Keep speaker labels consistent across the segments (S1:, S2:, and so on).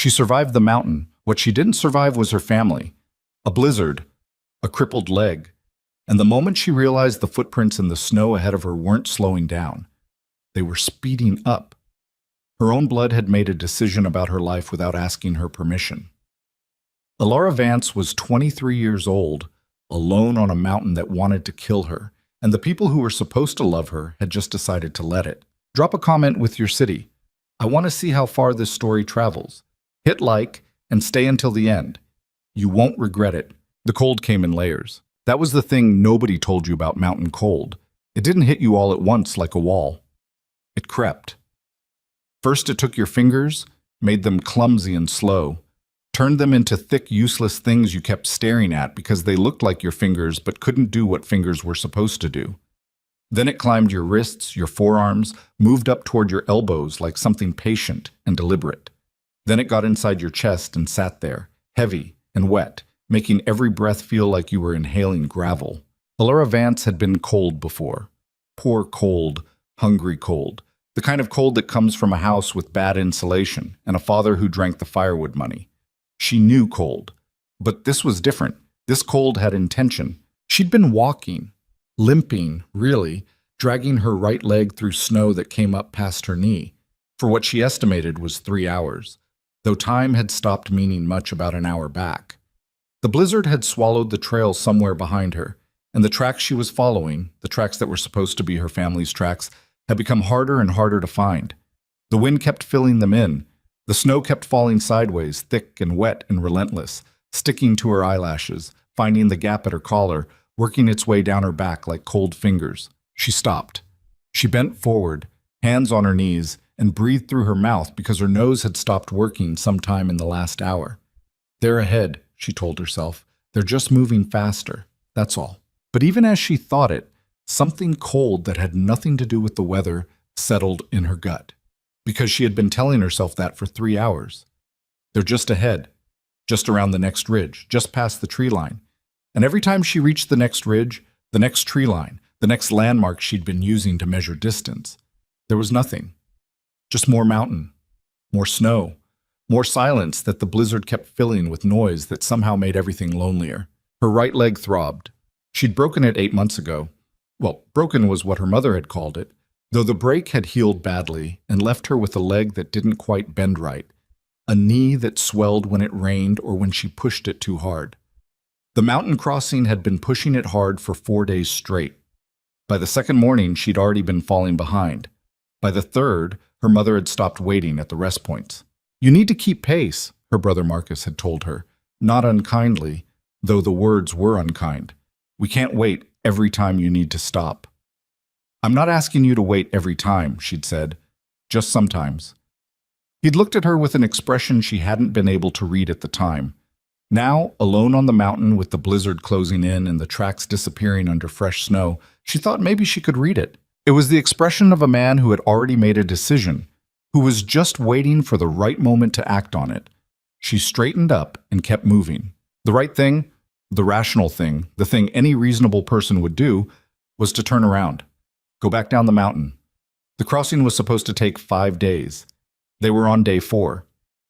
S1: She survived the mountain. What she didn't survive was her family. A blizzard, a crippled leg, and the moment she realized the footprints in the snow ahead of her weren't slowing down, they were speeding up. Her own blood had made a decision about her life without asking her permission. Alara Vance was 23 years old, alone on a mountain that wanted to kill her, and the people who were supposed to love her had just decided to let it. Drop a comment with your city. I want to see how far this story travels. Hit like and stay until the end. You won't regret it. The cold came in layers. That was the thing nobody told you about mountain cold. It didn't hit you all at once like a wall. It crept. First it took your fingers, made them clumsy and slow, turned them into thick, useless things you kept staring at because they looked like your fingers but couldn't do what fingers were supposed to do. Then it climbed your wrists, your forearms, moved up toward your elbows like something patient and deliberate. Then it got inside your chest and sat there, heavy and wet, making every breath feel like you were inhaling gravel. Alara Vance had been cold before. Poor cold, hungry cold. The kind of cold that comes from a house with bad insulation and a father who drank the firewood money. She knew cold. But this was different. This cold had intention. She'd been walking, limping, really, dragging her right leg through snow that came up past her knee, for what she estimated was 3 hours, though time had stopped meaning much about an hour back. The blizzard had swallowed the trail somewhere behind her, and the tracks she was following, the tracks that were supposed to be her family's tracks, had become harder and harder to find. The wind kept filling them in. The snow kept falling sideways, thick and wet and relentless, sticking to her eyelashes, finding the gap at her collar, working its way down her back like cold fingers. She stopped. She bent forward, hands on her knees, and breathed through her mouth because her nose had stopped working sometime in the last hour. They're ahead, she told herself. They're just moving faster, that's all. But even as she thought it, something cold that had nothing to do with the weather settled in her gut, because she had been telling herself that for 3 hours. They're just ahead, just around the next ridge, just past the tree line. And every time she reached the next ridge, the next tree line, the next landmark she'd been using to measure distance, there was nothing. Just more mountain, more snow, more silence that the blizzard kept filling with noise that somehow made everything lonelier. Her right leg throbbed. She'd broken it 8 months ago. Well, broken was what her mother had called it, though the break had healed badly and left her with a leg that didn't quite bend right, a knee that swelled when it rained or when she pushed it too hard. The mountain crossing had been pushing it hard for 4 days straight. By the second morning, she'd already been falling behind. By the third, her mother had stopped waiting at the rest points. You need to keep pace, her brother Marcus had told her, not unkindly, though the words were unkind. We can't wait every time you need to stop. I'm not asking you to wait every time, she'd said, just sometimes. He'd looked at her with an expression she hadn't been able to read at the time. Now, alone on the mountain with the blizzard closing in and the tracks disappearing under fresh snow, she thought maybe she could read it. It was the expression of a man who had already made a decision, who was just waiting for the right moment to act on it. She straightened up and kept moving. The right thing, the rational thing, the thing any reasonable person would do, was to turn around, go back down the mountain. The crossing was supposed to take 5 days. They were on day 4.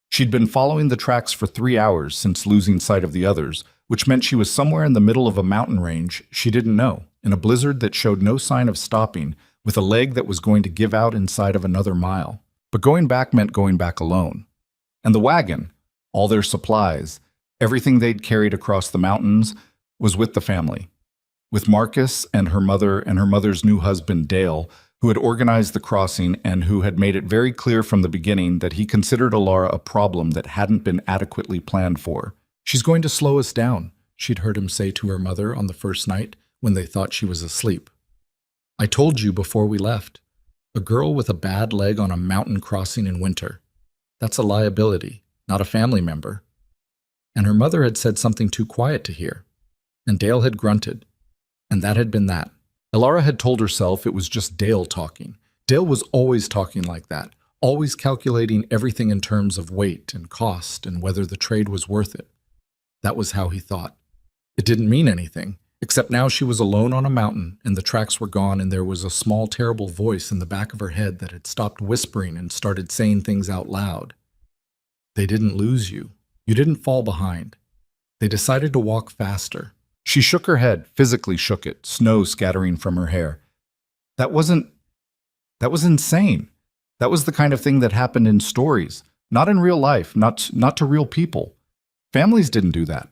S1: She'd been following the tracks for 3 hours since losing sight of the others, which meant she was somewhere in the middle of a mountain range she didn't know, in a blizzard that showed no sign of stopping, with a leg that was going to give out inside of another mile. But going back meant going back alone. And the wagon, all their supplies, everything they'd carried across the mountains, was with the family. With Marcus and her mother's new husband, Dale, who had organized the crossing and who had made it very clear from the beginning that he considered Alara a problem that hadn't been adequately planned for. She's going to slow us down, she'd heard him say to her mother on the first night when they thought she was asleep. I told you before we left. A girl with a bad leg on a mountain crossing in winter. That's a liability, not a family member. And her mother had said something too quiet to hear. And Dale had grunted. And that had been that. Alara had told herself it was just Dale talking. Dale was always talking like that, always calculating everything in terms of weight and cost and whether the trade was worth it. That was how he thought. It didn't mean anything, except now she was alone on a mountain and the tracks were gone and there was a small, terrible voice in the back of her head that had stopped whispering and started saying things out loud. They didn't lose you. You didn't fall behind. They decided to walk faster. She shook her head, physically shook it, snow scattering from her hair. That was insane. That was the kind of thing that happened in stories, not in real life, not to real people. Families didn't do that.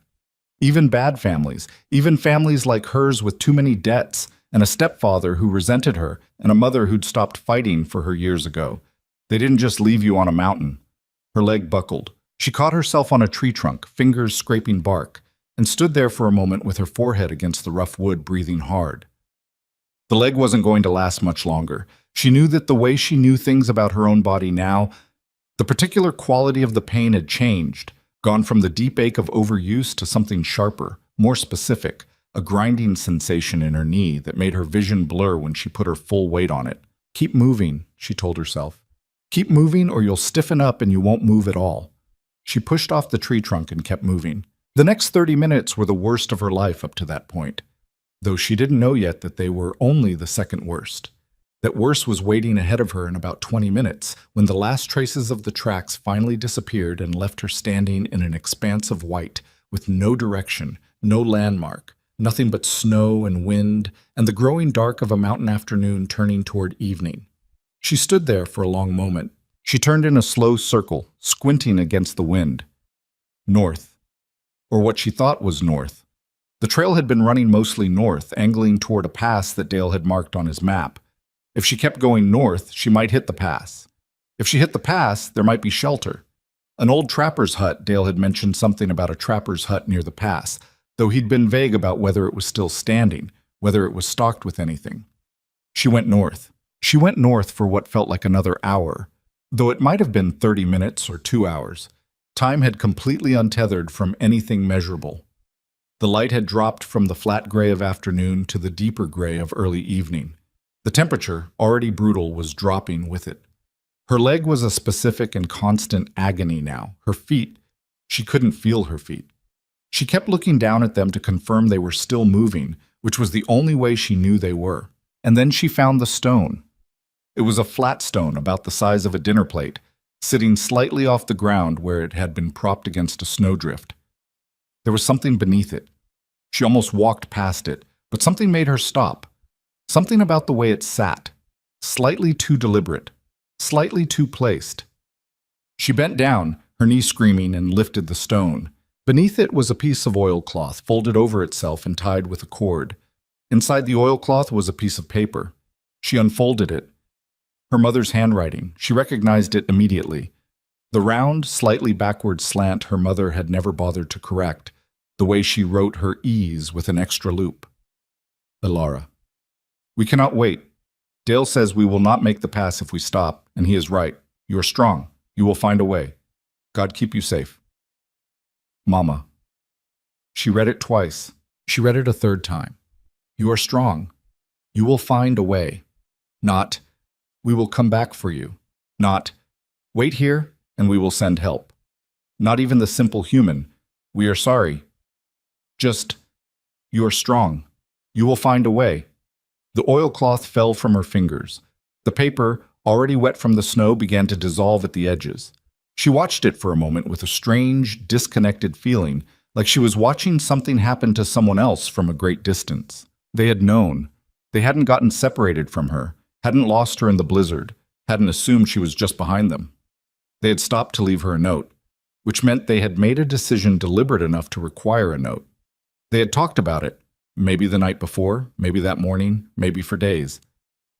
S1: Even bad families, even families like hers with too many debts, and a stepfather who resented her, and a mother who'd stopped fighting for her years ago. They didn't just leave you on a mountain. Her leg buckled. She caught herself on a tree trunk, fingers scraping bark, and stood there for a moment with her forehead against the rough wood, breathing hard. The leg wasn't going to last much longer. She knew that the way she knew things about her own body now, the particular quality of the pain had changed, gone from the deep ache of overuse to something sharper, more specific, a grinding sensation in her knee that made her vision blur when she put her full weight on it. Keep moving, she told herself. Keep moving or you'll stiffen up and you won't move at all. She pushed off the tree trunk and kept moving. The next 30 minutes were the worst of her life up to that point, though she didn't know yet that they were only the second worst. That worse was waiting ahead of her in about 20 minutes, when the last traces of the tracks finally disappeared and left her standing in an expanse of white, with no direction, no landmark, nothing but snow and wind, and the growing dark of a mountain afternoon turning toward evening. She stood there for a long moment. She turned in a slow circle, squinting against the wind. North. Or what she thought was north. The trail had been running mostly north, angling toward a pass that Dale had marked on his map. If she kept going north, she might hit the pass. If she hit the pass, there might be shelter. An old trapper's hut, Dale had mentioned something about a trapper's hut near the pass, though he'd been vague about whether it was still standing, whether it was stocked with anything. She went north. She went north for what felt like another hour, though it might have been 30 minutes or 2 hours. Time had completely untethered from anything measurable. The light had dropped from the flat gray of afternoon to the deeper gray of early evening. The temperature, already brutal, was dropping with it. Her leg was a specific and constant agony now. Her feet, she couldn't feel her feet. She kept looking down at them to confirm they were still moving, which was the only way she knew they were. And then she found the stone. It was a flat stone about the size of a dinner plate, sitting slightly off the ground where it had been propped against a snowdrift. There was something beneath it. She almost walked past it, but something made her stop. Something about the way it sat. Slightly too deliberate. Slightly too placed. She bent down, her knee screaming, and lifted the stone. Beneath it was a piece of oilcloth, folded over itself and tied with a cord. Inside the oilcloth was a piece of paper. She unfolded it. Her mother's handwriting. She recognized it immediately. The round, slightly backward slant her mother had never bothered to correct, the way she wrote her E's with an extra loop. Elara. We cannot wait. Dale says we will not make the pass if we stop, and he is right. You are strong. You will find a way. God keep you safe. Mama. She read it twice. She read it a third time. You are strong. You will find a way. Not, we will come back for you. Not, wait here and we will send help. Not even the simple human, we are sorry. Just, you are strong. You will find a way. The oilcloth fell from her fingers. The paper, already wet from the snow, began to dissolve at the edges. She watched it for a moment with a strange, disconnected feeling, like she was watching something happen to someone else from a great distance. They had known. They hadn't gotten separated from her, hadn't lost her in the blizzard, hadn't assumed she was just behind them. They had stopped to leave her a note, which meant they had made a decision deliberate enough to require a note. They had talked about it, maybe the night before, maybe that morning, maybe for days.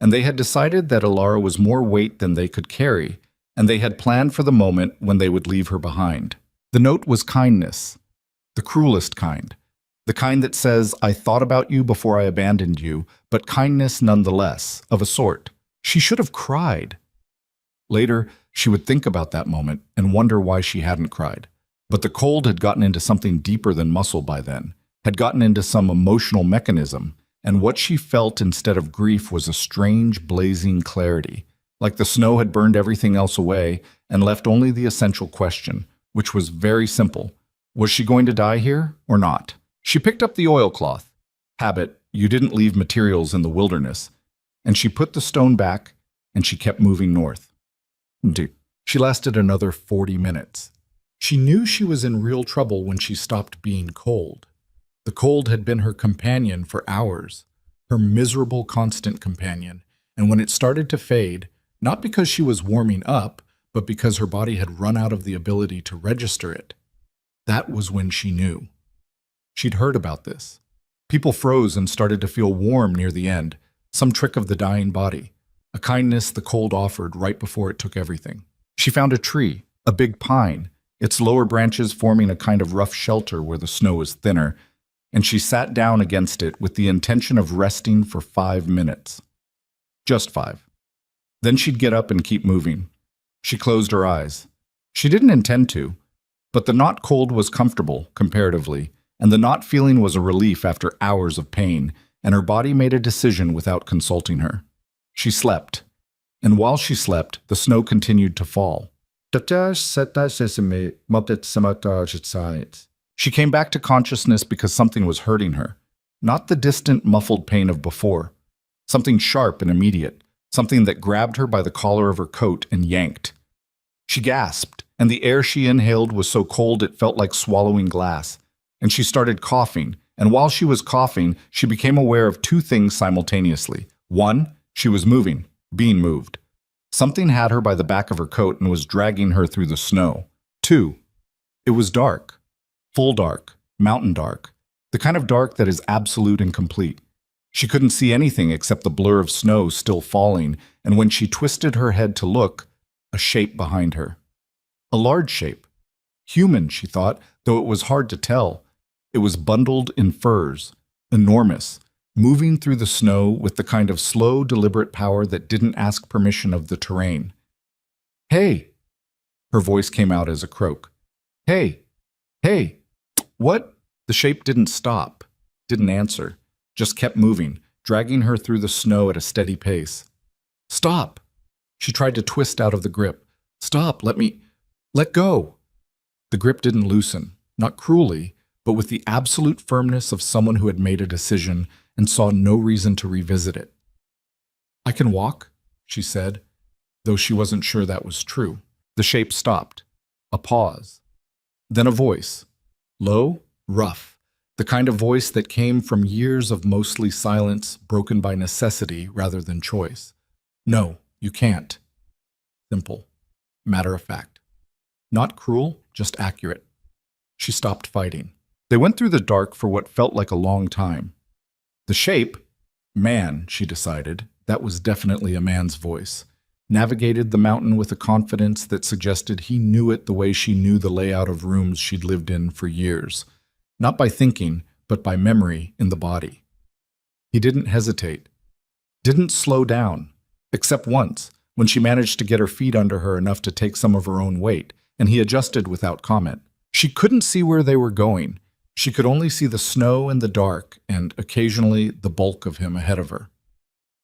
S1: And they had decided that Elara was more weight than they could carry, and they had planned for the moment when they would leave her behind. The note was kindness, the cruelest kind. The kind that says, I thought about you before I abandoned you, but kindness nonetheless, of a sort. She should have cried. Later, she would think about that moment and wonder why she hadn't cried. But the cold had gotten into something deeper than muscle by then, had gotten into some emotional mechanism, and what she felt instead of grief was a strange, blazing clarity, like the snow had burned everything else away and left only the essential question, which was very simple. Was she going to die here or not? She picked up the oilcloth. Habit, you didn't leave materials in the wilderness. And she put the stone back, and she kept moving north. She lasted another 40 minutes. She knew she was in real trouble when she stopped being cold. The cold had been her companion for hours, her miserable constant companion, and when it started to fade, not because she was warming up, but because her body had run out of the ability to register it, that was when she knew. She'd heard about this. People froze and started to feel warm near the end, some trick of the dying body, a kindness the cold offered right before it took everything. She found a tree, a big pine, its lower branches forming a kind of rough shelter where the snow was thinner, and she sat down against it with the intention of resting for 5 minutes. Just 5. Then she'd get up and keep moving. She closed her eyes. She didn't intend to, but the not cold was comfortable, comparatively, and the not feeling was a relief after hours of pain, and her body made a decision without consulting her. She slept, and while she slept, the snow continued to fall. She came back to consciousness because something was hurting her, not the distant, muffled pain of before. Something sharp and immediate, something that grabbed her by the collar of her coat and yanked. She gasped, and the air she inhaled was so cold it felt like swallowing glass. And she started coughing, and while she was coughing, she became aware of 2 things simultaneously. 1, she was moving, being moved. Something had her by the back of her coat and was dragging her through the snow. 2, it was dark. Full dark, mountain dark, the kind of dark that is absolute and complete. She couldn't see anything except the blur of snow still falling, and when she twisted her head to look, a shape behind her. A large shape. Human, she thought, though it was hard to tell. It was bundled in furs, enormous, moving through the snow with the kind of slow, deliberate power that didn't ask permission of the terrain. "Hey!" Her voice came out as a croak. "Hey! Hey! What?" The shape didn't stop, didn't answer, just kept moving, dragging her through the snow at a steady pace. "Stop!" She tried to twist out of the grip. "Stop! Let go!" The grip didn't loosen, not cruelly, but with the absolute firmness of someone who had made a decision and saw no reason to revisit it. "I can walk," she said, though she wasn't sure that was true. The shape stopped. A pause. Then a voice. Low, rough, the kind of voice that came from years of mostly silence broken by necessity rather than choice. "No, you can't." Simple. Matter of fact. Not cruel, just accurate. She stopped fighting. They went through the dark for what felt like a long time. The shape, man, she decided, that was definitely a man's voice, navigated the mountain with a confidence that suggested he knew it the way she knew the layout of rooms she'd lived in for years, not by thinking, but by memory in the body. He didn't hesitate, didn't slow down, except once, when she managed to get her feet under her enough to take some of her own weight, and he adjusted without comment. She couldn't see where they were going. She could only see the snow and the dark, and occasionally the bulk of him ahead of her.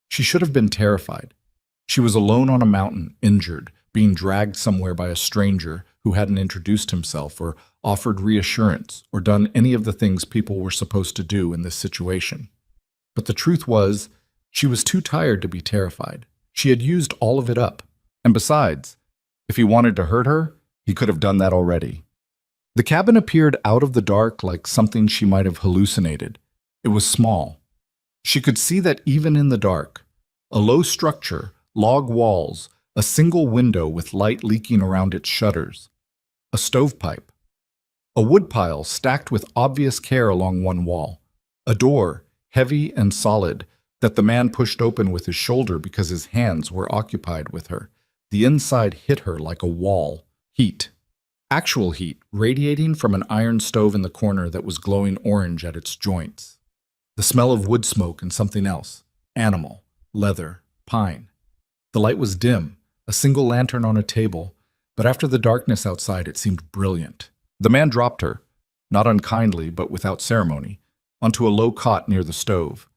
S1: She should have been terrified. She was alone on a mountain, injured, being dragged somewhere by a stranger who hadn't introduced himself or offered reassurance or done any of the things people were supposed to do in this situation. But the truth was, she was too tired to be terrified. She had used all of it up. And besides, if he wanted to hurt her, he could have done that already. The cabin appeared out of the dark like something she might have hallucinated. It was small. She could see that even in the dark. A low structure, log walls, a single window with light leaking around its shutters. A stovepipe. A woodpile stacked with obvious care along one wall. A door, heavy and solid, that the man pushed open with his shoulder because his hands were occupied with her. The inside hit her like a wall. Heat. Actual heat, radiating from an iron stove in the corner that was glowing orange at its joints. The smell of wood smoke and something else. Animal, leather, pine. The light was dim, a single lantern on a table, but after the darkness outside it seemed brilliant. The man dropped her, not unkindly but without ceremony, onto a low cot near the stove.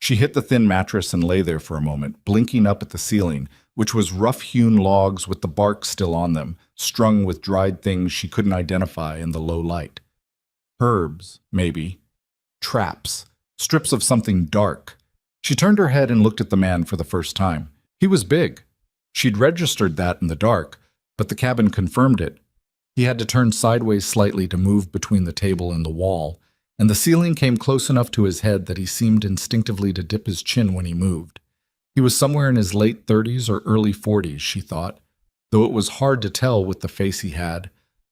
S1: She hit the thin mattress and lay there for a moment, blinking up at the ceiling, which was rough-hewn logs with the bark still on them, strung with dried things she couldn't identify in the low light. Herbs, maybe. Traps. Strips of something dark. She turned her head and looked at the man for the first time. He was big. She'd registered that in the dark, but the cabin confirmed it. He had to turn sideways slightly to move between the table and the wall, and the ceiling came close enough to his head that he seemed instinctively to dip his chin when he moved. He was somewhere in his late 30s or early 40s, she thought, though it was hard to tell with the face he had.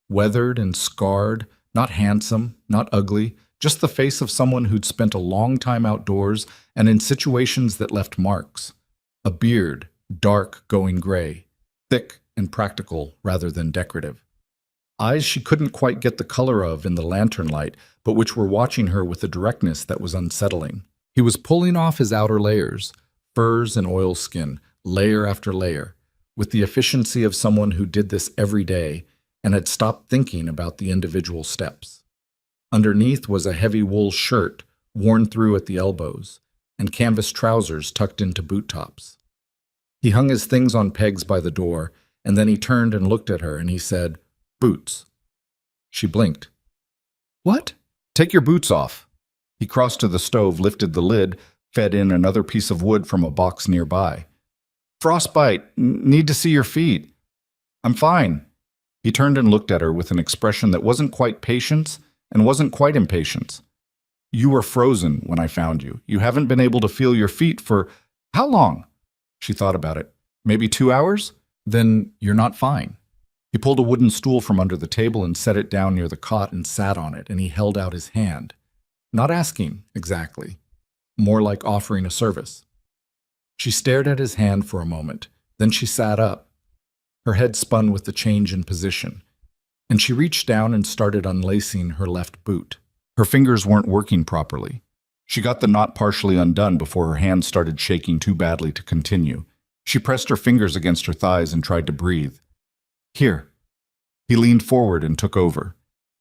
S1: Weathered and scarred, not handsome, not ugly, just the face of someone who'd spent a long time outdoors and in situations that left marks. A beard, dark, going gray, thick and practical rather than decorative. Eyes she couldn't quite get the color of in the lantern light, but which were watching her with a directness that was unsettling. He was pulling off his outer layers, furs and oilskin, layer after layer, with the efficiency of someone who did this every day and had stopped thinking about the individual steps. Underneath was a heavy wool shirt, worn through at the elbows, and canvas trousers tucked into boot tops. He hung his things on pegs by the door, and then he turned and looked at her, and he said, "Boots." She blinked. "What?" "Take your boots off." He crossed to the stove, lifted the lid, fed in another piece of wood from a box nearby. "Frostbite. Need to see your feet." "I'm fine." He turned and looked at her with an expression that wasn't quite patience and wasn't quite impatience. "You were frozen when I found you. You haven't been able to feel your feet for how long?" She thought about it. "Maybe 2 hours? Then you're not fine." He pulled a wooden stool from under the table and set it down near the cot and sat on it, and he held out his hand. Not asking, exactly. More like offering a service. She stared at his hand for a moment. Then she sat up. Her head spun with the change in position, and she reached down and started unlacing her left boot. Her fingers weren't working properly. She got the knot partially undone before her hand started shaking too badly to continue. She pressed her fingers against her thighs and tried to breathe. "Here." He leaned forward and took over.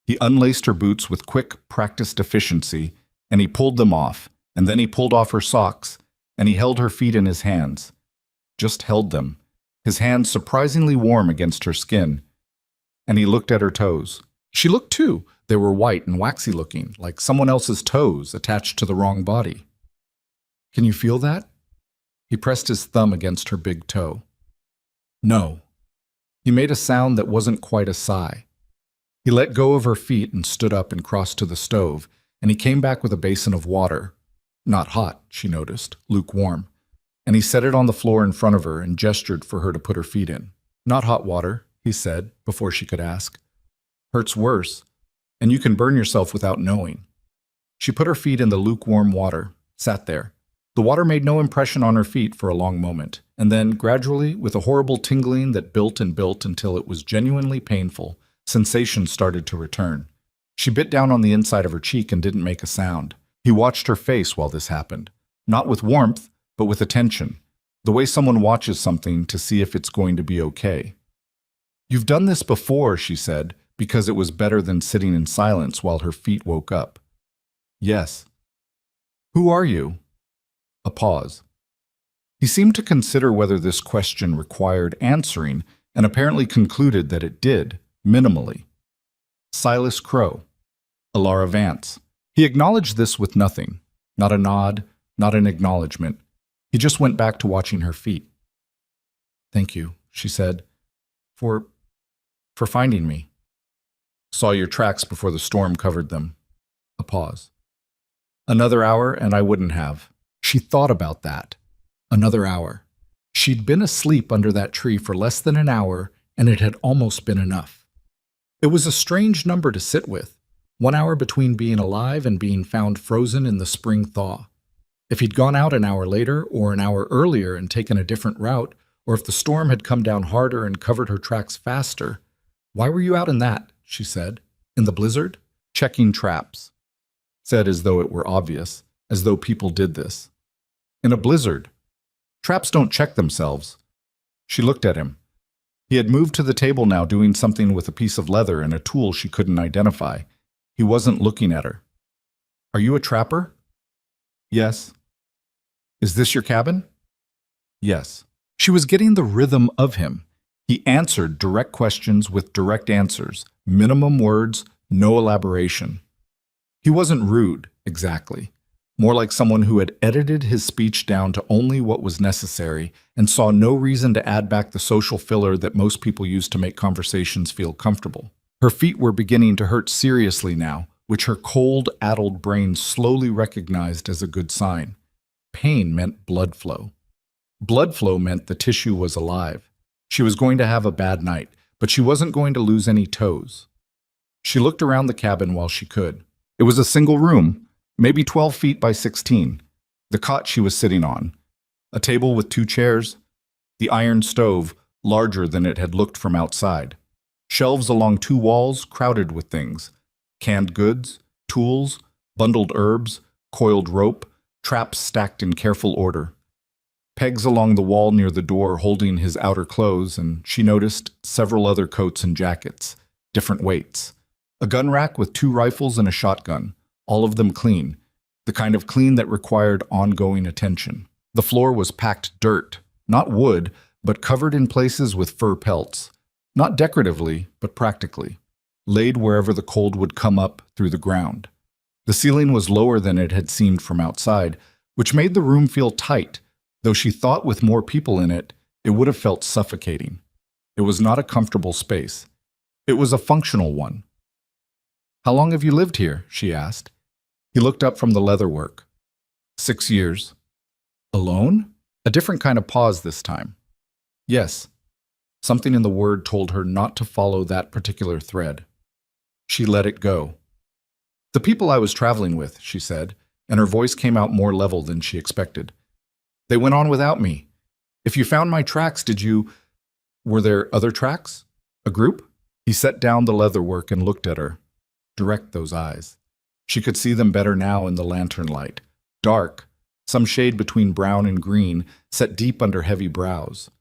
S1: He unlaced her boots with quick, practiced efficiency, and he pulled them off, and then he pulled off her socks, and he held her feet in his hands. Just held them, his hands surprisingly warm against her skin. And he looked at her toes. She looked too. They were white and waxy looking, like someone else's toes attached to the wrong body. "Can you feel that?" He pressed his thumb against her big toe. "No." He made a sound that wasn't quite a sigh. He let go of her feet and stood up and crossed to the stove, and he came back with a basin of water. Not hot, she noticed, lukewarm. And he set it on the floor in front of her and gestured for her to put her feet in. "Not hot water," he said, before she could ask. "Hurts worse, and you can burn yourself without knowing." She put her feet in the lukewarm water, sat there. The water made no impression on her feet for a long moment, and then, gradually, with a horrible tingling that built and built until it was genuinely painful, sensation started to return. She bit down on the inside of her cheek and didn't make a sound. He watched her face while this happened, not with warmth, but with attention, the way someone watches something to see if it's going to be okay. "You've done this before," she said, because it was better than sitting in silence while her feet woke up. "Yes." "Who are you?" A pause. He seemed to consider whether this question required answering, and apparently concluded that it did, minimally. Silas Crow. Alara Vance. He acknowledged this with nothing. Not a nod, not an acknowledgement. He just went back to watching her feet. "Thank you," she said, for finding me. "Saw your tracks before the storm covered them." A pause. "Another hour and I wouldn't have." She thought about that. Another hour. She'd been asleep under that tree for less than an hour, and it had almost been enough. It was a strange number to sit with. 1 hour between being alive and being found frozen in the spring thaw. If he'd gone out an hour later or an hour earlier and taken a different route, or if the storm had come down harder and covered her tracks faster. "Why were you out in that?" she said. "In the blizzard?" "Checking traps." Said as though it were obvious, as though people did this. "In a blizzard. Traps don't check themselves." She looked at him. He had moved to the table now, doing something with a piece of leather and a tool she couldn't identify. He wasn't looking at her. "Are you a trapper?" "Yes." "Is this your cabin?" "Yes." She was getting the rhythm of him. He answered direct questions with direct answers, minimum words, no elaboration. He wasn't rude, exactly. More like someone who had edited his speech down to only what was necessary and saw no reason to add back the social filler that most people use to make conversations feel comfortable. Her feet were beginning to hurt seriously now, which her cold, addled brain slowly recognized as a good sign. Pain meant blood flow. Blood flow meant the tissue was alive. She was going to have a bad night, but she wasn't going to lose any toes. She looked around the cabin while she could. It was a single room, maybe 12 feet by 16. The cot she was sitting on, a table with 2 chairs, the iron stove, larger than it had looked from outside, shelves along 2 walls crowded with things, canned goods, tools, bundled herbs, coiled rope, traps stacked in careful order. Pegs along the wall near the door holding his outer clothes, and she noticed several other coats and jackets, different weights. A gun rack with 2 rifles and a shotgun, all of them clean, the kind of clean that required ongoing attention. The floor was packed dirt, not wood, but covered in places with fur pelts, not decoratively, but practically, laid wherever the cold would come up through the ground. The ceiling was lower than it had seemed from outside, which made the room feel tight, though she thought with more people in it, it would have felt suffocating. It was not a comfortable space. It was a functional one. "How long have you lived here?" she asked. He looked up from the leatherwork. 6 years. "Alone?" A different kind of pause this time. "Yes." Something in the word told her not to follow that particular thread. She let it go. "The people I was traveling with," she said, and her voice came out more level than she expected. "They went on without me. If you found my tracks, were there other tracks? A group?" He set down the leatherwork and looked at her. Direct, those eyes. She could see them better now in the lantern light. Dark, some shade between brown and green, set deep under heavy brows.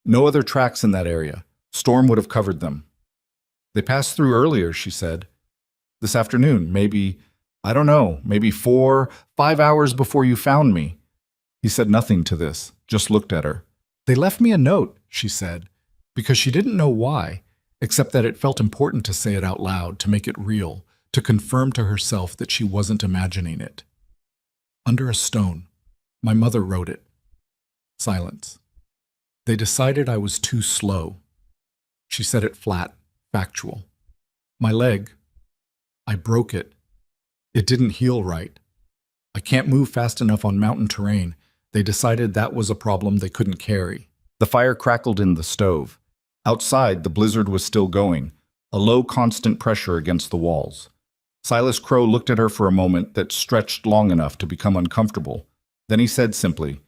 S1: No other tracks in that area. Storm would have covered them. "They passed through earlier," she said. "This afternoon, maybe, I don't know, maybe 4, 5 hours before you found me." He said nothing to this, just looked at her. "They left me a note," she said, because she didn't know why, except that it felt important to say it out loud, to make it real, to confirm to herself that she wasn't imagining it. "Under a stone. My mother wrote it." Silence. "They decided I was too slow." She said it flat, factual. "My leg. I broke it. It didn't heal right. I can't move fast enough on mountain terrain. They decided that was a problem they couldn't carry." The fire crackled in the stove. Outside, the blizzard was still going, a low constant pressure against the walls. Silas Crow looked at her for a moment that stretched long enough to become uncomfortable. Then he said simply,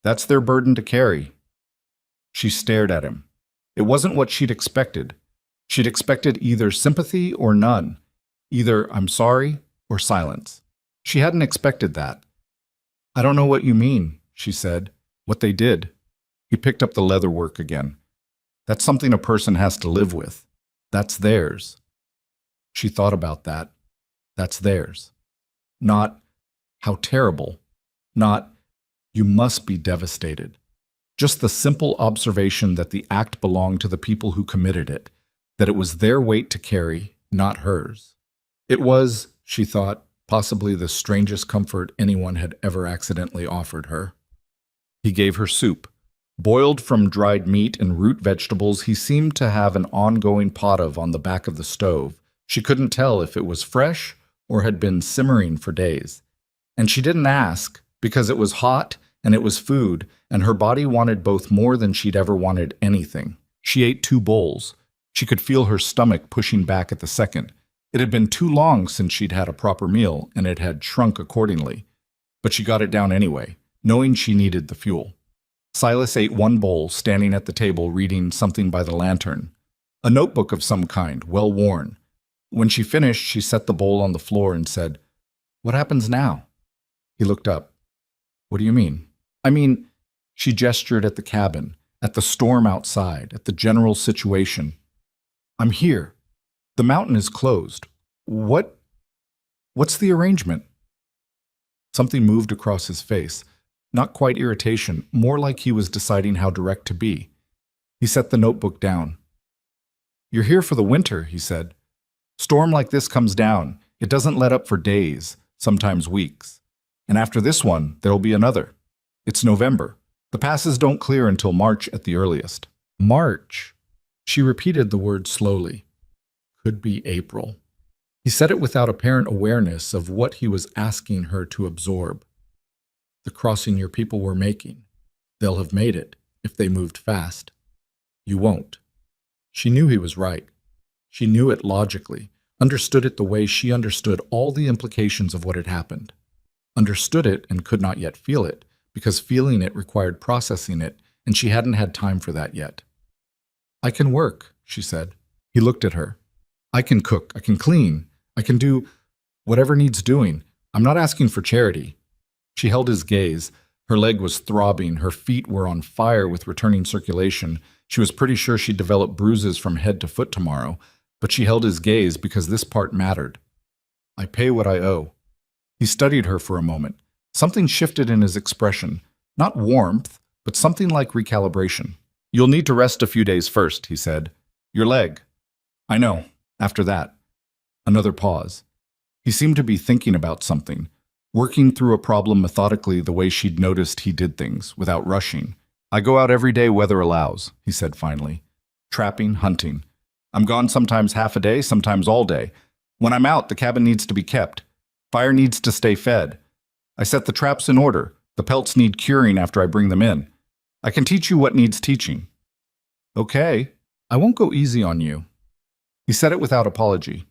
S1: "That's their burden to carry." She stared at him. It wasn't what she'd expected. She'd expected either sympathy or none, either "I'm sorry" or silence. She hadn't expected that. "I don't know what you mean," she said. "What they did." He picked up the leatherwork again. "That's something a person has to live with. That's theirs." She thought about that. That's theirs. Not, "How terrible." Not, "You must be devastated." Just the simple observation that the act belonged to the people who committed it, that it was their weight to carry, not hers. It was, she thought, possibly the strangest comfort anyone had ever accidentally offered her. He gave her soup. Boiled from dried meat and root vegetables, he seemed to have an ongoing pot of on the back of the stove. She couldn't tell if it was fresh or had been simmering for days. And she didn't ask, because it was hot and it was food, and her body wanted both more than she'd ever wanted anything. She ate 2 bowls. She could feel her stomach pushing back at the second. It had been too long since she'd had a proper meal, and it had shrunk accordingly. But she got it down anyway, knowing she needed the fuel. Silas ate 1 bowl, standing at the table reading something by the lantern. A notebook of some kind, well worn. When she finished, she set the bowl on the floor and said, "What happens now?" He looked up. "What do you mean?" "I mean," she gestured at the cabin, at the storm outside, at the general situation. "I'm here. The mountain is closed. What's the arrangement?" Something moved across his face. Not quite irritation, more like he was deciding how direct to be. He set the notebook down. "You're here for the winter," he said. "Storm like this comes down. It doesn't let up for days, sometimes weeks. And after this one, there'll be another. It's November. The passes don't clear until March at the earliest." "March." She repeated the word slowly. could be April. He said it without apparent awareness of what he was asking her to absorb. The crossing your people were making. They'll have made it if they moved fast. You won't. She knew he was right. She knew it logically, understood it the way she understood all the implications of what had happened. Understood it and could not yet feel it, because feeling it required processing it, and she hadn't had time for that yet. I can work, she said. He looked at her. I can cook, I can clean, I can do whatever needs doing. I'm not asking for charity. She held his gaze. Her leg was throbbing, her feet were on fire with returning circulation. She was pretty sure she'd develop bruises from head to foot tomorrow, but she held his gaze because this part mattered. I pay what I owe. He studied her for a moment. Something shifted in his expression. Not warmth, but something like recalibration. You'll need to rest a few days first, he said. Your leg. I know. After that. Another pause. He seemed to be thinking about something, working through a problem methodically the way she'd noticed he did things, without rushing. I go out every day weather allows, he said finally. Trapping, hunting. I'm gone sometimes half a day, sometimes all day. When I'm out, the cabin needs to be kept. Fire needs to stay fed. I set the traps in order. The pelts need curing after I bring them in. I can teach you what needs teaching. Okay, I won't go easy on you. He said it without apology.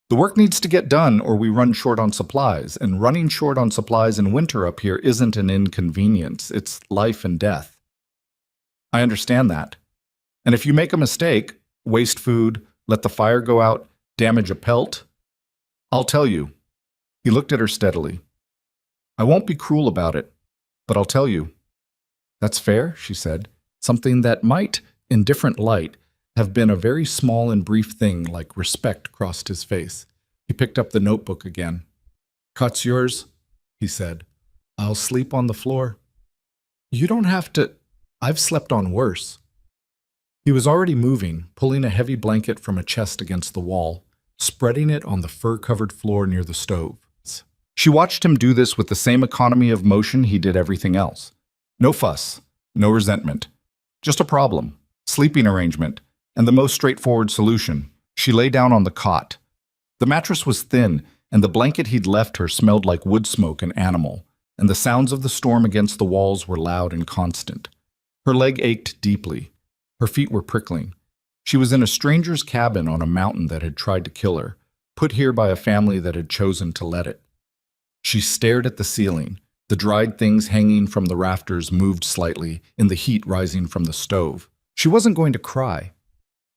S1: The work needs to get done or we run short on supplies, and running short on supplies in winter up here isn't an inconvenience, it's life and death. I understand that. And if you make a mistake, waste food, let the fire go out, damage a pelt, I'll tell you. He looked at her steadily. I won't be cruel about it, but I'll tell you. That's fair, she said, something that might, in different light, have been a very small and brief thing like respect crossed his face. He picked up the notebook again. Cot's yours, he said. I'll sleep on the floor. You don't have to. I've slept on worse. He was already moving, pulling a heavy blanket from a chest against the wall, spreading it on the fur-covered floor near the stove. She watched him do this with the same economy of motion he did everything else. No fuss, no resentment. Just a problem, sleeping arrangement, and the most straightforward solution. She lay down on the cot. The mattress was thin, and the blanket he'd left her smelled like wood smoke and animal, and the sounds of the storm against the walls were loud and constant. Her leg ached deeply. Her feet were prickling. She was in a stranger's cabin on a mountain that had tried to kill her, put here by a family that had chosen to let it. She stared at the ceiling. The dried things hanging from the rafters moved slightly in the heat rising from the stove. She wasn't going to cry.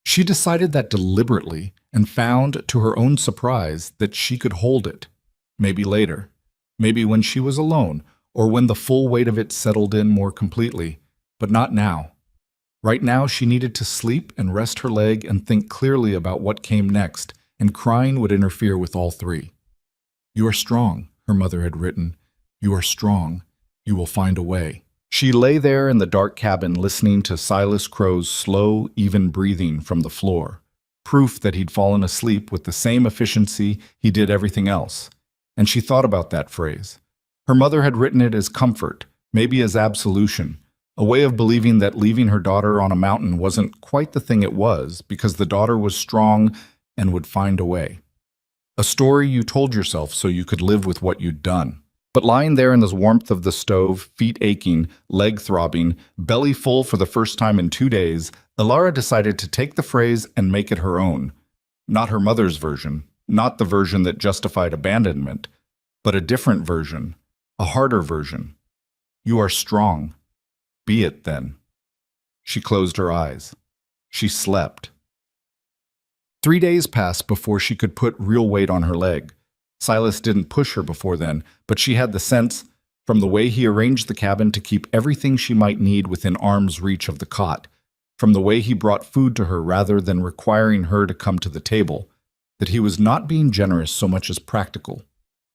S1: She decided that deliberately and found, to her own surprise, that she could hold it. Maybe later. Maybe when she was alone, or when the full weight of it settled in more completely. But not now. Right now she needed to sleep and rest her leg and think clearly about what came next, and crying would interfere with all three. You are strong, her mother had written. You are strong. You will find a way. She lay there in the dark cabin listening to Silas Crow's slow, even breathing from the floor, proof that he'd fallen asleep with the same efficiency he did everything else. And she thought about that phrase. Her mother had written it as comfort, maybe as absolution, a way of believing that leaving her daughter on a mountain wasn't quite the thing it was because the daughter was strong and would find a way. A story you told yourself so you could live with what you'd done. But lying there in the warmth of the stove, feet aching, leg throbbing, belly full for the first time in 2 days, Ilara decided to take the phrase and make it her own. Not her mother's version, not the version that justified abandonment, but a different version, a harder version. You are strong. Be it then. She closed her eyes. She slept. 3 days passed before she could put real weight on her leg. Silas didn't push her before then, but she had the sense, from the way he arranged the cabin to keep everything she might need within arm's reach of the cot, from the way he brought food to her rather than requiring her to come to the table, that he was not being generous so much as practical.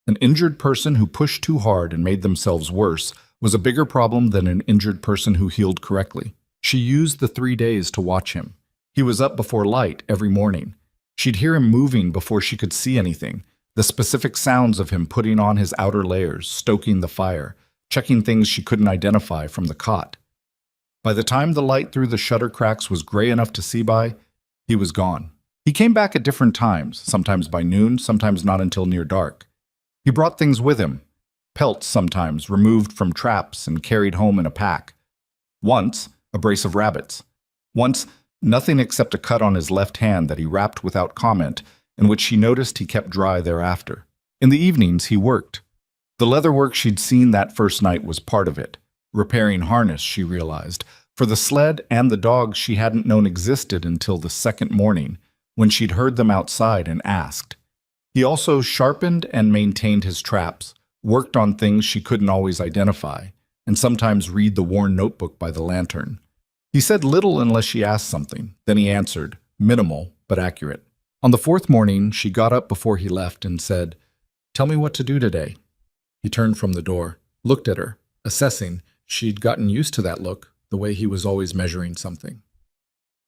S1: An injured person who pushed too hard and made themselves worse was a bigger problem than an injured person who healed correctly. She used the 3 days to watch him. He was up before light every morning. She'd hear him moving before she could see anything. The specific sounds of him putting on his outer layers, stoking the fire, checking things she couldn't identify from the cot. By the time the light through the shutter cracks was gray enough to see by, he was gone. He came back at different times, sometimes by noon, sometimes not until near dark. He brought things with him, pelts sometimes, removed from traps and carried home in a pack. Once, a brace of rabbits. Once, nothing except a cut on his left hand that he wrapped without comment, and which she noticed he kept dry thereafter. In the evenings, he worked. The leather work she'd seen that first night was part of it. Repairing harness, she realized, for the sled and the dogs she hadn't known existed until the second morning, when she'd heard them outside and asked. He also sharpened and maintained his traps, worked on things she couldn't always identify, and sometimes read the worn notebook by the lantern. He said little unless she asked something. Then he answered, minimal but accurate. On the fourth morning, she got up before he left and said, "Tell me what to do today." He turned from the door, looked at her, assessing. She'd gotten used to that look, the way he was always measuring something.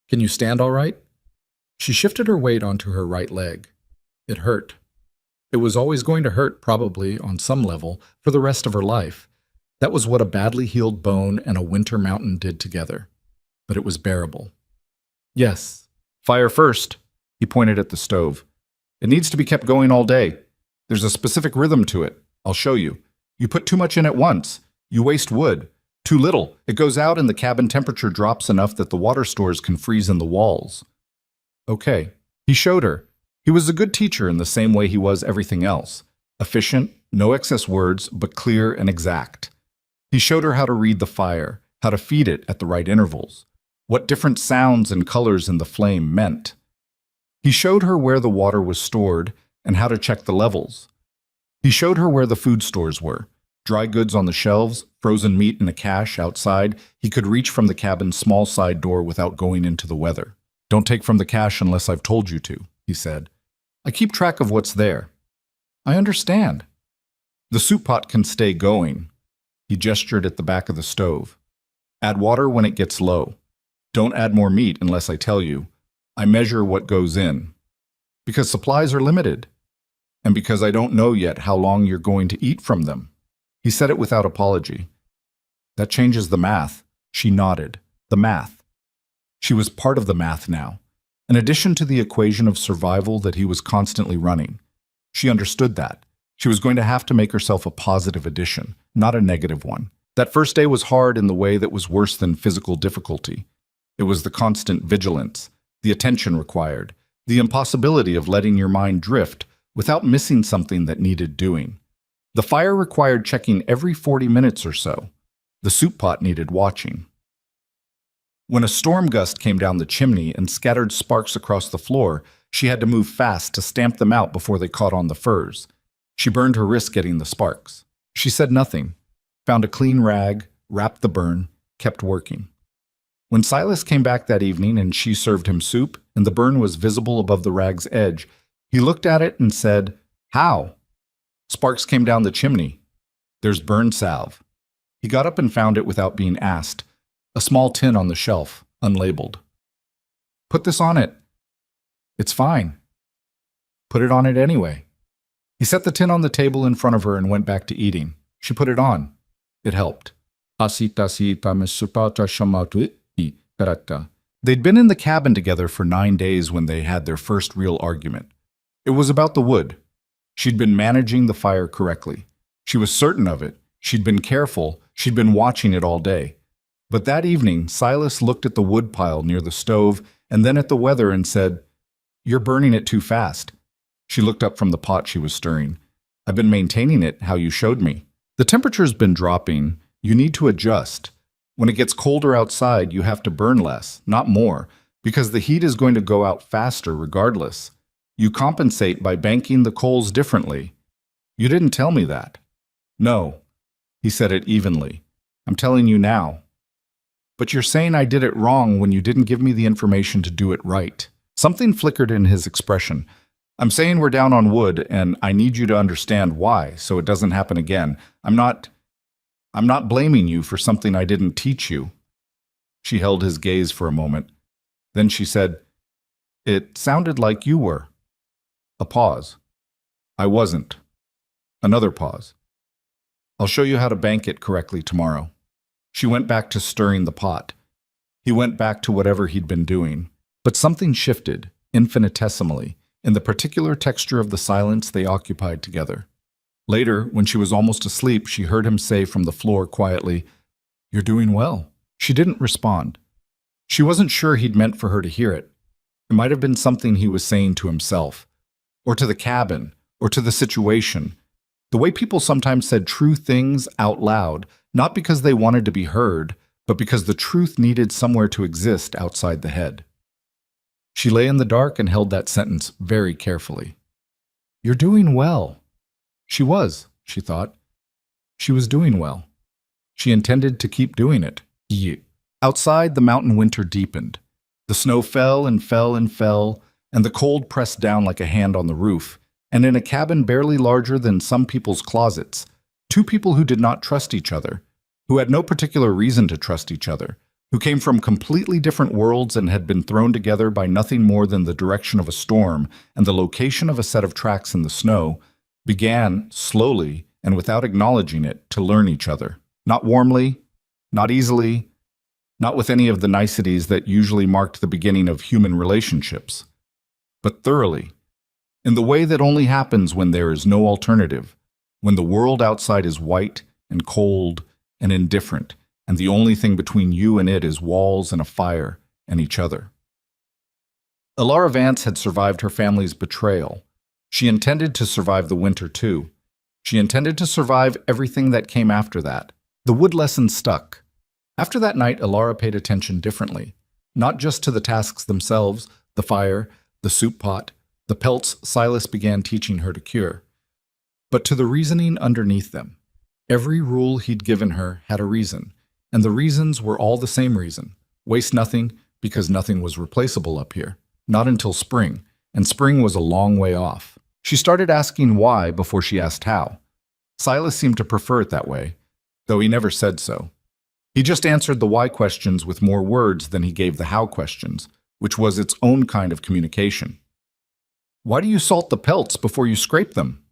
S1: "Can you stand all right?" She shifted her weight onto her right leg. It hurt. It was always going to hurt, probably, on some level, for the rest of her life. That was what a badly healed bone and a winter mountain did together. But it was bearable. "Yes. Fire first." He pointed at the stove. "It needs to be kept going all day. There's a specific rhythm to it. I'll show you. You put too much in at once. You waste wood. Too little. It goes out and the cabin temperature drops enough that the water stores can freeze in the walls." Okay. He showed her. He was a good teacher in the same way he was everything else. Efficient, no excess words, but clear and exact. He showed her how to read the fire, how to feed it at the right intervals, what different sounds and colors in the flame meant. He showed her where the water was stored and how to check the levels. He showed her where the food stores were, dry goods on the shelves, frozen meat in a cache outside. He could reach from the cabin's small side door without going into the weather. "Don't take from the cache unless I've told you to," he said. "I keep track of what's there." "I understand." "The soup pot can stay going." He gestured at the back of the stove. "Add water when it gets low. Don't add more meat unless I tell you. I measure what goes in. Because supplies are limited. And because I don't know yet how long you're going to eat from them." He said it without apology. "That changes the math." She nodded. The math. She was part of the math now, an addition to the equation of survival that he was constantly running. She understood that. She was going to have to make herself a positive addition, not a negative one. That first day was hard in the way that was worse than physical difficulty. It was the constant vigilance, the attention required, the impossibility of letting your mind drift without missing something that needed doing. The fire required checking every 40 minutes or so. The soup pot needed watching. When a storm gust came down the chimney and scattered sparks across the floor, she had to move fast to stamp them out before they caught on the furs. She burned her wrist getting the sparks. She said nothing, found a clean rag, wrapped the burn, kept working. When Silas came back that evening and she served him soup, and the burn was visible above the rag's edge, he looked at it and said, "How?" "Sparks came down the chimney. There's burn salve." He got up and found it without being asked. A small tin on the shelf, unlabeled. "Put this on it." "It's fine." "Put it on it anyway." He set the tin on the table in front of her and went back to eating. She put it on. It helped. They'd been in the cabin together for 9 days when they had their first real argument. It was about the wood. She'd been managing the fire correctly. She was certain of it. She'd been careful. She'd been watching it all day. But that evening, Silas looked at the wood pile near the stove and then at the weather and said, "You're burning it too fast." She looked up from the pot she was stirring. "I've been maintaining it how you showed me. The temperature's been dropping. You need to adjust. When it gets colder outside, you have to burn less, not more, because the heat is going to go out faster regardless. You compensate by banking the coals differently." "You didn't tell me that." "No." He said it evenly. "I'm telling you now." "But you're saying I did it wrong when you didn't give me the information to do it right." Something flickered in his expression. "I'm saying we're down on wood, and I need you to understand why, so it doesn't happen again. I'm not blaming you for something I didn't teach you." She held his gaze for a moment. Then she said, "It sounded like you were." A pause. "I wasn't." Another pause. "I'll show you how to bank it correctly tomorrow." She went back to stirring the pot. He went back to whatever he'd been doing. But something shifted. infinitesimally, in the particular texture of the silence they occupied together. Later, when she was almost asleep, she heard him say from the floor quietly, "You're doing well." She didn't respond. She wasn't sure he'd meant for her to hear it. It might have been something he was saying to himself, or to the cabin, or to the situation. The way people sometimes said true things out loud, not because they wanted to be heard, but because the truth needed somewhere to exist outside the head. She lay in the dark and held that sentence very carefully. "You're doing well." She was, she thought. She was doing well. She intended to keep doing it. Outside, the mountain winter deepened. The snow fell and fell and fell, and the cold pressed down like a hand on the roof. And in a cabin barely larger than some people's closets, two people who did not trust each other, who had no particular reason to trust each other, who came from completely different worlds and had been thrown together by nothing more than the direction of a storm and the location of a set of tracks in the snow, began, slowly and without acknowledging it, to learn each other. Not warmly, not easily, not with any of the niceties that usually marked the beginning of human relationships, but thoroughly, in the way that only happens when there is no alternative, when the world outside is white and cold and indifferent, and the only thing between you and it is walls and a fire and each other. Elara Vance had survived her family's betrayal. She intended to survive the winter too. She intended to survive everything that came after that. The wood lesson stuck. After that night, Elara paid attention differently, not just to the tasks themselves, the fire, the soup pot, the pelts Silas began teaching her to cure, but to the reasoning underneath them. Every rule he'd given her had a reason, and the reasons were all the same reason. Waste nothing, because nothing was replaceable up here. Not until spring, and spring was a long way off. She started asking why before she asked how. Silas seemed to prefer it that way, though he never said so. He just answered the why questions with more words than he gave the how questions, which was its own kind of communication. Why do you salt the pelts before you scrape them?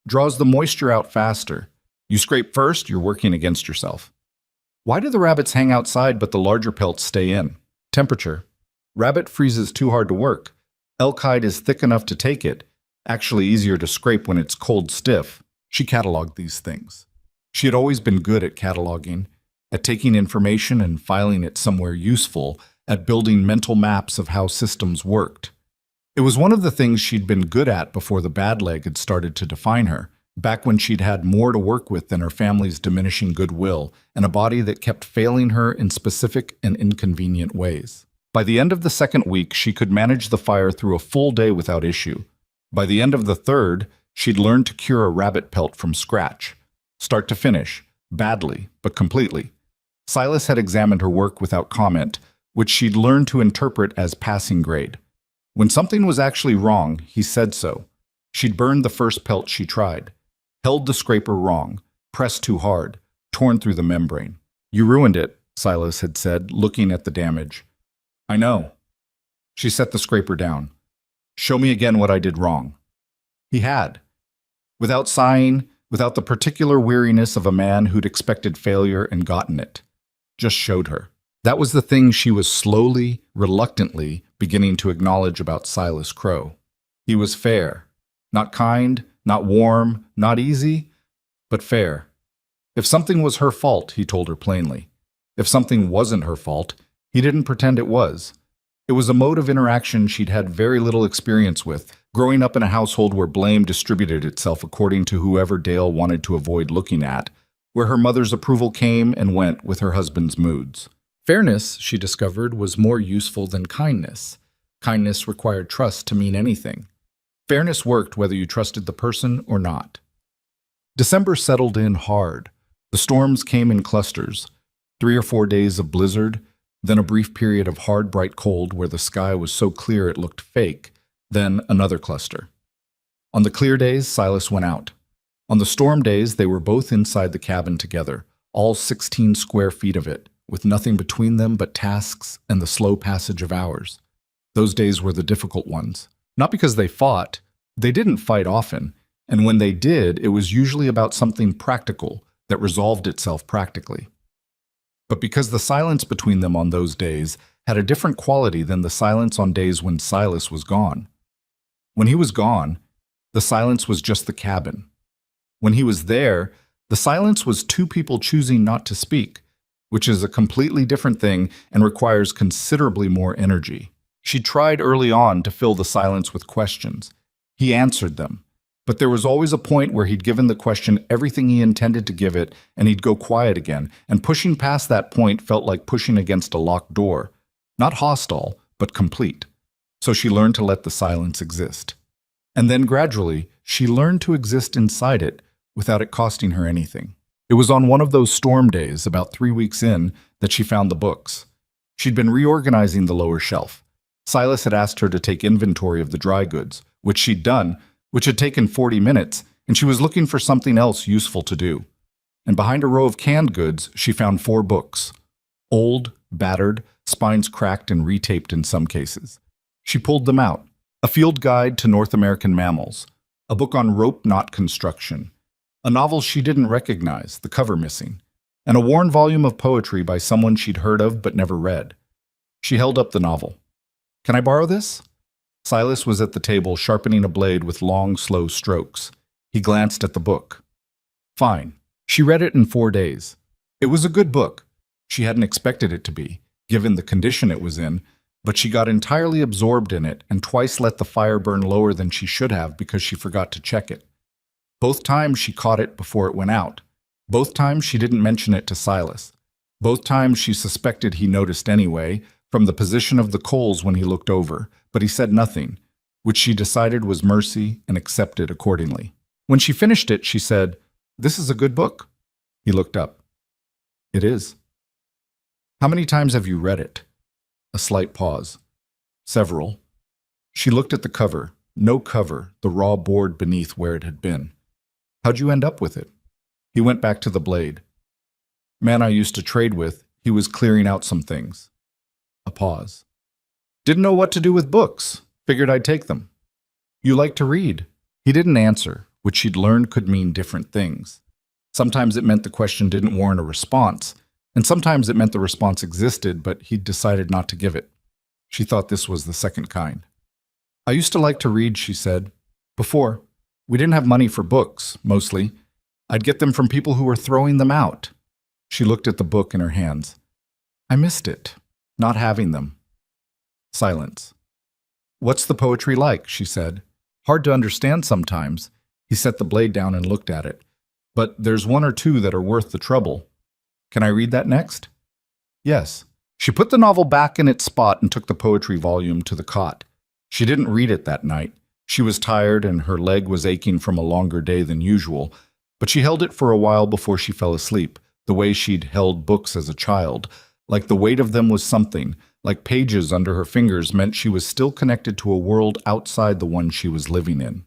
S1: Draws the moisture out faster. You scrape first, you're working against yourself. Why do the rabbits hang outside but the larger pelts stay in? Temperature. Rabbit freezes too hard to work. Elk hide is thick enough to take it, actually easier to scrape when it's cold stiff. She cataloged these things. She had always been good at cataloging, at taking information and filing it somewhere useful, at building mental maps of how systems worked. It was one of the things she'd been good at before the bad leg had started to define her, back when she'd had more to work with than her family's diminishing goodwill and a body that kept failing her in specific and inconvenient ways. By the end of the second week, she could manage the fire through a full day without issue. By the end of the third, she'd learned to cure a rabbit pelt from scratch, start to finish, badly, but completely. Silas had examined her work without comment, which she'd learned to interpret as passing grade. When something was actually wrong, he said so. She'd burned the first pelt she tried, held the scraper wrong, pressed too hard, torn through the membrane. "You ruined it," Silas had said, looking at the damage. "I know." She set the scraper down. "Show me again what I did wrong." He had. Without sighing, without the particular weariness of a man who'd expected failure and gotten it. Just showed her. That was the thing she was slowly, reluctantly beginning to acknowledge about Silas Crow. He was fair. Not kind, not warm, not easy, but fair. If something was her fault, he told her plainly. If something wasn't her fault, he didn't pretend it was. It was a mode of interaction she'd had very little experience with, growing up in a household where blame distributed itself according to whoever Dale wanted to avoid looking at, where her mother's approval came and went with her husband's moods. Fairness, she discovered, was more useful than kindness. Kindness required trust to mean anything. Fairness worked whether you trusted the person or not. December settled in hard. The storms came in clusters. 3 or 4 days of blizzard, then a brief period of hard, bright cold where the sky was so clear it looked fake, then another cluster. On the clear days, Silas went out. On the storm days, they were both inside the cabin together, all 16 square feet of it, with nothing between them but tasks and the slow passage of hours. Those days were the difficult ones. Not because they fought. They didn't fight often, and when they did, it was usually about something practical that resolved itself practically. But because the silence between them on those days had a different quality than the silence on days when Silas was gone. When he was gone, the silence was just the cabin. When he was there, the silence was two people choosing not to speak, which is a completely different thing and requires considerably more energy. She tried early on to fill the silence with questions. He answered them, but there was always a point where he'd given the question everything he intended to give it, and he'd go quiet again, and pushing past that point felt like pushing against a locked door. Not hostile, but complete. So she learned to let the silence exist. And then gradually, she learned to exist inside it without it costing her anything. It was on one of those storm days, about 3 weeks in, that she found the books. She'd been reorganizing the lower shelf. Silas had asked her to take inventory of the dry goods, which she'd done, which had taken 40 minutes, and she was looking for something else useful to do. And behind a row of canned goods, she found 4 books. Old, battered, spines cracked and retaped in some cases. She pulled them out. A field guide to North American mammals. A book on rope knot construction. A novel she didn't recognize, the cover missing. And a worn volume of poetry by someone she'd heard of but never read. She held up the novel. "Can I borrow this?" Silas was at the table sharpening a blade with long, slow strokes. He glanced at the book. Fine. She read it in 4 days. It was a good book. She hadn't expected it to be, given the condition it was in, but she got entirely absorbed in it and twice let the fire burn lower than she should have because she forgot to check it. Both times she caught it before it went out. Both times she didn't mention it to Silas. Both times she suspected he noticed anyway, from the position of the coals when he looked over, but he said nothing, which she decided was mercy and accepted accordingly. When she finished it, she said, "This is a good book." He looked up. "It is." "How many times have you read it?" A slight pause. "Several." She looked at the cover. No cover, the raw board beneath where it had been. "How'd you end up with it?" He went back to the blade. "Man I used to trade with, he was clearing out some things." A pause. "Didn't know what to do with books. Figured I'd take them." "You like to read?" He didn't answer, which she'd learned could mean different things. Sometimes it meant the question didn't warrant a response, and sometimes it meant the response existed, but he'd decided not to give it. She thought this was the second kind. "I used to like to read," she said. "Before. We didn't have money for books, mostly. I'd get them from people who were throwing them out." She looked at the book in her hands. "I missed it, not having them." Silence. "What's the poetry like?" she said. "Hard to understand sometimes." He set the blade down and looked at it. "But there's 1 or 2 that are worth the trouble. Can I read that next?" "Yes." She put the novel back in its spot and took the poetry volume to the cot. She didn't read it that night. She was tired and her leg was aching from a longer day than usual, but she held it for a while before she fell asleep, the way she'd held books as a child. Like the weight of them was something, like pages under her fingers meant she was still connected to a world outside the one she was living in.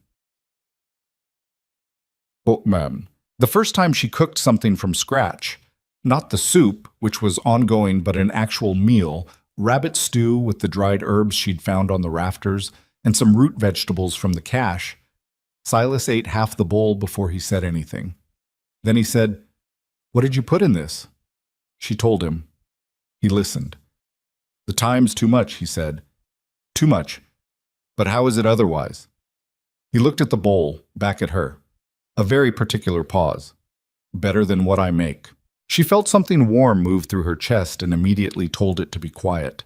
S1: Bookman. The first time she cooked something from scratch, not the soup, which was ongoing, but an actual meal, rabbit stew with the dried herbs she'd found on the rafters, and some root vegetables from the cache. Silas ate half the bowl before he said anything. Then he said, "What did you put in this?" She told him. He listened. "The time's too much," he said. "Too much. But how is it otherwise?" He looked at the bowl, back at her. A very particular pause. "Better than what I make." She felt something warm move through her chest and immediately told it to be quiet.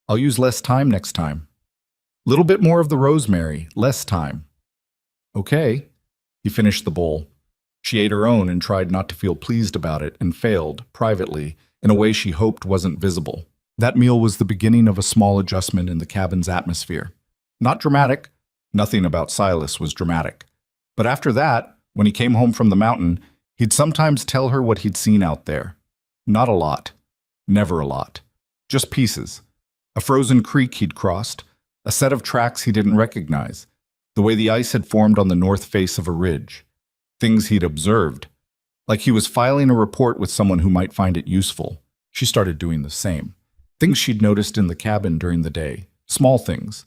S1: "I'll use less time next time. Little bit more of the rosemary, less time." "Okay." He finished the bowl. She ate her own and tried not to feel pleased about it and failed, privately, in a way she hoped wasn't visible. That meal was the beginning of a small adjustment in the cabin's atmosphere. Not dramatic. Nothing about Silas was dramatic. But after that, when he came home from the mountain, he'd sometimes tell her what he'd seen out there. Not a lot. Never a lot. Just pieces. A frozen creek he'd crossed, a set of tracks he didn't recognize, the way the ice had formed on the north face of a ridge. Things he'd observed. Like he was filing a report with someone who might find it useful. She started doing the same. Things she'd noticed in the cabin during the day. Small things.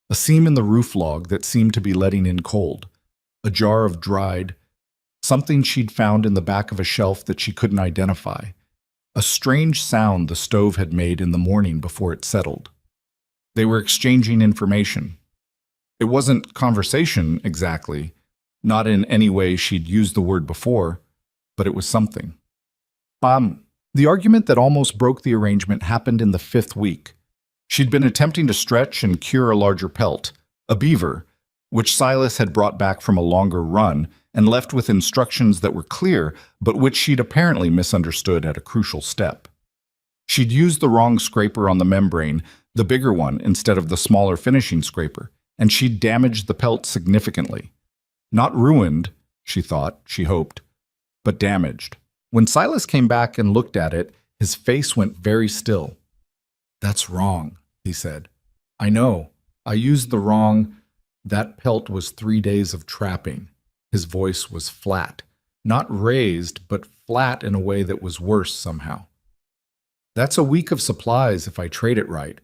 S1: A seam in the roof log that seemed to be letting in cold. A jar of dried. Something she'd found in the back of a shelf that she couldn't identify. a strange sound the stove had made in the morning before it settled. They were exchanging information. It wasn't conversation exactly, not in any way she'd used the word before, but it was something. The argument that almost broke the arrangement happened in the 5th week. She'd been attempting to stretch and cure a larger pelt, a beaver, which Silas had brought back from a longer run and left with instructions that were clear, but which she'd apparently misunderstood at a crucial step. She'd used the wrong scraper on the membrane, the bigger one, instead of the smaller finishing scraper, and she'd damaged the pelt significantly. Not ruined, she thought, she hoped, but damaged. When Silas came back and looked at it, his face went very still. "That's wrong," he said. "I know. I used the wrong—" That pelt was 3 days of trapping. His voice was flat. Not raised, but flat in a way that was worse somehow. "That's a week of supplies if I trade it right.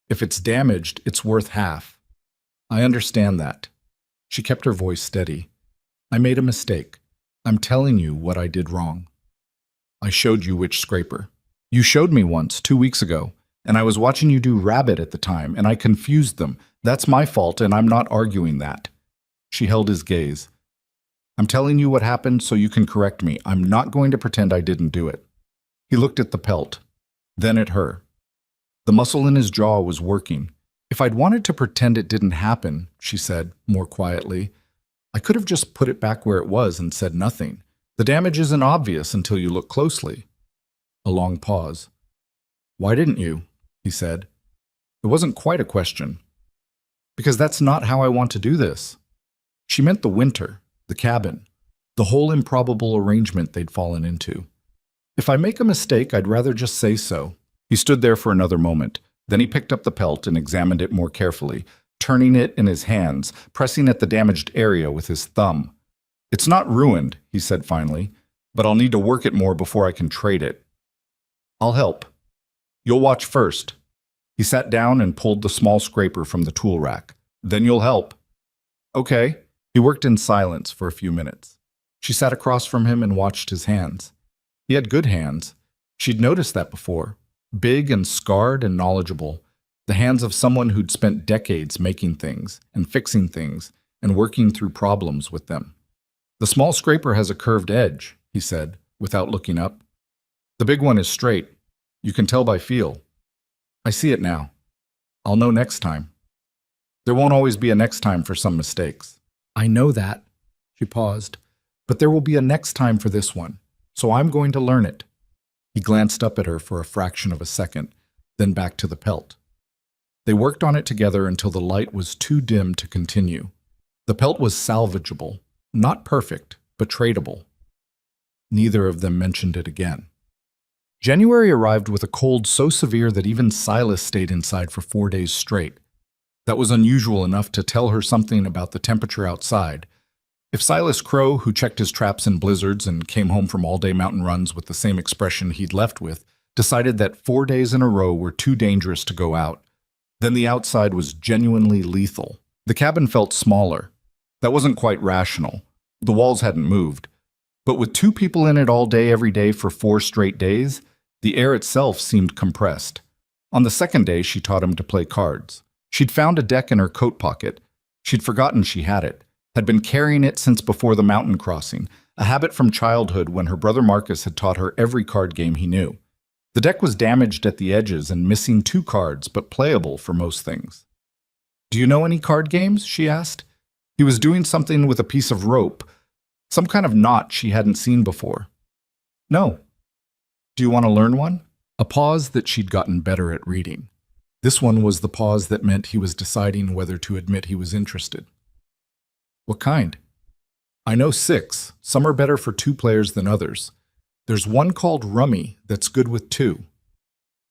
S1: If it's damaged, it's worth half." "I understand that." She kept her voice steady. "I made a mistake. I'm telling you what I did wrong. I showed you which scraper. You showed me once, 2 weeks ago, and I was watching you do rabbit at the time, and I confused them. That's my fault, and I'm not arguing that." She held his gaze. "I'm telling you what happened so you can correct me. I'm not going to pretend I didn't do it." He looked at the pelt, then at her. The muscle in his jaw was working. "If I'd wanted to pretend it didn't happen," she said, more quietly, "I could have just put it back where it was and said nothing. The damage isn't obvious until you look closely." A long pause. "Why didn't you?" he said. It wasn't quite a question. "Because that's not how I want to do this." She meant the winter, the cabin, the whole improbable arrangement they'd fallen into. "If I make a mistake, I'd rather just say so." He stood there for another moment. Then he picked up the pelt and examined it more carefully, turning it in his hands, pressing at the damaged area with his thumb. "It's not ruined," he said finally, "but I'll need to work it more before I can trade it." "I'll help. You'll watch first." He sat down and pulled the small scraper from the tool rack. "Then you'll help." "Okay." He worked in silence for a few minutes. She sat across from him and watched his hands. He had good hands. She'd noticed that before. Big and scarred and knowledgeable. The hands of someone who'd spent decades making things and fixing things and working through problems with them. "The small scraper has a curved edge," he said, without looking up. "The big one is straight. You can tell by feel." "I see it now. I'll know next time." "There won't always be a next time for some mistakes." "I know that." She paused. "But there will be a next time for this one, so I'm going to learn it." He glanced up at her for a fraction of a second, then back to the pelt. They worked on it together until the light was too dim to continue. The pelt was salvageable, not perfect, but tradable. Neither of them mentioned it again. January arrived with a cold so severe that even Silas stayed inside for 4 days straight. That was unusual enough to tell her something about the temperature outside. If Silas Crow, who checked his traps in blizzards and came home from all-day mountain runs with the same expression he'd left with, decided that 4 days in a row were too dangerous to go out, then the outside was genuinely lethal. The cabin felt smaller. That wasn't quite rational. The walls hadn't moved. But with 2 people in it all day every day for 4 straight days, the air itself seemed compressed. On the 2nd day, she taught him to play cards. She'd found a deck in her coat pocket. She'd forgotten she had it, had been carrying it since before the mountain crossing, a habit from childhood when her brother Marcus had taught her every card game he knew. The deck was damaged at the edges and missing 2 cards, but playable for most things. "Do you know any card games?" she asked. He was doing something with a piece of rope, some kind of knot she hadn't seen before. "No." "Do you want to learn one?" A pause that she'd gotten better at reading. This one was the pause that meant he was deciding whether to admit he was interested. "What kind?" "I know 6. Some are better for 2 players than others. There's one called Rummy that's good with 2.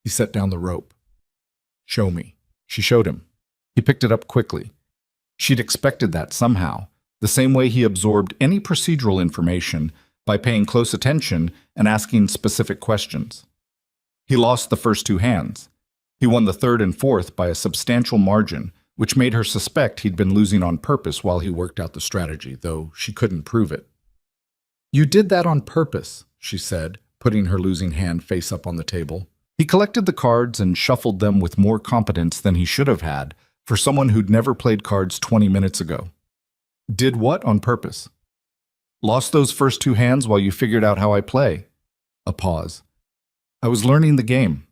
S1: He set down the rope. "Show me." She showed him. He picked it up quickly. She'd expected that somehow, the same way he absorbed any procedural information by paying close attention and asking specific questions. He lost the first 2 hands. He won the 3rd and 4th by a substantial margin, which made her suspect he'd been losing on purpose while he worked out the strategy, though she couldn't prove it. "You did that on purpose," she said, putting her losing hand face up on the table. He collected the cards and shuffled them with more competence than he should have had for someone who'd never played cards 20 minutes ago. Did what on purpose? Lost those first two hands while you figured out how I play. A pause. I was learning the game.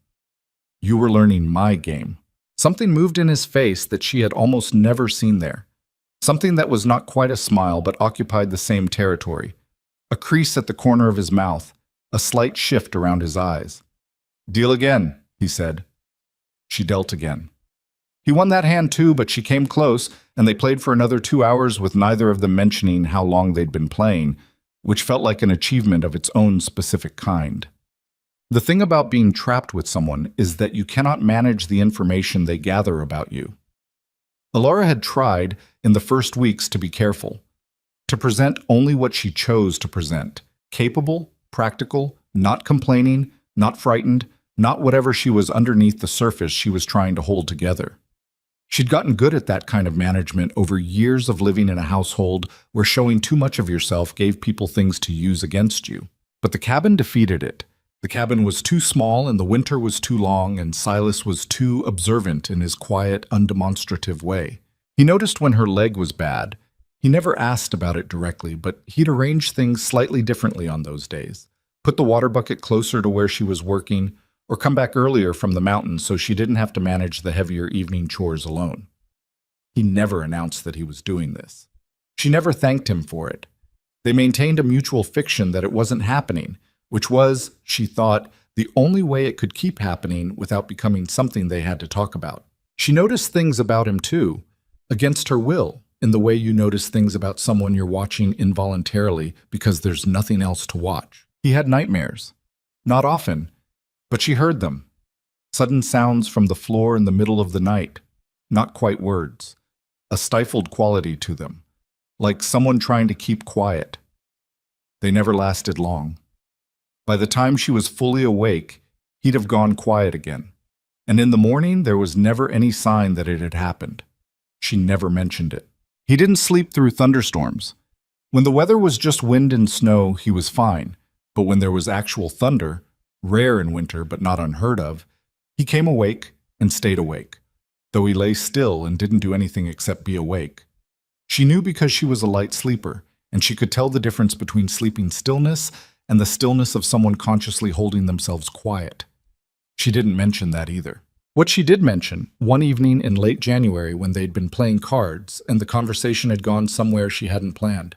S1: You were learning my game. Something moved in his face that she had almost never seen there. Something that was not quite a smile but occupied the same territory. A crease at the corner of his mouth, a slight shift around his eyes. Deal again, he said. She dealt again. He won that hand too, but she came close, and they played for another 2 hours with neither of them mentioning how long they'd been playing, which felt like an achievement of its own specific kind. The thing about being trapped with someone is that you cannot manage the information they gather about you. Alara had tried, in the first weeks, to be careful, to present only what she chose to present, capable, practical, not complaining, not frightened, not whatever she was underneath the surface she was trying to hold together. She'd gotten good at that kind of management over years of living in a household where showing too much of yourself gave people things to use against you. But the cabin defeated it. The cabin was too small and the winter was too long and Silas was too observant in his quiet, undemonstrative way. He noticed when her leg was bad. He never asked about it directly, but he'd arrange things slightly differently on those days. Put the water bucket closer to where she was working, or come back earlier from the mountains so she didn't have to manage the heavier evening chores alone. He never announced that he was doing this. She never thanked him for it. They maintained a mutual fiction that it wasn't happening, which was, she thought, the only way it could keep happening without becoming something they had to talk about. She noticed things about him too, against her will, in the way you notice things about someone you're watching involuntarily because there's nothing else to watch. He had nightmares. Not often, but she heard them. Sudden sounds from the floor in the middle of the night. Not quite words. A stifled quality to them. Like someone trying to keep quiet. They never lasted long. By the time she was fully awake, he'd have gone quiet again. And in the morning, there was never any sign that it had happened. She never mentioned it. He didn't sleep through thunderstorms. When the weather was just wind and snow, he was fine. But when there was actual thunder, rare in winter but not unheard of, he came awake and stayed awake, though he lay still and didn't do anything except be awake. She knew because she was a light sleeper, and she could tell the difference between sleeping stillness and the stillness of someone consciously holding themselves quiet. She didn't mention that either. What she did mention, one evening in late January when they'd been playing cards and the conversation had gone somewhere she hadn't planned.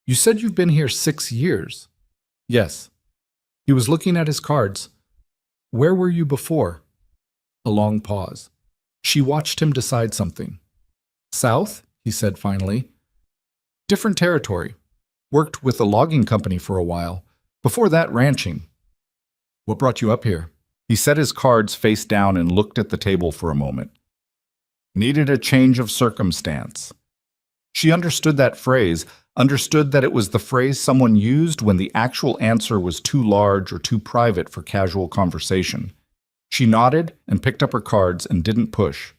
S1: You said you've been here 6 years. Yes. He was looking at his cards. Where were you before? A long pause. She watched him decide something. South, he said finally. Different territory. Worked with a logging company for a while. Before that, ranching. What brought you up here? He set his cards face down and looked at the table for a moment. Needed a change of circumstance. She understood that phrase, understood that it was the phrase someone used when the actual answer was too large or too private for casual conversation. She nodded and picked up her cards and didn't push.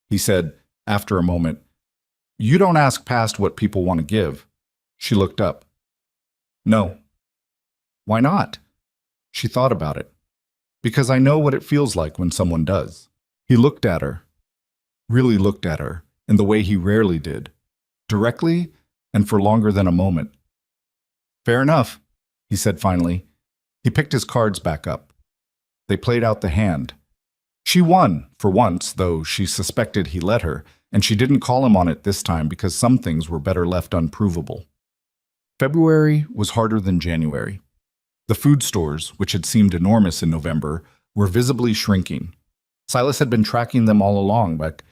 S1: He said, after a moment, You don't ask past what people want to give. She looked up. No. Why not? She thought about it. Because I know what it feels like when someone does. He looked at her, really looked at her, in the way he rarely did, directly and for longer than a moment. Fair enough, he said finally. He picked his cards back up. They played out the hand. She won, for once, though she suspected he let her, and she didn't call him on it this time because some things were better left unprovable. February was harder than January. The food stores, which had seemed enormous in November, were visibly shrinking. Silas had been tracking them all along, but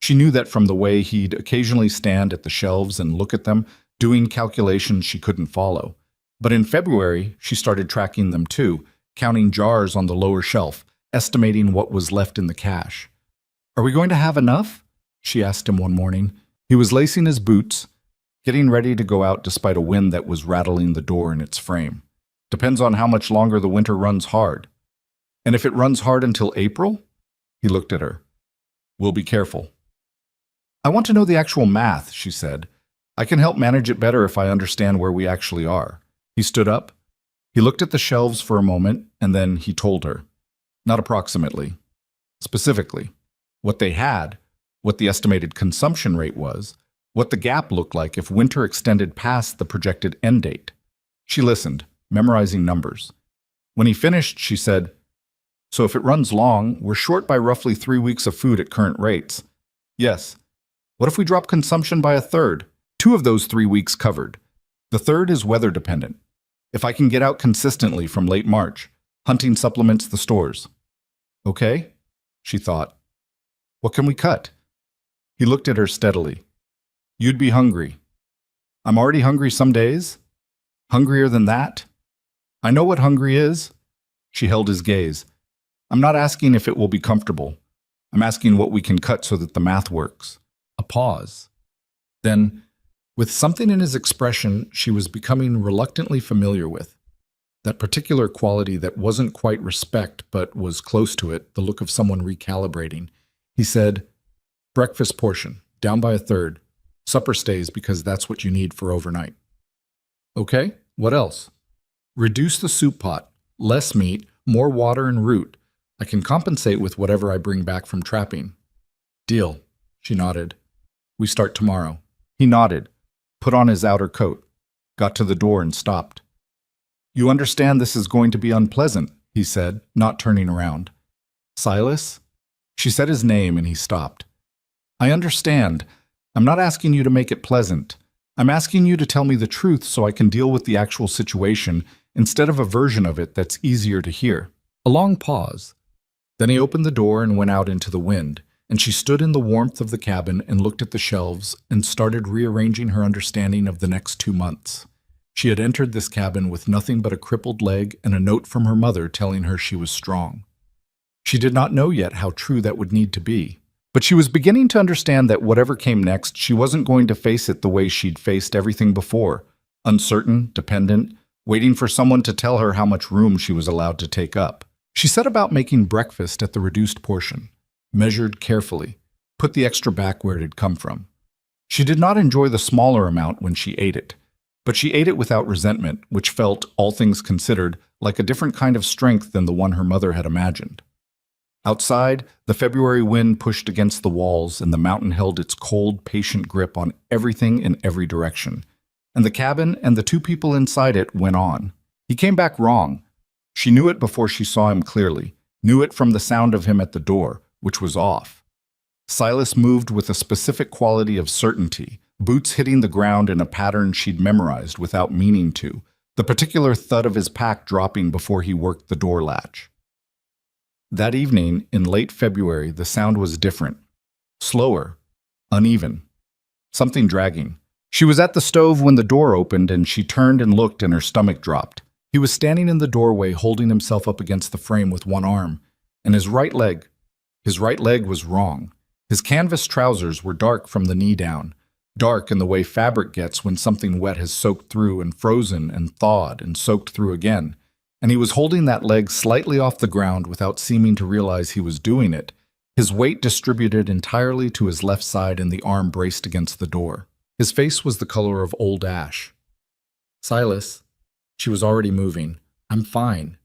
S1: she knew that from the way he'd occasionally stand at the shelves and look at them, doing calculations she couldn't follow. But in February, she started tracking them too, counting jars on the lower shelf, estimating what was left in the cache. Are we going to have enough? She asked him one morning. He was lacing his boots, getting ready to go out despite a wind that was rattling the door in its frame. Depends on how much longer the winter runs hard. And if it runs hard until April? He looked at her. We'll be careful. I want to know the actual math, she said. I can help manage it better if I understand where we actually are. He stood up. He looked at the shelves for a moment, and then he told her. Not approximately. Specifically. What they had, what the estimated consumption rate was, what the gap looked like if winter extended past the projected end date. She listened, memorizing numbers. When he finished, she said, "So if it runs long, we're short by roughly 3 weeks of food at current rates." "Yes." "What if we drop consumption by a third? 2 of those 3 weeks covered. The third is weather dependent. If I can get out consistently from late March, hunting supplements the stores." "Okay," she thought. "What can we cut?" He looked at her steadily. "You'd be hungry." "I'm already hungry some days." "Hungrier than that?" "I know what hungry is." She held his gaze. "I'm not asking if it will be comfortable. I'm asking what we can cut so that the math works." A pause. Then, with something in his expression she was becoming reluctantly familiar with, that particular quality that wasn't quite respect but was close to it, the look of someone recalibrating, he said, "Breakfast portion, down by a third. Supper stays because that's what you need for overnight." "Okay, what else?" "Reduce the soup pot, less meat, more water and root. I can compensate with whatever I bring back from trapping." "Deal," she nodded. "We start tomorrow." He nodded, put on his outer coat, got to the door and stopped. "You understand this is going to be unpleasant," he said, not turning around. "Silas?" She said his name and he stopped. "I understand. I'm not asking you to make it pleasant. I'm asking you to tell me the truth so I can deal with the actual situation instead of a version of it that's easier to hear." A long pause. Then he opened the door and went out into the wind, and she stood in the warmth of the cabin and looked at the shelves and started rearranging her understanding of the next 2 months. She had entered this cabin with nothing but a crippled leg and a note from her mother telling her she was strong. She did not know yet how true that would need to be. But she was beginning to understand that whatever came next, she wasn't going to face it the way she'd faced everything before, uncertain, dependent, waiting for someone to tell her how much room she was allowed to take up. She set about making breakfast at the reduced portion, measured carefully, put the extra back where it had come from. She did not enjoy the smaller amount when she ate it, but she ate it without resentment, which felt, all things considered, like a different kind of strength than the one her mother had imagined. Outside, the February wind pushed against the walls, and the mountain held its cold, patient grip on everything in every direction. And the cabin and the 2 people inside it went on. He came back wrong. She knew it before she saw him clearly, knew it from the sound of him at the door, which was off. Silas moved with a specific quality of certainty, boots hitting the ground in a pattern she'd memorized without meaning to, the particular thud of his pack dropping before he worked the door latch. That evening, in late February, the sound was different. Slower. Uneven. Something dragging. She was at the stove when the door opened and she turned and looked and her stomach dropped. He was standing in the doorway holding himself up against the frame with one arm, and his right leg was wrong. His canvas trousers were dark from the knee down, dark in the way fabric gets when something wet has soaked through and frozen and thawed and soaked through again. And he was holding that leg slightly off the ground without seeming to realize he was doing it, his weight distributed entirely to his left side and the arm braced against the door. His face was the color of old ash. "Silas." She was already moving. "I'm fine."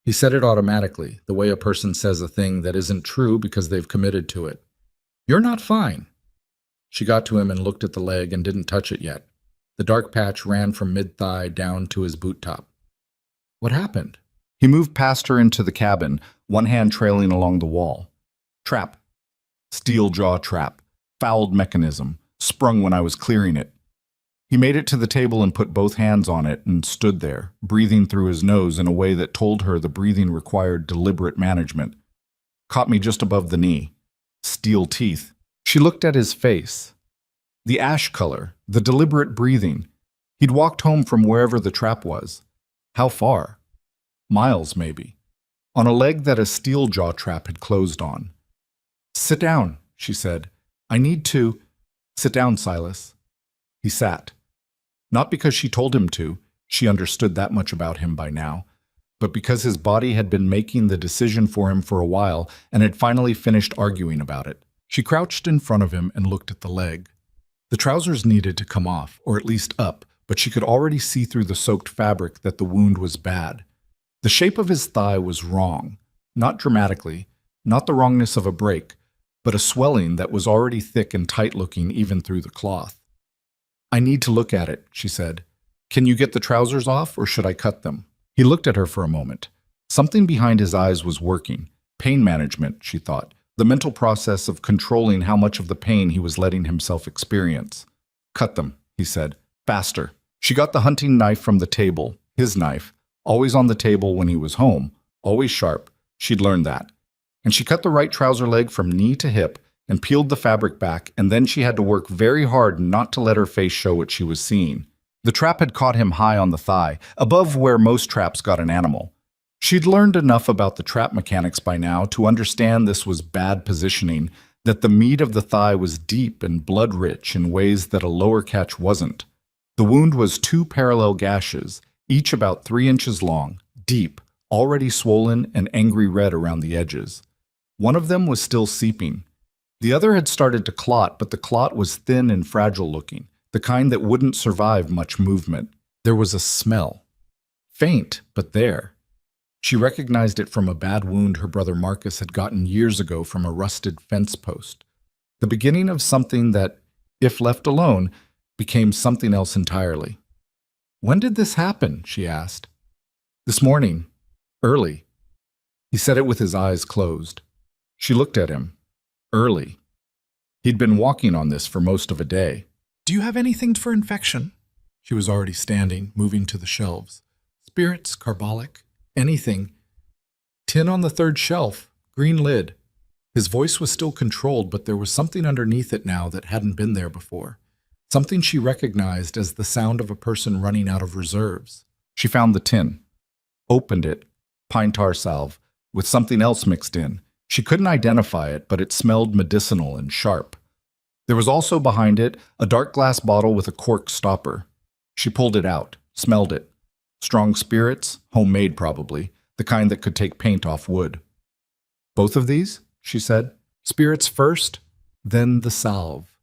S1: He said it automatically, the way a person says a thing that isn't true because they've committed to it. "You're not fine." She got to him and looked at the leg and didn't touch it yet. The dark patch ran from mid-thigh down to his boot top. "What happened?" He moved past her into the cabin, one hand trailing along the wall. "Trap. Steel jaw trap. Fouled mechanism. Sprung when I was clearing it." He made it to the table and put both hands on it and stood there, breathing through his nose in a way that told her the breathing required deliberate management. "Caught me just above the knee. Steel teeth." She looked at his face. The ash color, the deliberate breathing. He'd walked home from wherever the trap was. How far? Miles, maybe. On a leg that a steel jaw trap had closed on. "Sit down," she said. "I need to—" "Sit down, Silas." He sat. Not because she told him to, she understood that much about him by now, but because his body had been making the decision for him for a while and had finally finished arguing about it. She crouched in front of him and looked at the leg. The trousers needed to come off, or at least up, but she could already see through the soaked fabric that the wound was bad. The shape of his thigh was wrong, not dramatically, not the wrongness of a break, but a swelling that was already thick and tight-looking even through the cloth. "I need to look at it," she said. "Can you get the trousers off, or should I cut them?" He looked at her for a moment. Something behind his eyes was working. Pain management, she thought. The mental process of controlling how much of the pain he was letting himself experience. "Cut them," he said. "Faster." She got the hunting knife from the table, his knife, always on the table when he was home, always sharp. She'd learned that. And she cut the right trouser leg from knee to hip and peeled the fabric back, and then she had to work very hard not to let her face show what she was seeing. The trap had caught him high on the thigh, above where most traps got an animal. She'd learned enough about the trap mechanics by now to understand this was bad positioning, that the meat of the thigh was deep and blood-rich in ways that a lower catch wasn't. The wound was 2 parallel gashes, each about 3 inches long, deep, already swollen and angry red around the edges. One of them was still seeping. The other had started to clot, but the clot was thin and fragile-looking, the kind that wouldn't survive much movement. There was a smell. Faint, but there. She recognized it from a bad wound her brother Marcus had gotten years ago from a rusted fence post. The beginning of something that, if left alone, became something else entirely. "When did this happen?" she asked. "This morning. Early." He said it with his eyes closed. She looked at him. Early. He'd been walking on this for most of a day. "Do you have anything for infection?" She was already standing, moving to the shelves. "Spirits, carbolic, anything. Tin on the 3rd shelf, green lid." His voice was still controlled, but there was something underneath it now that hadn't been there before. Something she recognized as the sound of a person running out of reserves. She found the tin. Opened it. Pine tar salve, with something else mixed in. She couldn't identify it, but it smelled medicinal and sharp. There was also behind it a dark glass bottle with a cork stopper. She pulled it out, smelled it. Strong spirits, homemade probably, the kind that could take paint off wood. "Both of these?" she said. "Spirits first, then the salve."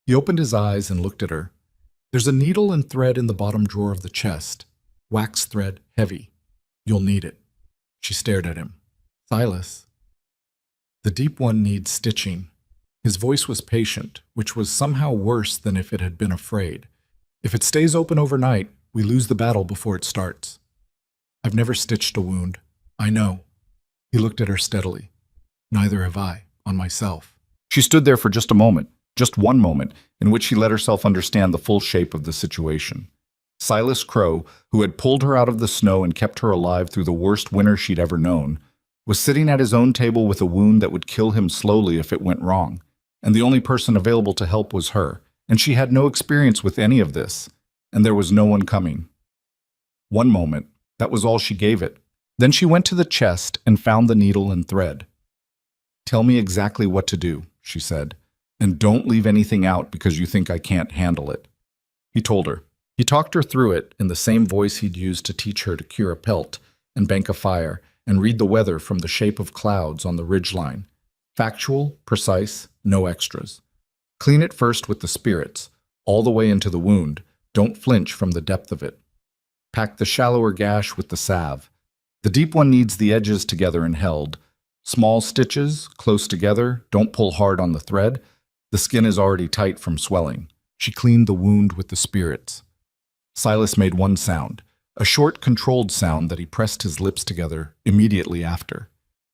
S1: He opened his eyes and looked at her. "There's a needle and thread in the bottom drawer of the chest. Wax thread, heavy. You'll need it." She stared at him. "Silas." "The deep one needs stitching." His voice was patient, which was somehow worse than if it had been afraid. "If it stays open overnight, we lose the battle before it starts." "I've never stitched a wound. I know." He looked at her steadily. "Neither have I, on myself." She stood there for just a moment, just one moment, in which she let herself understand the full shape of the situation. Silas Crow, who had pulled her out of the snow and kept her alive through the worst winter she'd ever known, was sitting at his own table with a wound that would kill him slowly if it went wrong, and the only person available to help was her, and she had no experience with any of this, and there was no one coming. One moment, that was all she gave it. Then she went to the chest and found the needle and thread. "Tell me exactly what to do," she said, "and don't leave anything out because you think I can't handle it." He told her. He talked her through it in the same voice he'd used to teach her to cure a pelt and bank a fire and read the weather from the shape of clouds on the ridgeline. Factual, precise, no extras. "Clean it first with the spirits, all the way into the wound. Don't flinch from the depth of it. Pack the shallower gash with the salve. The deep one needs the edges together and held. Small stitches, close together, don't pull hard on the thread. The skin is already tight from swelling." She cleaned the wound with the spirits. Silas made one sound, a short, controlled sound that he pressed his lips together immediately after,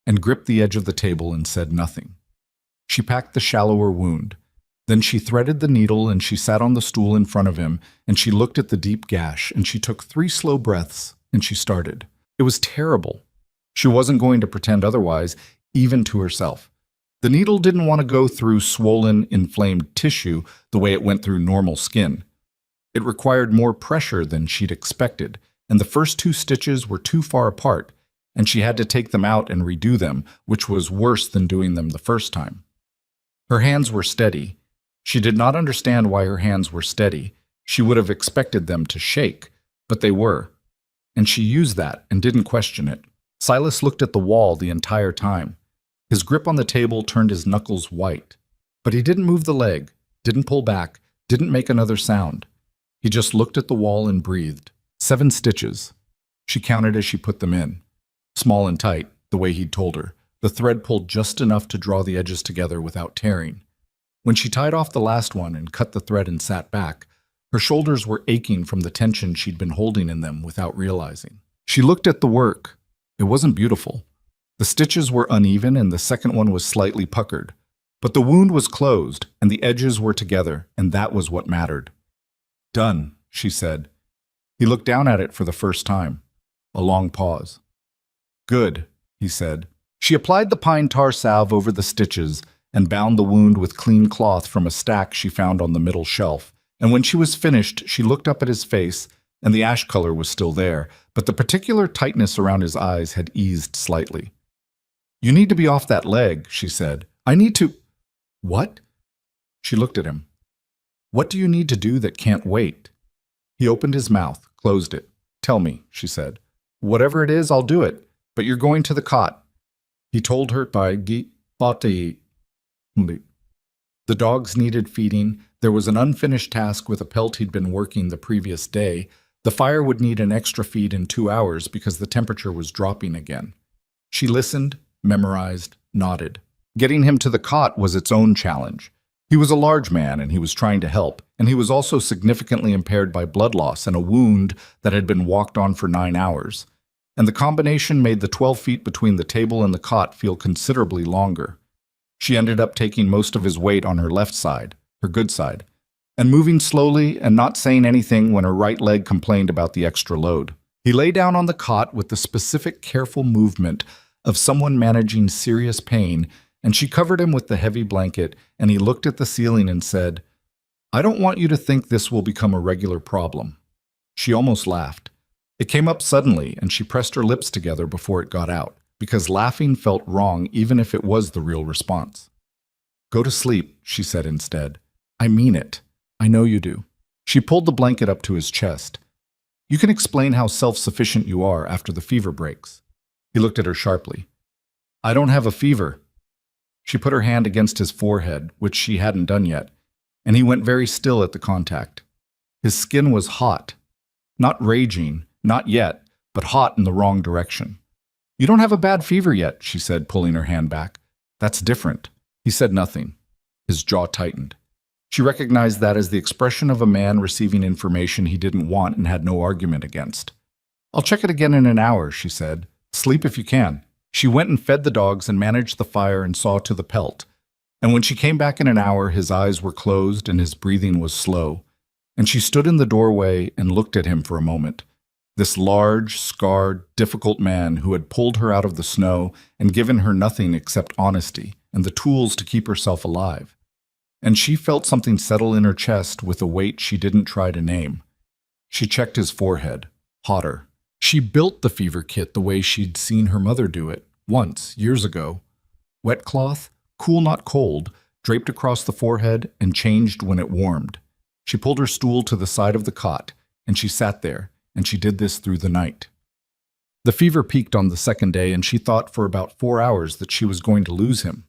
S1: and gripped the edge of the table and said nothing. She packed the shallower wound. Then she threaded the needle and she sat on the stool in front of him and she looked at the deep gash and she took 3 slow breaths and she started. It was terrible. She wasn't going to pretend otherwise, even to herself. The needle didn't want to go through swollen, inflamed tissue the way it went through normal skin. It required more pressure than she'd expected, and the first 2 stitches were too far apart, and she had to take them out and redo them, which was worse than doing them the first time. Her hands were steady. She did not understand why her hands were steady. She would have expected them to shake, but they were. And she used that and didn't question it. Silas looked at the wall the entire time. His grip on the table turned his knuckles white. But he didn't move the leg, didn't pull back, didn't make another sound. He just looked at the wall and breathed. 7 stitches. She counted as she put them in. Small and tight, the way he'd told her. The thread pulled just enough to draw the edges together without tearing. When she tied off the last one and cut the thread and sat back, her shoulders were aching from the tension she'd been holding in them without realizing. She looked at the work. It wasn't beautiful. The stitches were uneven and the second one was slightly puckered. But the wound was closed and the edges were together, and that was what mattered. Done, she said. He looked down at it for the first time. A long pause. Good, he said. She applied the pine tar salve over the stitches and bound the wound with clean cloth from a stack she found on the middle shelf. And when she was finished, she looked up at his face, and the ash color was still there, but the particular tightness around his eyes had eased slightly. You need to be off that leg, she said. I need to… What? She looked at him. What do you need to do that can't wait? He opened his mouth, closed it. Tell me, she said. Whatever it is, I'll do it, but you're going to the cot. He told her by The dogs needed feeding. There was an unfinished task with a pelt he'd been working the previous day. The fire would need an extra feed in 2 hours because the temperature was dropping again. She listened, memorized, nodded. Getting him to the cot was its own challenge. He was a large man and he was trying to help, and he was also significantly impaired by blood loss and a wound that had been walked on for 9 hours. And the combination made the 12 feet between the table and the cot feel considerably longer. She ended up taking most of his weight on her left side, her good side, and moving slowly and not saying anything when her right leg complained about the extra load. He lay down on the cot with the specific, careful movement of someone managing serious pain, and she covered him with the heavy blanket, and he looked at the ceiling and said, I don't want you to think this will become a regular problem. She almost laughed. It came up suddenly, and she pressed her lips together before it got out, because laughing felt wrong even if it was the real response. Go to sleep, she said instead. I mean it. I know you do. She pulled the blanket up to his chest. You can explain how self-sufficient you are after the fever breaks. He looked at her sharply. I don't have a fever. She put her hand against his forehead, which she hadn't done yet, and he went very still at the contact. His skin was hot. Not raging, not yet, but hot in the wrong direction. You don't have a bad fever yet, she said, pulling her hand back. That's different. He said nothing. His jaw tightened. She recognized that as the expression of a man receiving information he didn't want and had no argument against. I'll check it again in an hour, she said. Sleep if you can. She went and fed the dogs and managed the fire and saw to the pelt. And when she came back in an hour, his eyes were closed and his breathing was slow. And she stood in the doorway and looked at him for a moment. This large, scarred, difficult man who had pulled her out of the snow and given her nothing except honesty and the tools to keep herself alive. And she felt something settle in her chest with a weight she didn't try to name. She checked his forehead. Hotter. She built the fever kit the way she'd seen her mother do it, once, years ago. Wet cloth, cool not cold, draped across the forehead and changed when it warmed. She pulled her stool to the side of the cot, and she sat there, and she did this through the night. The fever peaked on the second day, and she thought for about 4 hours that she was going to lose him.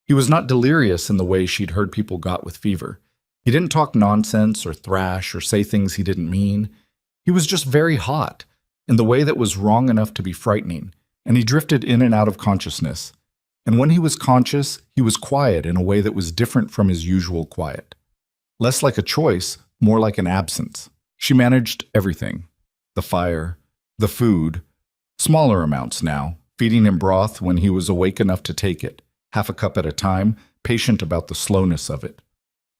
S1: He was not delirious in the way she'd heard people got with fever. He didn't talk nonsense or thrash or say things he didn't mean. He was just very hot, in the way that was wrong enough to be frightening, and he drifted in and out of consciousness. And when he was conscious, he was quiet in a way that was different from his usual quiet. Less like a choice, more like an absence. She managed everything. The fire, the food, smaller amounts now, feeding him broth when he was awake enough to take it, half a cup at a time, patient about the slowness of it.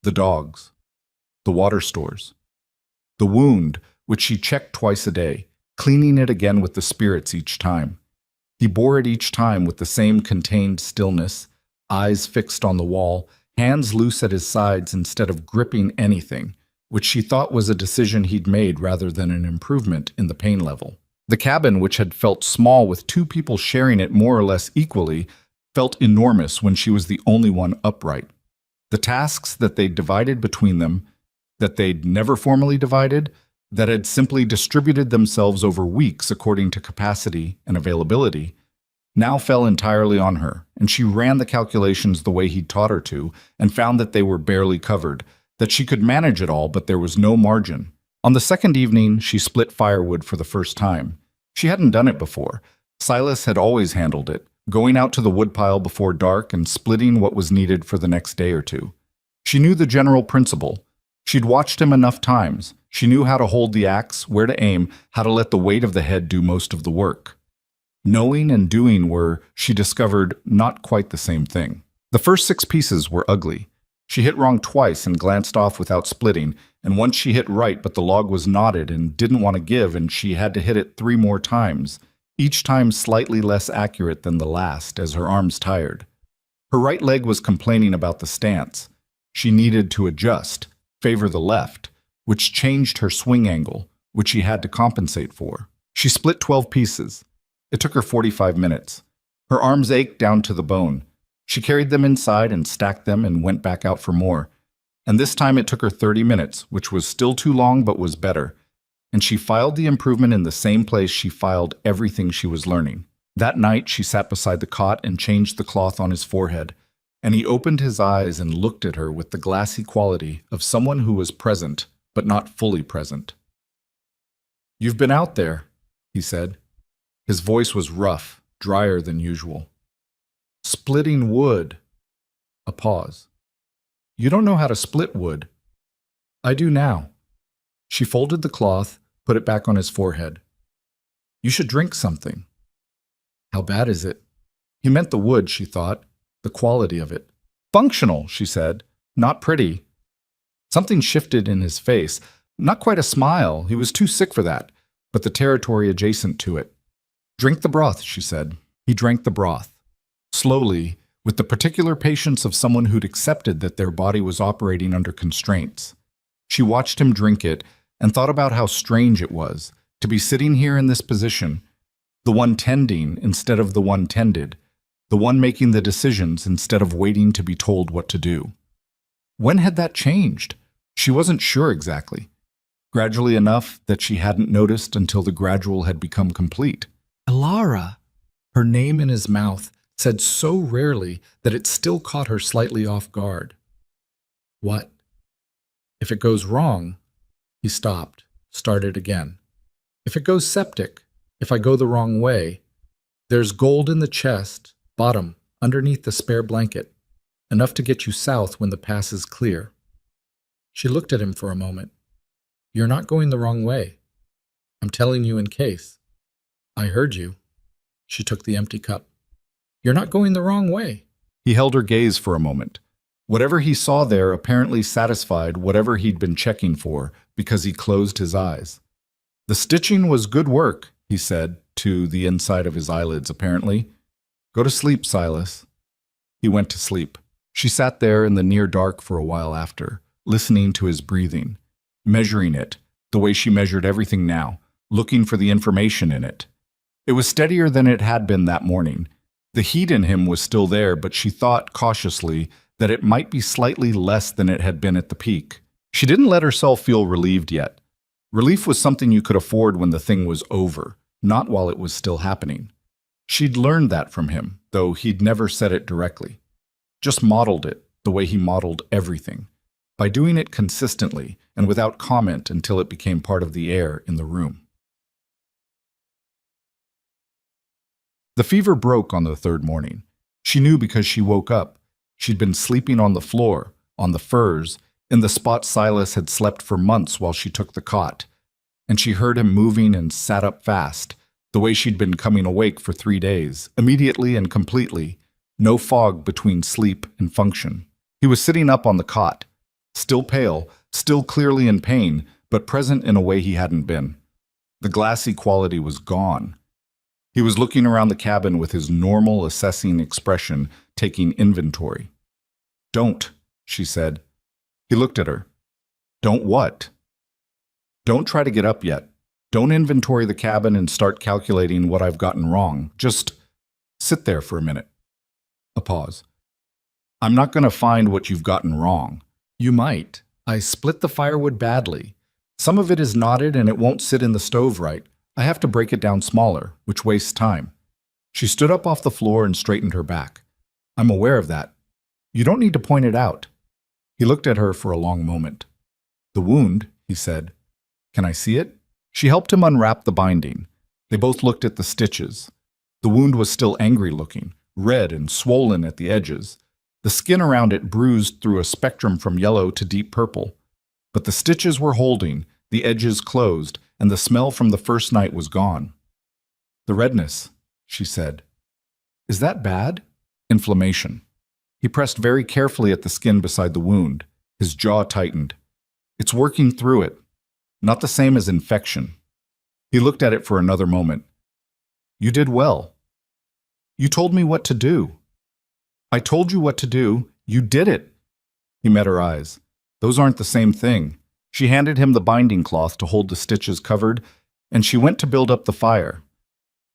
S1: The dogs. The water stores. The wound, which she checked twice a day, cleaning it again with the spirits each time. He bore it each time with the same contained stillness, eyes fixed on the wall, hands loose at his sides instead of gripping anything, which she thought was a decision he'd made rather than an improvement in the pain level. The cabin, which had felt small with 2 people sharing it more or less equally, felt enormous when she was the only one upright. The tasks that they'd divided between them, that they'd never formally divided, that had simply distributed themselves over weeks according to capacity and availability, now fell entirely on her, and she ran the calculations the way he'd taught her to, and found that they were barely covered, that she could manage it all, but there was no margin. On the second evening, she split firewood for the first time. She hadn't done it before. Silas had always handled it, going out to the woodpile before dark and splitting what was needed for the next day or two. She knew the general principle. She'd watched him enough times. She knew how to hold the axe, where to aim, how to let the weight of the head do most of the work. Knowing and doing were, she discovered, not quite the same thing. The first 6 pieces were ugly. She hit wrong twice and glanced off without splitting, and once she hit right, but the log was knotted and didn't want to give, and she had to hit it 3 more times, each time slightly less accurate than the last, as her arms tired. Her right leg was complaining about the stance. She needed to adjust, favor the left, which changed her swing angle, which she had to compensate for. She split 12 pieces. It took her 45 minutes. Her arms ached down to the bone. She carried them inside and stacked them and went back out for more. And this time it took her 30 minutes, which was still too long but was better. And she filed the improvement in the same place she filed everything she was learning. That night she sat beside the cot and changed the cloth on his forehead, and he opened his eyes and looked at her with the glassy quality of someone who was present, but not fully present. "You've been out there," he said. His voice was rough, drier than usual. "Splitting wood." A pause. "You don't know how to split wood." "I do now." She folded the cloth, put it back on his forehead. "You should drink something." "How bad is it?" He meant the wood, she thought, the quality of it. "Functional," she said, "not pretty." Something shifted in his face. Not quite a smile, he was too sick for that, but the territory adjacent to it. "Drink the broth," she said. He drank the broth. Slowly, with the particular patience of someone who'd accepted that their body was operating under constraints. She watched him drink it and thought about how strange it was to be sitting here in this position, the one tending instead of the one tended, the one making the decisions instead of waiting to be told what to do. When had that changed? She wasn't sure exactly. Gradually enough that she hadn't noticed until the gradual had become complete. "Elara!" Her name in his mouth, said so rarely that it still caught her slightly off guard. "What?" "If it goes wrong," he stopped, started again. "If it goes septic, if I go the wrong way, there's gold in the chest, bottom, underneath the spare blanket, enough to get you south when the pass is clear." She looked at him for a moment. "You're not going the wrong way. I'm telling you in case." "I heard you." She took the empty cup. "You're not going the wrong way." He held her gaze for a moment. Whatever he saw there apparently satisfied whatever he'd been checking for, because he closed his eyes. "The stitching was good work," he said, to the inside of his eyelids apparently. "Go to sleep, Silas." He went to sleep. She sat there in the near dark for a while after, listening to his breathing, measuring it, the way she measured everything now, looking for the information in it. It was steadier than it had been that morning. The heat in him was still there, but she thought cautiously that it might be slightly less than it had been at the peak. She didn't let herself feel relieved yet. Relief was something you could afford when the thing was over, not while it was still happening. She'd learned that from him, though he'd never said it directly. Just modeled it the way he modeled everything, by doing it consistently and without comment until it became part of the air in the room. The fever broke on the third morning. She knew because she woke up. She'd been sleeping on the floor, on the furs, in the spot Silas had slept for months while she took the cot. And she heard him moving and sat up fast, the way she'd been coming awake for 3 days, immediately and completely, no fog between sleep and function. He was sitting up on the cot, still pale, still clearly in pain, but present in a way he hadn't been. The glassy quality was gone. He was looking around the cabin with his normal assessing expression, taking inventory. "Don't," she said. He looked at her. "Don't what?" "Don't try to get up yet. Don't inventory the cabin and start calculating what I've gotten wrong. Just sit there for a minute." A pause. "I'm not going to find what you've gotten wrong." "You might. I split the firewood badly. Some of it is knotted and it won't sit in the stove right. I have to break it down smaller, which wastes time." She stood up off the floor and straightened her back. "I'm aware of that. You don't need to point it out." He looked at her for a long moment. "The wound," he said. Can I see it? She helped him unwrap the binding. They both looked at the stitches. The wound was still angry-looking, red and swollen at the edges. The skin around it bruised through a spectrum from yellow to deep purple. But the stitches were holding, the edges closed, and the smell from the first night was gone. "The redness," she said. "Is that bad?" "Inflammation." He pressed very carefully at the skin beside the wound. His jaw tightened. "It's working through it. Not the same as infection." He looked at it for another moment. "You did well. You told me what to do." "I told you what to do. You did it." He met her eyes. "Those aren't the same thing." She handed him the binding cloth to hold the stitches covered, and she went to build up the fire.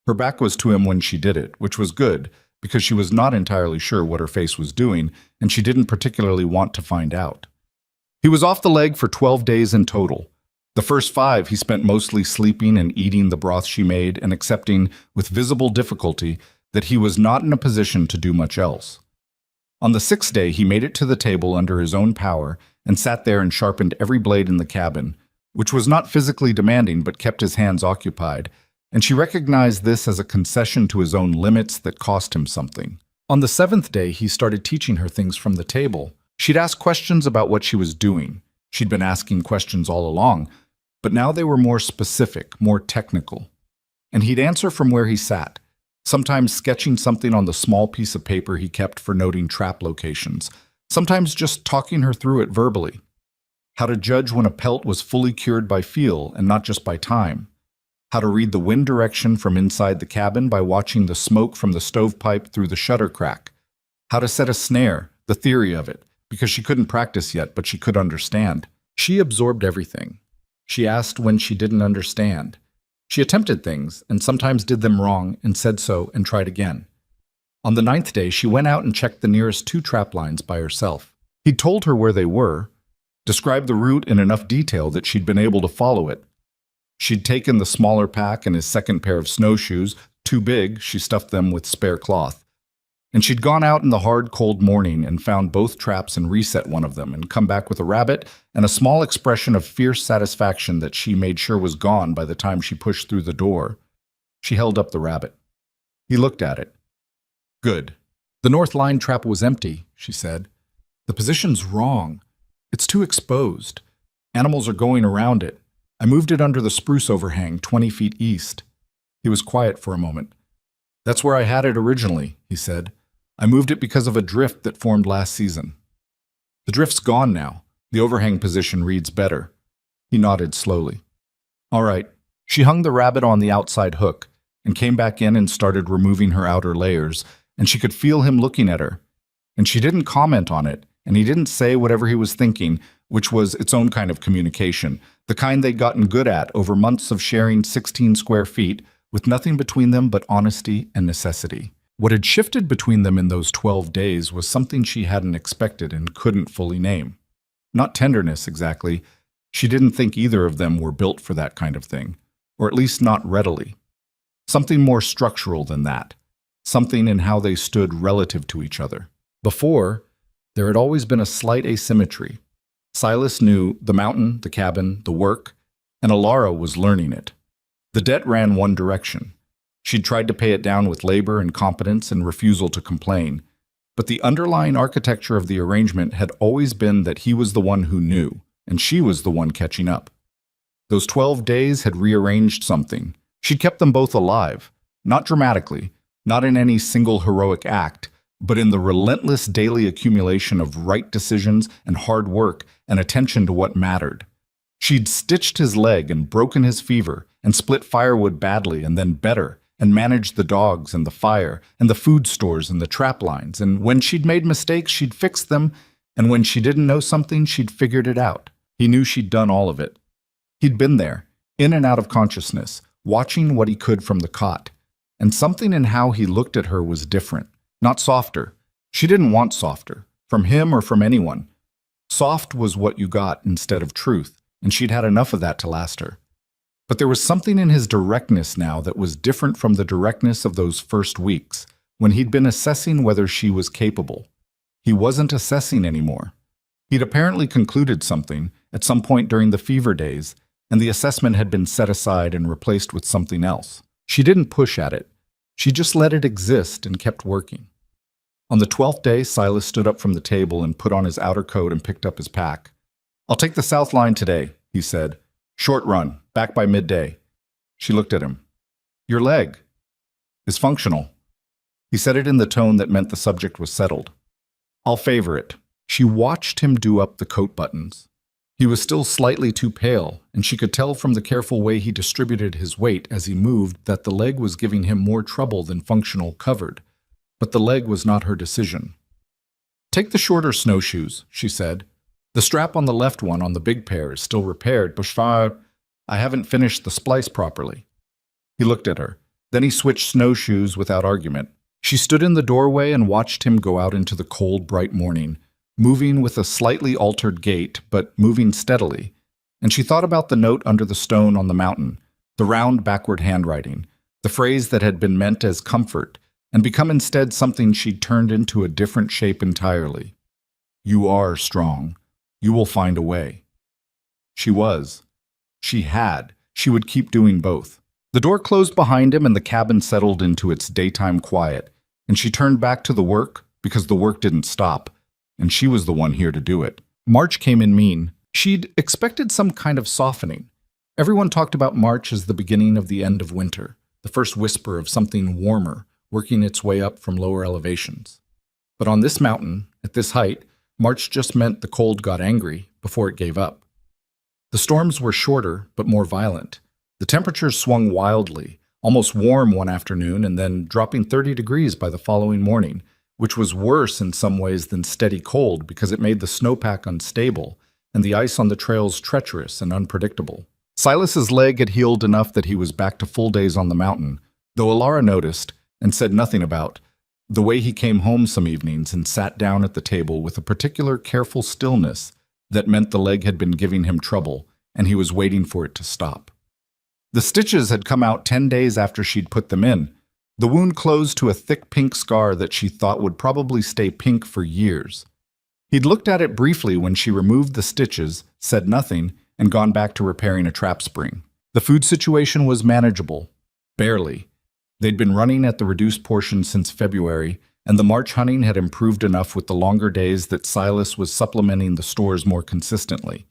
S1: Her back was to him when she did it, which was good, because she was not entirely sure what her face was doing, and she didn't particularly want to find out. He was off the leg for 12 days in total. The first 5 he spent mostly sleeping and eating the broth she made and accepting, with visible difficulty, that he was not in a position to do much else. On the 6th day he made it to the table under his own power and sat there and sharpened every blade in the cabin, which was not physically demanding but kept his hands occupied, and she recognized this as a concession to his own limits that cost him something. On the 7th day he started teaching her things from the table. She'd ask questions about what she was doing. She'd been asking questions all along, but now they were more specific, more technical. And he'd answer from where he sat, sometimes sketching something on the small piece of paper he kept for noting trap locations, sometimes just talking her through it verbally. How to judge when a pelt was fully cured by feel and not just by time. How to read the wind direction from inside the cabin by watching the smoke from the stovepipe through the shutter crack. How to set a snare, the theory of it, because she couldn't practice yet, but she could understand. She absorbed everything. She asked when she didn't understand. She attempted things, and sometimes did them wrong, and said so, and tried again. On the 9th day, she went out and checked the nearest 2 trap lines by herself. He'd told her where they were, described the route in enough detail that she'd been able to follow it. She'd taken the smaller pack and his second pair of snowshoes, too big, she stuffed them with spare cloth. And she'd gone out in the hard, cold morning and found both traps and reset one of them and come back with a rabbit and a small expression of fierce satisfaction that she made sure was gone by the time she pushed through the door. She held up the rabbit. He looked at it. "Good. The north line trap was empty," she said. "The position's wrong. It's too exposed. Animals are going around it. I moved it under the spruce overhang 20 feet east." He was quiet for a moment. "That's where I had it originally," he said. "I moved it because of a drift that formed last season. The drift's gone now. The overhang position reads better." He nodded slowly. "All right." She hung the rabbit on the outside hook and came back in and started removing her outer layers, and she could feel him looking at her. And she didn't comment on it, and he didn't say whatever he was thinking, which was its own kind of communication, the kind they'd gotten good at over months of sharing 16 square feet with nothing between them but honesty and necessity. What had shifted between them in those 12 days was something she hadn't expected and couldn't fully name. Not tenderness, exactly. She didn't think either of them were built for that kind of thing, or at least not readily. Something more structural than that. Something in how they stood relative to each other. Before, there had always been a slight asymmetry. Silas knew the mountain, the cabin, the work, and Alara was learning it. The debt ran one direction. She'd tried to pay it down with labor and competence and refusal to complain, but the underlying architecture of the arrangement had always been that he was the one who knew, and she was the one catching up. Those 12 days had rearranged something. She'd kept them both alive, not dramatically, not in any single heroic act, but in the relentless daily accumulation of right decisions and hard work and attention to what mattered. She'd stitched his leg and broken his fever and split firewood badly and then better and managed the dogs and the fire and the food stores and the trap lines, and when she'd made mistakes, she'd fixed them, and when she didn't know something, she'd figured it out. He knew she'd done all of it. He'd been there, in and out of consciousness, watching what he could from the cot, and something in how he looked at her was different. Not softer. She didn't want softer, from him or from anyone. Soft was what you got instead of truth, and she'd had enough of that to last her. But there was something in his directness now that was different from the directness of those first weeks, when he'd been assessing whether she was capable. He wasn't assessing anymore. He'd apparently concluded something, at some point during the fever days, and the assessment had been set aside and replaced with something else. She didn't push at it. She just let it exist and kept working. On the 12th day, Silas stood up from the table and put on his outer coat and picked up his pack. "I'll take the South Line today," he said. "Short run, back by midday." She looked at him. "Your leg is functional." He said it in the tone that meant the subject was settled. "I'll favor it." She watched him do up the coat buttons. He was still slightly too pale, and she could tell from the careful way he distributed his weight as he moved that the leg was giving him more trouble than functional covered. But the leg was not her decision. "Take the shorter snowshoes," she said. "The strap on the left one on the big pair is still repaired, but I haven't finished the splice properly." He looked at her. Then he switched snowshoes without argument. She stood in the doorway and watched him go out into the cold, bright morning, moving with a slightly altered gait, but moving steadily. And she thought about the note under the stone on the mountain, the round backward handwriting, the phrase that had been meant as comfort, and become instead something she'd turned into a different shape entirely. "You are strong. You will find a way." She was. She had. She would keep doing both. The door closed behind him and the cabin settled into its daytime quiet, and she turned back to the work because the work didn't stop, and she was the one here to do it. March came in mean. She'd expected some kind of softening. Everyone talked about March as the beginning of the end of winter, the first whisper of something warmer, working its way up from lower elevations. But on this mountain, at this height, March just meant the cold got angry before it gave up. The storms were shorter, but more violent. The temperatures swung wildly, almost warm one afternoon and then dropping 30 degrees by the following morning, which was worse in some ways than steady cold because it made the snowpack unstable and the ice on the trails treacherous and unpredictable. Silas's leg had healed enough that he was back to full days on the mountain, though Alara noticed, and said nothing about, the way he came home some evenings and sat down at the table with a particular careful stillness that meant the leg had been giving him trouble and he was waiting for it to stop. The stitches had come out 10 days after she'd put them in. The wound closed to a thick pink scar that she thought would probably stay pink for years. He'd looked at it briefly when she removed the stitches, said nothing, and gone back to repairing a trap spring. The food situation was manageable. Barely. They'd been running at the reduced portion since February, and the March hunting had improved enough with the longer days that Silas was supplementing the stores more consistently.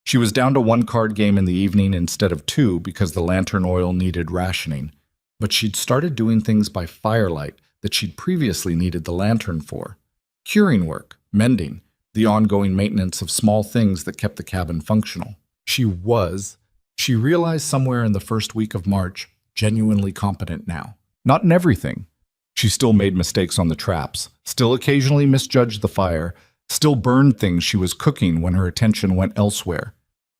S1: She was down to 1 card game in the evening instead of 2 because the lantern oil needed rationing, but she'd started doing things by firelight that she'd previously needed the lantern for. Curing work, mending, the ongoing maintenance of small things that kept the cabin functional. She realized somewhere in the first week of March, genuinely competent now. Not in everything. She still made mistakes on the traps, still occasionally misjudged the fire, still burned things she was cooking when her attention went elsewhere.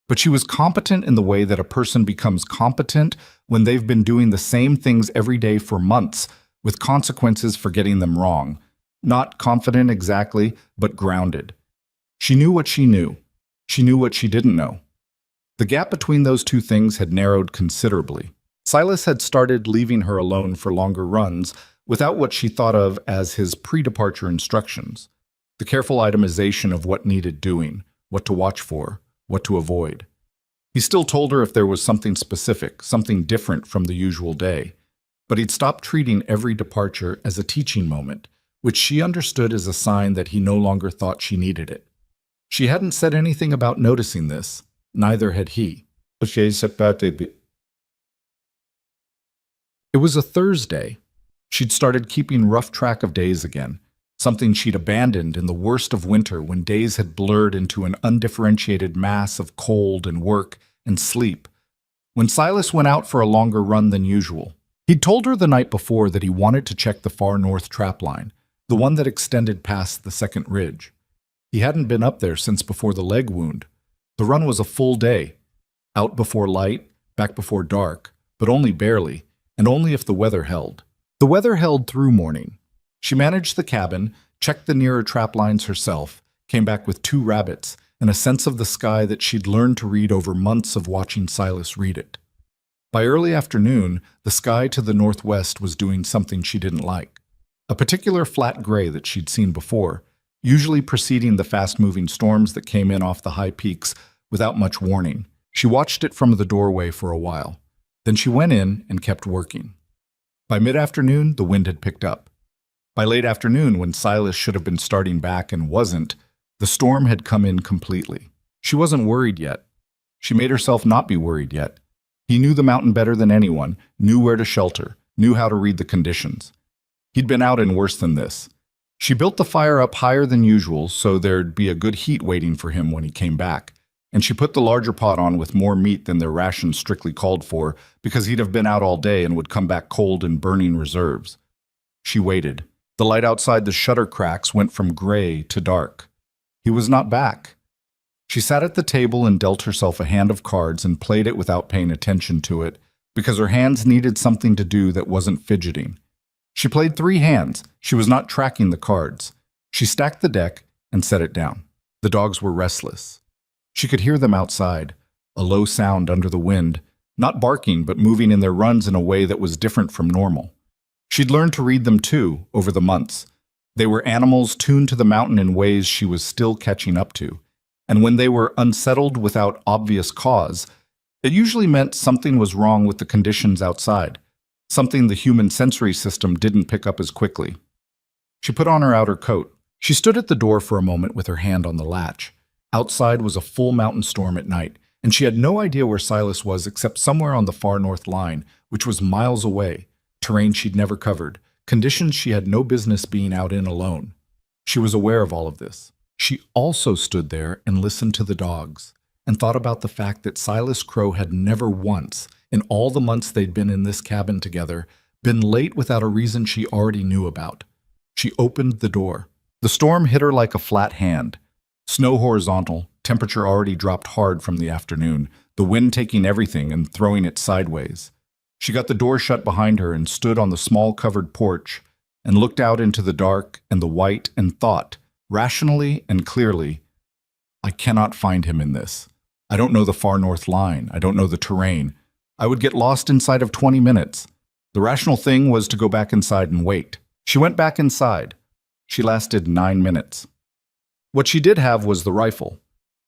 S1: But she was competent in the way that a person becomes competent when they've been doing the same things every day for months, with consequences for getting them wrong. Not confident exactly, but grounded. She knew what she knew. She knew what she didn't know. The gap between those two things had narrowed considerably. Silas had started leaving her alone for longer runs without what she thought of as his pre-departure instructions, the careful itemization of what needed doing, what to watch for, what to avoid. He still told her if there was something specific, something different from the usual day, but he'd stopped treating every departure as a teaching moment, which she understood as a sign that he no longer thought she needed it. She hadn't said anything about noticing this, neither had he. It was a Thursday. She'd started keeping rough track of days again, something she'd abandoned in the worst of winter when days had blurred into an undifferentiated mass of cold and work and sleep. When Silas went out for a longer run than usual, he'd told her the night before that he wanted to check the far north trap line, the one that extended past the second ridge. He hadn't been up there since before the leg wound. The run was a full day, out before light, back before dark, but only barely, and only if the weather held. The weather held through morning. She managed the cabin, checked the nearer trap lines herself, came back with 2 rabbits, and a sense of the sky that she'd learned to read over months of watching Silas read it. By early afternoon, the sky to the northwest was doing something she didn't like. A particular flat gray that she'd seen before, usually preceding the fast-moving storms that came in off the high peaks without much warning. She watched it from the doorway for a while. Then she went in and kept working. By mid-afternoon, the wind had picked up. By late afternoon, when Silas should have been starting back and wasn't, the storm had come in completely. She wasn't worried yet. She made herself not be worried yet. He knew the mountain better than anyone, knew where to shelter, knew how to read the conditions. He'd been out in worse than this. She built the fire up higher than usual so there'd be a good heat waiting for him when he came back, and she put the larger pot on with more meat than their rations strictly called for because he'd have been out all day and would come back cold and burning reserves. She waited. The light outside the shutter cracks went from gray to dark. He was not back. She sat at the table and dealt herself a hand of cards and played it without paying attention to it because her hands needed something to do that wasn't fidgeting. She played 3 hands. She was not tracking the cards. She stacked the deck and set it down. The dogs were restless. She could hear them outside, a low sound under the wind, not barking but moving in their runs in a way that was different from normal. She'd learned to read them too over the months. They were animals tuned to the mountain in ways she was still catching up to. And when they were unsettled without obvious cause, it usually meant something was wrong with the conditions outside, something the human sensory system didn't pick up as quickly. She put on her outer coat. She stood at the door for a moment with her hand on the latch. Outside was a full mountain storm at night, and she had no idea where Silas was except somewhere on the far north line, which was miles away, terrain she'd never covered, conditions she had no business being out in alone. She was aware of all of this. She also stood there and listened to the dogs, and thought about the fact that Silas Crow had never once, in all the months they'd been in this cabin together, been late without a reason she already knew about. She opened the door. The storm hit her like a flat hand. Snow horizontal, temperature already dropped hard from the afternoon, the wind taking everything and throwing it sideways. She got the door shut behind her and stood on the small covered porch and looked out into the dark and the white and thought, rationally and clearly, I cannot find him in this. I don't know the far north line. I don't know the terrain. I would get lost inside of 20 minutes. The rational thing was to go back inside and wait. She went back inside. She lasted 9 minutes. What she did have was the rifle.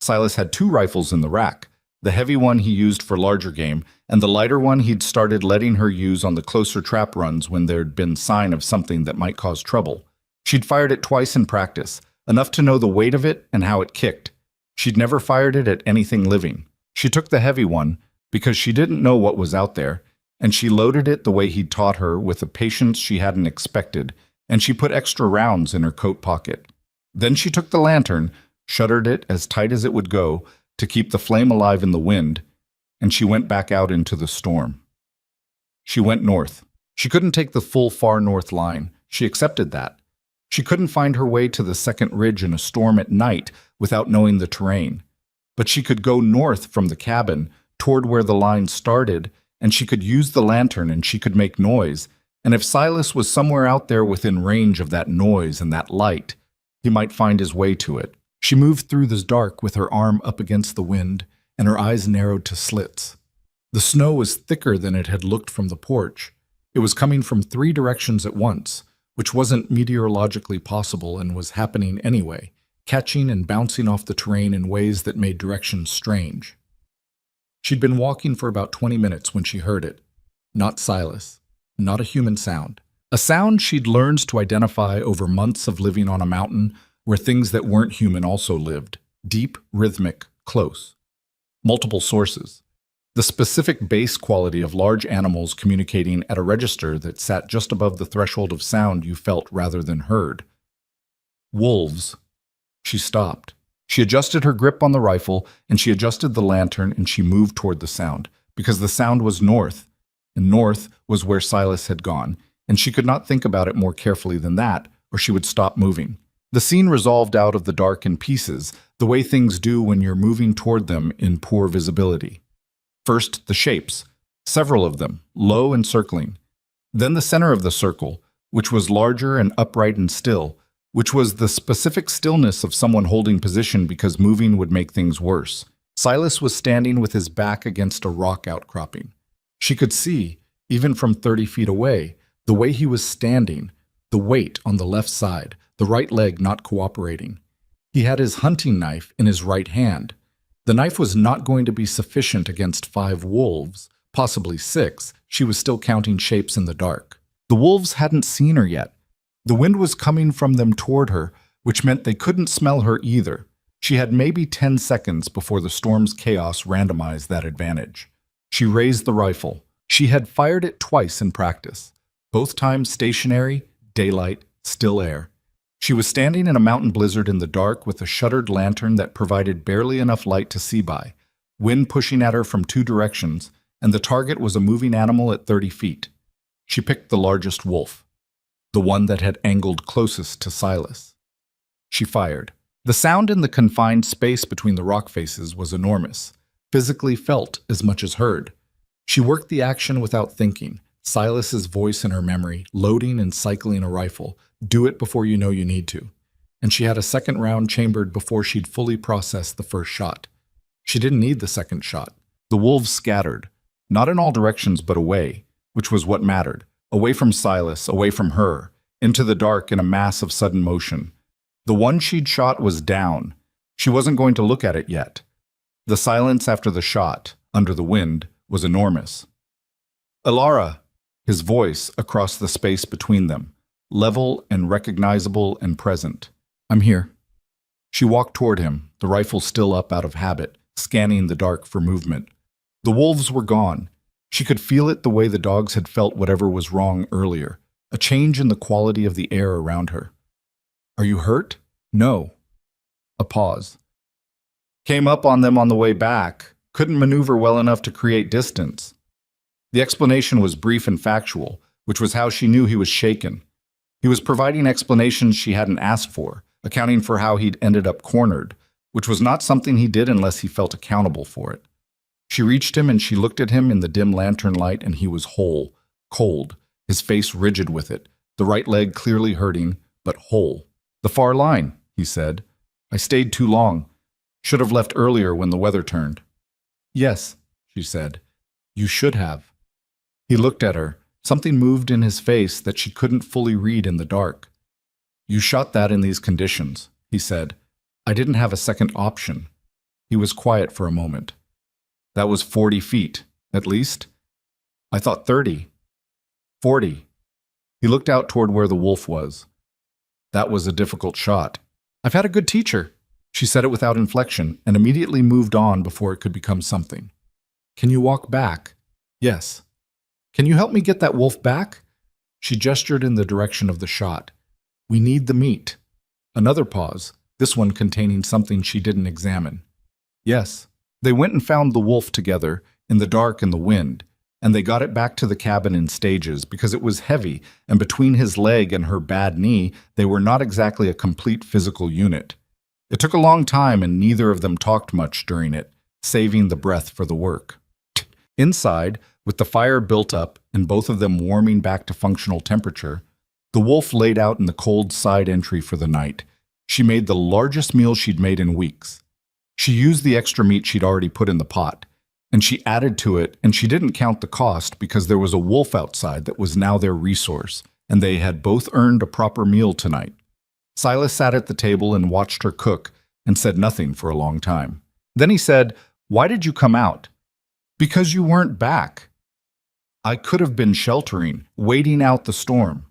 S1: Silas had 2 rifles in the rack, the heavy one he used for larger game, and the lighter one he'd started letting her use on the closer trap runs when there'd been sign of something that might cause trouble. She'd fired it twice in practice, enough to know the weight of it and how it kicked. She'd never fired it at anything living. She took the heavy one because she didn't know what was out there, and she loaded it the way he'd taught her with a patience she hadn't expected, and she put extra rounds in her coat pocket. Then she took the lantern, shuttered it as tight as it would go to keep the flame alive in the wind, and she went back out into the storm. She went north. She couldn't take the full far north line. She accepted that. She couldn't find her way to the second ridge in a storm at night without knowing the terrain. But she could go north from the cabin, toward where the line started, and she could use the lantern and she could make noise, and if Silas was somewhere out there within range of that noise and that light, he might find his way to it. She moved through this dark with her arm up against the wind, and her eyes narrowed to slits. The snow was thicker than it had looked from the porch. It was coming from 3 directions at once, which wasn't meteorologically possible and was happening anyway, catching and bouncing off the terrain in ways that made directions strange. She'd been walking for about 20 minutes when she heard it. Not Silas. Not a human sound. A sound she'd learned to identify over months of living on a mountain where things that weren't human also lived. Deep, rhythmic, close. Multiple sources. The specific bass quality of large animals communicating at a register that sat just above the threshold of sound you felt rather than heard. Wolves. She stopped. She adjusted her grip on the rifle, and she adjusted the lantern, and she moved toward the sound, because the sound was north, and north was where Silas had gone, and she could not think about it more carefully than that, or she would stop moving. The scene resolved out of the dark in pieces, the way things do when you're moving toward them in poor visibility. First, the shapes, several of them, low and circling. Then the center of the circle, which was larger and upright and still, which was the specific stillness of someone holding position because moving would make things worse. Silas was standing with his back against a rock outcropping. She could see, even from 30 feet away, the way he was standing, the weight on the left side, the right leg not cooperating. He had his hunting knife in his right hand. The knife was not going to be sufficient against 5 wolves, possibly 6. She was still counting shapes in the dark. The wolves hadn't seen her yet. The wind was coming from them toward her, which meant they couldn't smell her either. She had maybe 10 seconds before the storm's chaos randomized that advantage. She raised the rifle. She had fired it twice in practice. Both times stationary, daylight, still air. She was standing in a mountain blizzard in the dark with a shuttered lantern that provided barely enough light to see by, wind pushing at her from 2 directions, and the target was a moving animal at 30 feet. She picked the largest wolf, the one that had angled closest to Silas. She fired. The sound in the confined space between the rock faces was enormous, physically felt as much as heard. She worked the action without thinking, Silas's voice in her memory, loading and cycling a rifle. Do it before you know you need to. And she had a second round chambered before she'd fully processed the first shot. She didn't need the second shot. The wolves scattered, not in all directions but away, which was what mattered. Away from Silas, away from her, into the dark in a mass of sudden motion. The one she'd shot was down. She wasn't going to look at it yet. The silence after the shot, under the wind, was enormous. Alara, his voice across the space between them, level and recognizable and present. I'm here. She walked toward him, the rifle still up out of habit, scanning the dark for movement. The wolves were gone. She could feel it the way the dogs had felt whatever was wrong earlier, a change in the quality of the air around her. Are you hurt? No. A pause. Came up on them on the way back. Couldn't maneuver well enough to create distance. The explanation was brief and factual, which was how she knew he was shaken. He was providing explanations she hadn't asked for, accounting for how he'd ended up cornered, which was not something he did unless he felt accountable for it. She reached him and she looked at him in the dim lantern light, and he was whole, cold, his face rigid with it, the right leg clearly hurting, but whole. The far line, he said. I stayed too long. Should have left earlier when the weather turned. Yes, she said. You should have. He looked at her. Something moved in his face that she couldn't fully read in the dark. You shot that in these conditions, he said. I didn't have a second option. He was quiet for a moment. That was 40 feet, at least. I thought 30. 40. He looked out toward where the wolf was. That was a difficult shot. I've had a good teacher. She said it without inflection and immediately moved on before it could become something. Can you walk back? Yes. Can you help me get that wolf back? She gestured in the direction of the shot. We need the meat. Another pause, this one containing something she didn't examine. Yes. They went and found the wolf together, in the dark and the wind, and they got it back to the cabin in stages because it was heavy, and between his leg and her bad knee, they were not exactly a complete physical unit. It took a long time, and neither of them talked much during it, saving the breath for the work. Inside, with the fire built up and both of them warming back to functional temperature, the wolf laid out in the cold side entry for the night. She made the largest meal she'd made in weeks. She used the extra meat she'd already put in the pot, and she added to it, and she didn't count the cost because there was a wolf outside that was now their resource, and they had both earned a proper meal tonight. Silas sat at the table and watched her cook and said nothing for a long time. Then he said, Why did you come out? Because you weren't back. I could have been sheltering, waiting out the storm.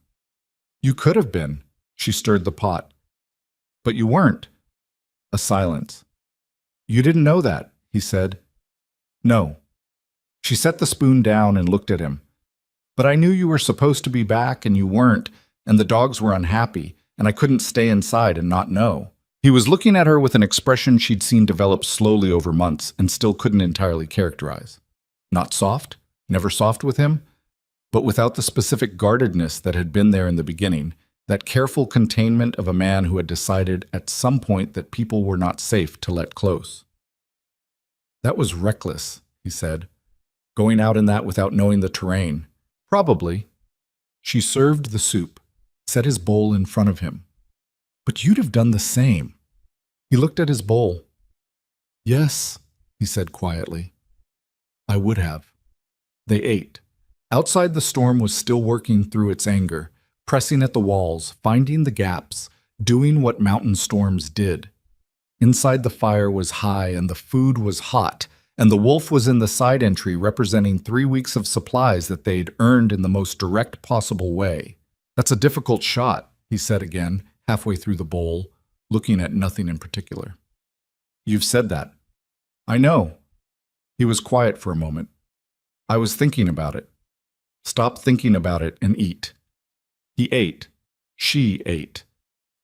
S1: You could have been. She stirred the pot. But you weren't. A silence. You didn't know that, he said. No. She set the spoon down and looked at him. But I knew you were supposed to be back and you weren't, and the dogs were unhappy, and I couldn't stay inside and not know. He was looking at her with an expression she'd seen develop slowly over months and still couldn't entirely characterize. Not soft, never soft with him, but without the specific guardedness that had been there in the beginning, that careful containment of a man who had decided at some point that people were not safe to let close. That was reckless, he said, going out in that without knowing the terrain. Probably. She served the soup, set his bowl in front of him. But you'd have done the same. He looked at his bowl. Yes, he said quietly. I would have. They ate. Outside, the storm was still working through its anger, pressing at the walls, finding the gaps, doing what mountain storms did. Inside the fire was high and the food was hot, and the wolf was in the side entry representing 3 weeks of supplies that they'd earned in the most direct possible way. "That's a difficult shot," he said again, halfway through the bowl, looking at nothing in particular. "You've said that." "I know." He was quiet for a moment. "I was thinking about it." "Stop thinking about it and eat." He ate. She ate.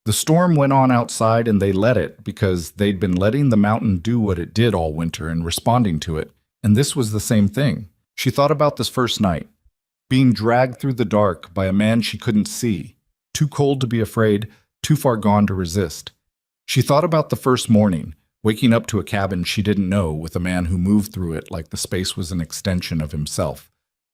S1: The storm went on outside and they let it because they'd been letting the mountain do what it did all winter and responding to it, and this was the same thing. She thought about this first night, being dragged through the dark by a man she couldn't see, too cold to be afraid, too far gone to resist. She thought about the first morning, waking up to a cabin she didn't know with a man who moved through it like the space was an extension of himself,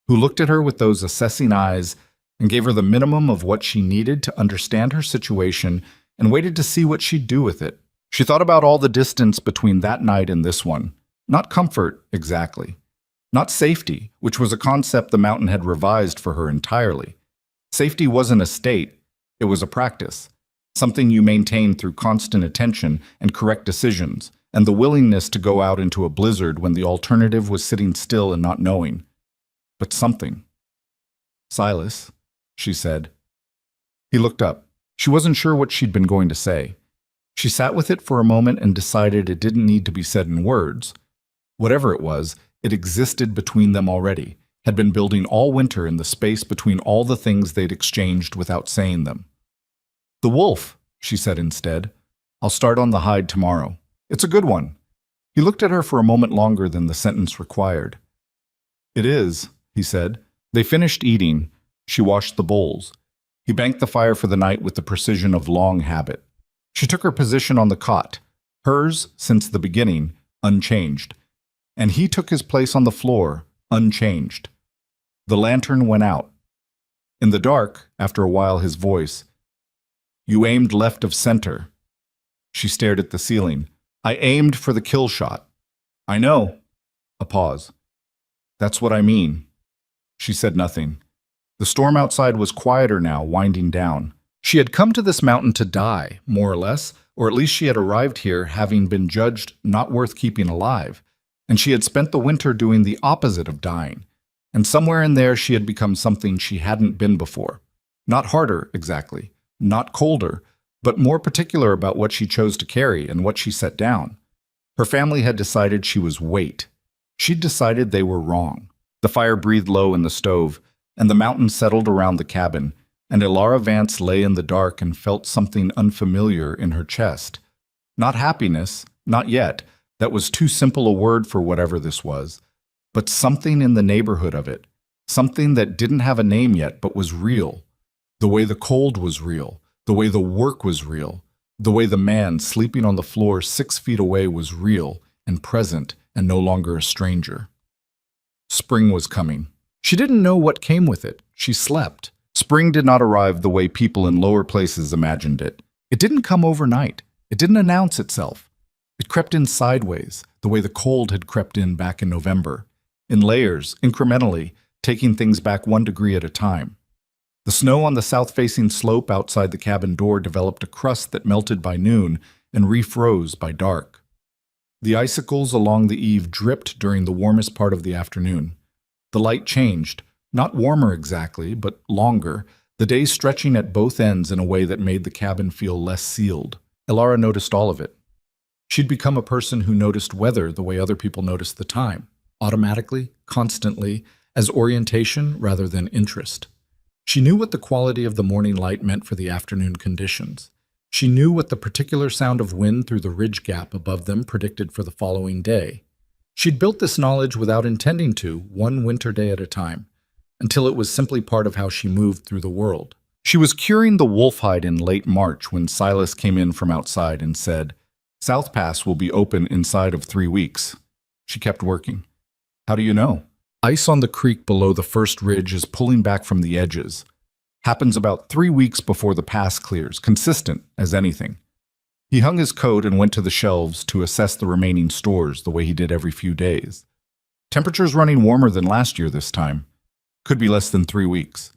S1: who looked at her with those assessing eyes and gave her the minimum of what she needed to understand her situation and waited to see what she'd do with it. She thought about all the distance between that night and this one. Not comfort, exactly. Not safety, which was a concept the mountain had revised for her entirely. Safety wasn't a state, it was a practice, something you maintained through constant attention and correct decisions, and the willingness to go out into a blizzard when the alternative was sitting still and not knowing. But something. "Silas," she said. He looked up. She wasn't sure what she'd been going to say. She sat with it for a moment and decided it didn't need to be said in words. Whatever it was, it existed between them already, had been building all winter in the space between all the things they'd exchanged without saying them. "The wolf," she said instead. "I'll start on the hide tomorrow. It's a good one." He looked at her for a moment longer than the sentence required. "It is," he said. They finished eating. She washed the bowls. He banked the fire for the night with the precision of long habit. She took her position on the cot, hers, since the beginning, unchanged. And he took his place on the floor, unchanged. The lantern went out. In the dark, after a while, his voice, "You aimed left of center." She stared at the ceiling. "I aimed for the kill shot." "I know." A pause. "That's what I mean." She said nothing. The storm outside was quieter now, winding down. She had come to this mountain to die, more or less, or at least she had arrived here having been judged not worth keeping alive, and she had spent the winter doing the opposite of dying. And somewhere in there she had become something she hadn't been before. Not harder, exactly, not colder, but more particular about what she chose to carry and what she set down. Her family had decided she was weight. She'd decided they were wrong. The fire breathed low in the stove, and the mountain settled around the cabin, and Elara Vance lay in the dark and felt something unfamiliar in her chest. Not happiness, not yet, that was too simple a word for whatever this was, but something in the neighborhood of it, something that didn't have a name yet but was real. The way the cold was real, the way the work was real, the way the man sleeping on the floor 6 feet away was real and present and no longer a stranger. Spring was coming. She didn't know what came with it. She slept. Spring did not arrive the way people in lower places imagined it. It didn't come overnight. It didn't announce itself. It crept in sideways, the way the cold had crept in back in November, in layers, incrementally, taking things back 1 degree at a time. The snow on the south-facing slope outside the cabin door developed a crust that melted by noon and refroze by dark. The icicles along the eave dripped during the warmest part of the afternoon. The light changed, not warmer exactly, but longer, the days stretching at both ends in a way that made the cabin feel less sealed. Elara noticed all of it. She'd become a person who noticed weather the way other people noticed the time, automatically, constantly, as orientation rather than interest. She knew what the quality of the morning light meant for the afternoon conditions. She knew what the particular sound of wind through the ridge gap above them predicted for the following day. She'd built this knowledge without intending to, one winter day at a time, until it was simply part of how she moved through the world. She was curing the wolf hide in late March when Silas came in from outside and said, "South Pass will be open inside of 3 weeks." She kept working. "How do you know?" "Ice on the creek below the first ridge is pulling back from the edges. Happens about 3 weeks before the pass clears, consistent as anything." He hung his coat and went to the shelves to assess the remaining stores the way he did every few days. "Temperature's running warmer than last year this time. Could be less than 3 weeks."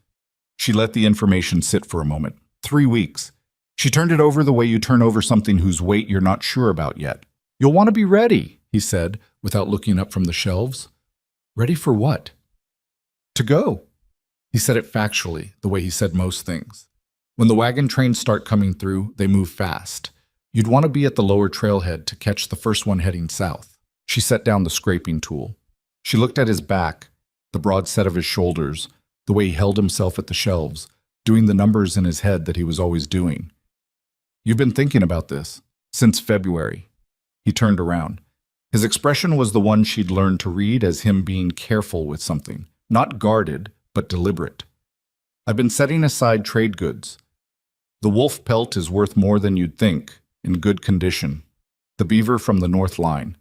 S1: She let the information sit for a moment. 3 weeks. She turned it over the way you turn over something whose weight you're not sure about yet. You'll want to be ready, he said, without looking up from the shelves. Ready for what? To go. He said it factually, the way he said most things. When the wagon trains start coming through, they move fast. You'd want to be at the lower trailhead to catch the first one heading south. She set down the scraping tool. She looked at his back, the broad set of his shoulders, the way he held himself at the shelves, doing the numbers in his head that he was always doing. You've been thinking about this since February. He turned around. His expression was the one she'd learned to read as him being careful with something, not guarded, but deliberate. I've been setting aside trade goods. The wolf pelt is worth more than you'd think, in good condition. The beaver from the North Line.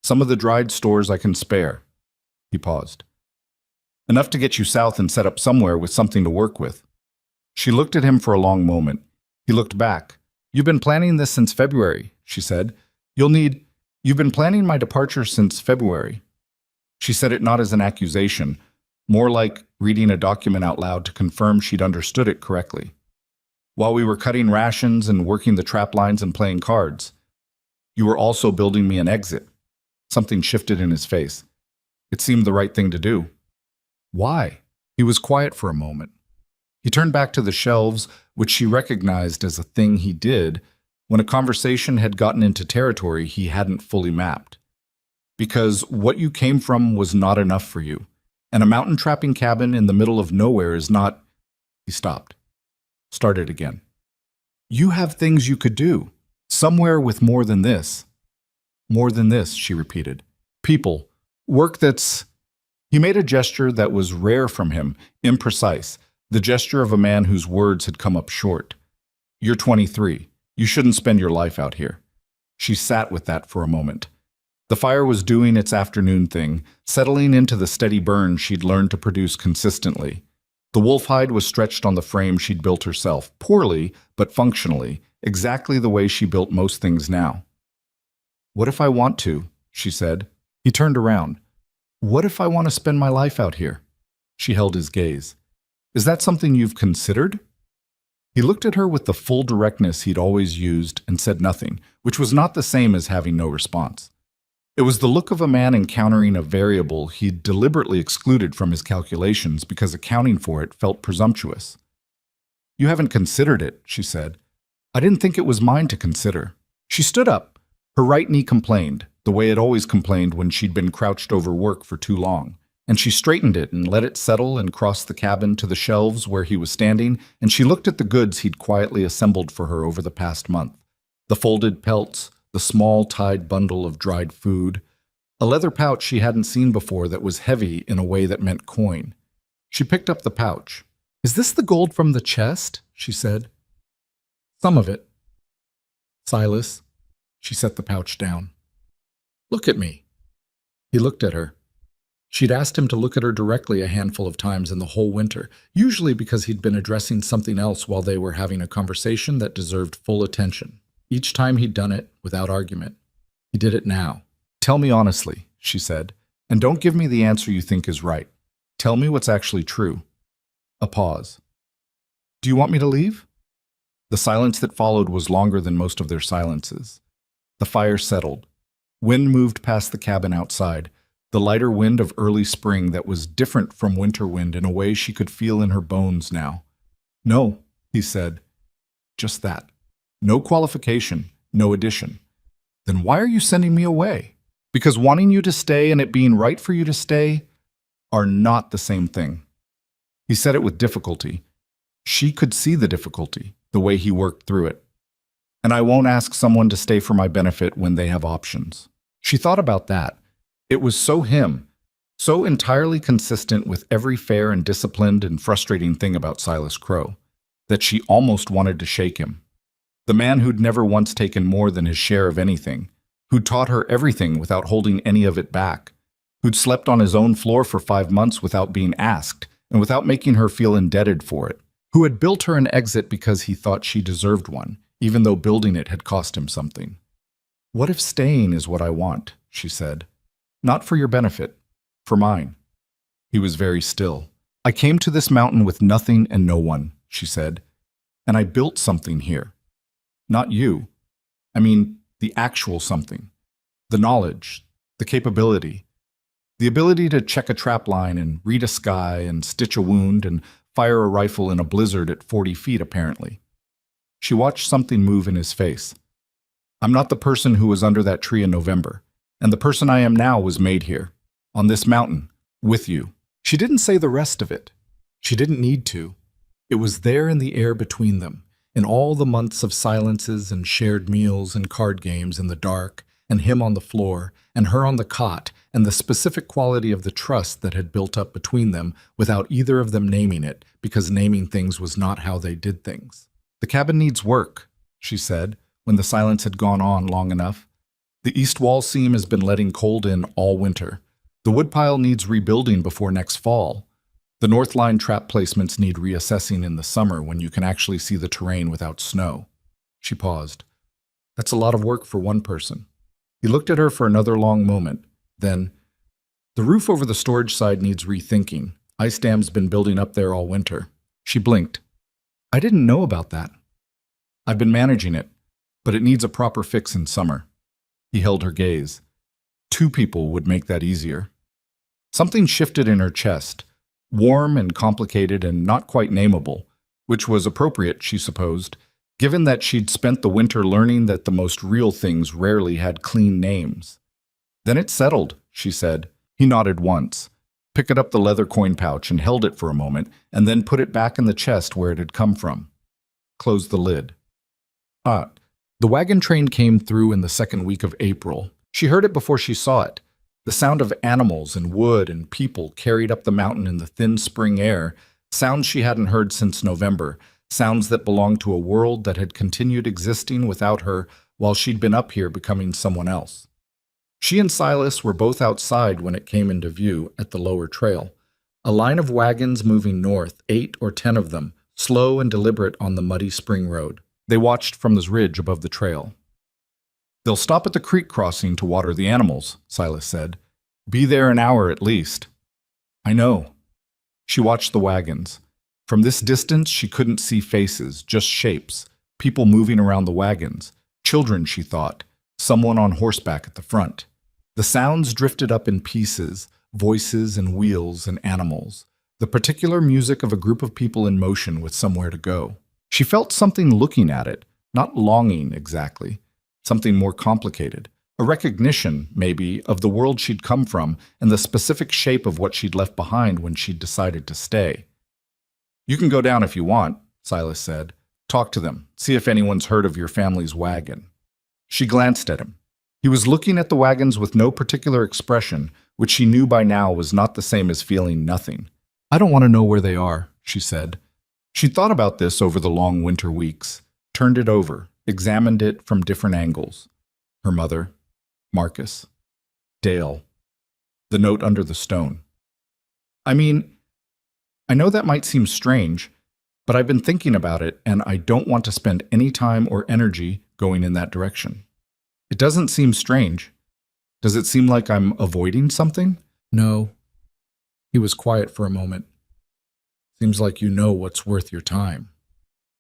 S1: Some of the dried stores I can spare. He paused. Enough to get you south and set up somewhere with something to work with. She looked at him for a long moment. He looked back. You've been planning this since February, she said. You've been planning my departure since February. She said it not as an accusation, more like reading a document out loud to confirm she'd understood it correctly. While we were cutting rations and working the trap lines and playing cards, you were also building me an exit. Something shifted in his face. It seemed the right thing to do. Why? He was quiet for a moment. He turned back to the shelves, which she recognized as a thing he did when a conversation had gotten into territory he hadn't fully mapped. Because what you came from was not enough for you, and a mountain trapping cabin in the middle of nowhere is not... He stopped. Started again. You have things you could do, somewhere with more than this. More than this, she repeated. People. Work that's... He made a gesture that was rare from him, imprecise, the gesture of a man whose words had come up short. You're 23. You shouldn't spend your life out here. She sat with that for a moment. The fire was doing its afternoon thing, settling into the steady burn she'd learned to produce consistently. The wolf hide was stretched on the frame she'd built herself, poorly, but functionally, exactly the way she built most things now. What if I want to? She said. He turned around. What if I want to spend my life out here? She held his gaze. Is that something you've considered? He looked at her with the full directness he'd always used and said nothing, which was not the same as having no response. It was the look of a man encountering a variable he'd deliberately excluded from his calculations because accounting for it felt presumptuous. You haven't considered it, she said. I didn't think it was mine to consider. She stood up. Her right knee complained, the way it always complained when she'd been crouched over work for too long. And she straightened it and let it settle and crossed the cabin to the shelves where he was standing, and she looked at the goods he'd quietly assembled for her over the past month. The folded pelts, the small tied bundle of dried food, a leather pouch she hadn't seen before that was heavy in a way that meant coin. She picked up the pouch. Is this the gold from the chest? She said. Some of it. Silas. She set the pouch down. Look at me. He looked at her. She'd asked him to look at her directly a handful of times in the whole winter, usually because he'd been addressing something else while they were having a conversation that deserved full attention. Each time he'd done it without argument. He did it now. Tell me honestly, she said, and don't give me the answer you think is right. Tell me what's actually true. A pause. Do you want me to leave? The silence that followed was longer than most of their silences. The fire settled. Wind moved past the cabin outside, the lighter wind of early spring that was different from winter wind in a way she could feel in her bones now. No, he said. Just that. No qualification, no addition. Then why are you sending me away? Because wanting you to stay and it being right for you to stay are not the same thing. He said it with difficulty. She could see the difficulty, the way he worked through it. And I won't ask someone to stay for my benefit when they have options. She thought about that. It was so him, so entirely consistent with every fair and disciplined and frustrating thing about Silas Crow, that she almost wanted to shake him. The man who'd never once taken more than his share of anything, who'd taught her everything without holding any of it back, who'd slept on his own floor for 5 months without being asked and without making her feel indebted for it, who had built her an exit because he thought she deserved one, even though building it had cost him something. What if staying is what I want, she said. Not for your benefit, for mine. He was very still. I came to this mountain with nothing and no one, she said, and I built something here. Not you. I mean, the actual something. The knowledge, the capability, the ability to check a trap line and read a sky and stitch a wound and fire a rifle in a blizzard at 40 feet, apparently. She watched something move in his face. I'm not the person who was under that tree in November, and the person I am now was made here, on this mountain, with you. She didn't say the rest of it. She didn't need to. It was there in the air between them, in all the months of silences and shared meals and card games in the dark, and him on the floor, and her on the cot, and the specific quality of the trust that had built up between them without either of them naming it, because naming things was not how they did things. The cabin needs work, she said, when the silence had gone on long enough. The east wall seam has been letting cold in all winter. The woodpile needs rebuilding before next fall. The north line trap placements need reassessing in the summer when you can actually see the terrain without snow. She paused. That's a lot of work for one person. He looked at her for another long moment. Then, the roof over the storage side needs rethinking. Ice dam's been building up there all winter. She blinked. I didn't know about that. I've been managing it, but it needs a proper fix in summer. He held her gaze. 2 people would make that easier. Something shifted in her chest, warm and complicated and not quite nameable, which was appropriate, she supposed, given that she'd spent the winter learning that the most real things rarely had clean names. Then it settled, she said. He nodded once, picked up the leather coin pouch and held it for a moment, and then put it back in the chest where it had come from. Closed the lid. The wagon train came through in the second week of April. She heard it before she saw it. The sound of animals and wood and people carried up the mountain in the thin spring air, sounds she hadn't heard since November, sounds that belonged to a world that had continued existing without her while she'd been up here becoming someone else. She and Silas were both outside when it came into view at the lower trail. A line of wagons moving north, 8 or 10 of them, slow and deliberate on the muddy spring road. They watched from the ridge above the trail. They'll stop at the creek crossing to water the animals, Silas said. Be there an hour at least. I know. She watched the wagons. From this distance, she couldn't see faces, just shapes, people moving around the wagons. Children, she thought, someone on horseback at the front. The sounds drifted up in pieces, voices and wheels and animals, the particular music of a group of people in motion with somewhere to go. She felt something looking at it, not longing exactly, something more complicated, a recognition, maybe, of the world she'd come from and the specific shape of what she'd left behind when she'd decided to stay. You can go down if you want, Silas said. Talk to them, see if anyone's heard of your family's wagon. She glanced at him. He was looking at the wagons with no particular expression, which she knew by now was not the same as feeling nothing. I don't want to know where they are, she said. She'd thought about this over the long winter weeks, turned it over, examined it from different angles. Her mother, Marcus, Dale, the note under the stone. I mean, I know that might seem strange, but I've been thinking about it and I don't want to spend any time or energy going in that direction. It doesn't seem strange. Does it seem like I'm avoiding something? No. He was quiet for a moment. Seems like you know what's worth your time.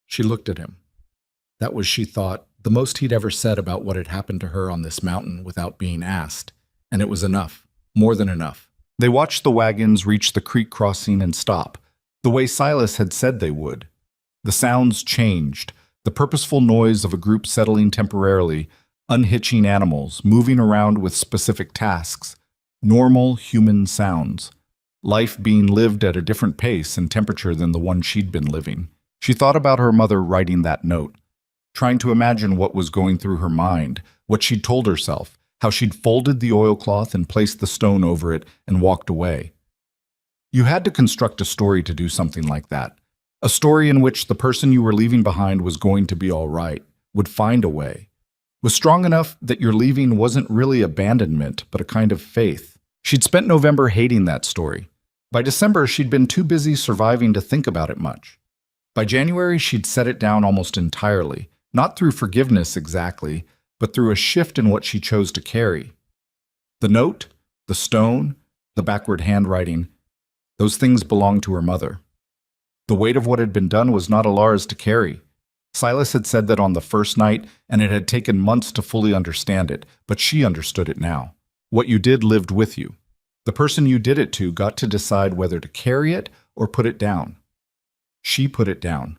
S1: She looked at him. That was, she thought, the most he'd ever said about what had happened to her on this mountain without being asked, and it was enough, more than enough. They watched the wagons reach the creek crossing and stop, the way Silas had said they would. The sounds changed, the purposeful noise of a group settling temporarily, unhitching animals, moving around with specific tasks, normal human sounds. Life being lived at a different pace and temperature than the one she'd been living. She thought about her mother writing that note, trying to imagine what was going through her mind, what she'd told herself, how she'd folded the oilcloth and placed the stone over it and walked away. You had to construct a story to do something like that, a story in which the person you were leaving behind was going to be all right, would find a way, was strong enough that your leaving wasn't really abandonment, but a kind of faith. She'd spent November hating that story. By December, she'd been too busy surviving to think about it much. By January, she'd set it down almost entirely, not through forgiveness exactly, but through a shift in what she chose to carry. The note, the stone, the backward handwriting, those things belonged to her mother. The weight of what had been done was not Alara's to carry. Silas had said that on the first night, and it had taken months to fully understand it, but she understood it now. What you did lived with you. The person you did it to got to decide whether to carry it or put it down. She put it down.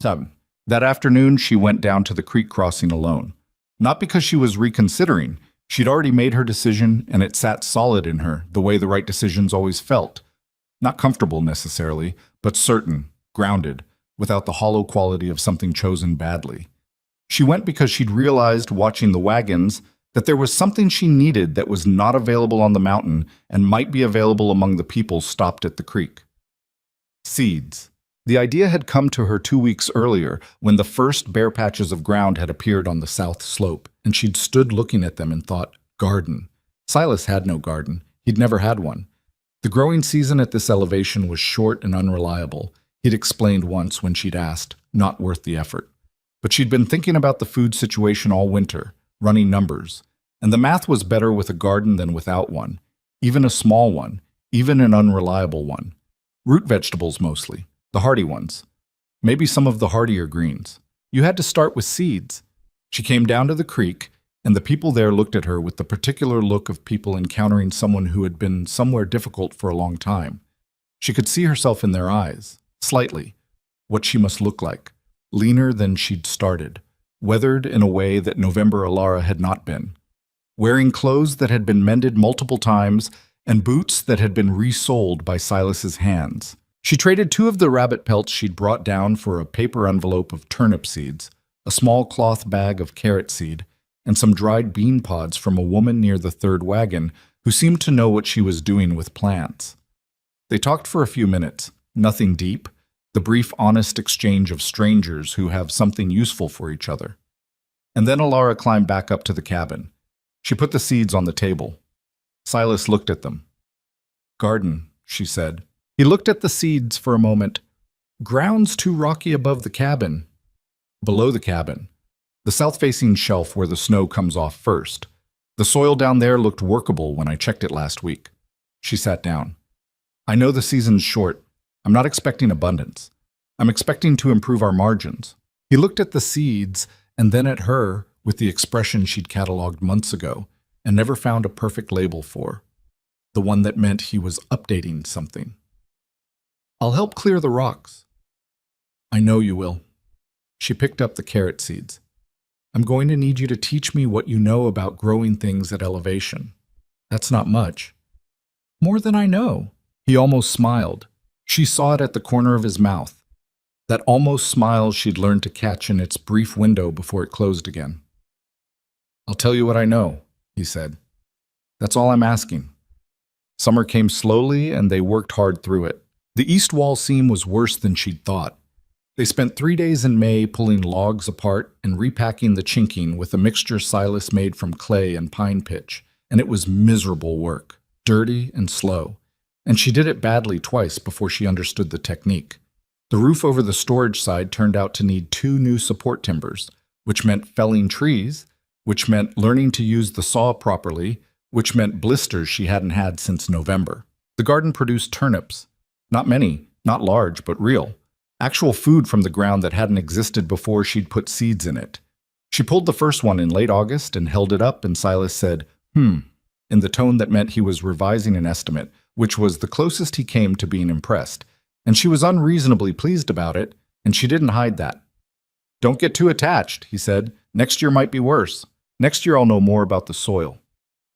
S1: 7. That afternoon, she went down to the creek crossing alone. Not because she was reconsidering. She'd already made her decision, and it sat solid in her, the way the right decisions always felt. Not comfortable necessarily, but certain, grounded, without the hollow quality of something chosen badly. She went because she'd realized, watching the wagons, that there was something she needed that was not available on the mountain and might be available among the people stopped at the creek. Seeds. The idea had come to her 2 weeks earlier when the first bare patches of ground had appeared on the south slope, and she'd stood looking at them and thought, garden. Silas had no garden. He'd never had one. The growing season at this elevation was short and unreliable. He'd explained once when she'd asked, not worth the effort. But she'd been thinking about the food situation all winter, running numbers, and the math was better with a garden than without one, even a small one, even an unreliable one. Root vegetables mostly, the hardy ones. Maybe some of the hardier greens. You had to start with seeds. She came down to the creek, and the people there looked at her with the particular look of people encountering someone who had been somewhere difficult for a long time. She could see herself in their eyes, slightly, what she must look like, leaner than she'd started, weathered in a way that November Alara had not been, wearing clothes that had been mended multiple times and boots that had been resoled by Silas's hands. She traded 2 of the rabbit pelts she'd brought down for a paper envelope of turnip seeds, a small cloth bag of carrot seed, and some dried bean pods from a woman near the 3rd wagon who seemed to know what she was doing with plants. They talked for a few minutes, nothing deep, the brief, honest exchange of strangers who have something useful for each other. And then Alara climbed back up to the cabin. She put the seeds on the table. Silas looked at them. Garden, she said. He looked at the seeds for a moment. Ground's too rocky above the cabin. Below the cabin. The south-facing shelf where the snow comes off first. The soil down there looked workable when I checked it last week. She sat down. I know the season's short. I'm not expecting abundance. I'm expecting to improve our margins. He looked at the seeds and then at her with the expression she'd cataloged months ago and never found a perfect label for. The one that meant he was updating something. I'll help clear the rocks. I know you will. She picked up the carrot seeds. I'm going to need you to teach me what you know about growing things at elevation. That's not much. More than I know. He almost smiled. She saw it at the corner of his mouth. That almost smile she'd learned to catch in its brief window before it closed again. I'll tell you what I know, he said. That's all I'm asking. Summer came slowly and they worked hard through it. The east wall seam was worse than she'd thought. They spent 3 days in May pulling logs apart and repacking the chinking with a mixture Silas made from clay and pine pitch, and it was miserable work, dirty and slow. And she did it badly twice before she understood the technique. The roof over the storage side turned out to need 2 new support timbers, which meant felling trees, which meant learning to use the saw properly, which meant blisters she hadn't had since November. The garden produced turnips. Not many, not large, but real. Actual food from the ground that hadn't existed before she'd put seeds in it. She pulled the first one in late August and held it up, and Silas said, in the tone that meant he was revising an estimate, which was the closest he came to being impressed. And she was unreasonably pleased about it, and she didn't hide that. Don't get too attached, he said. Next year might be worse. Next year I'll know more about the soil.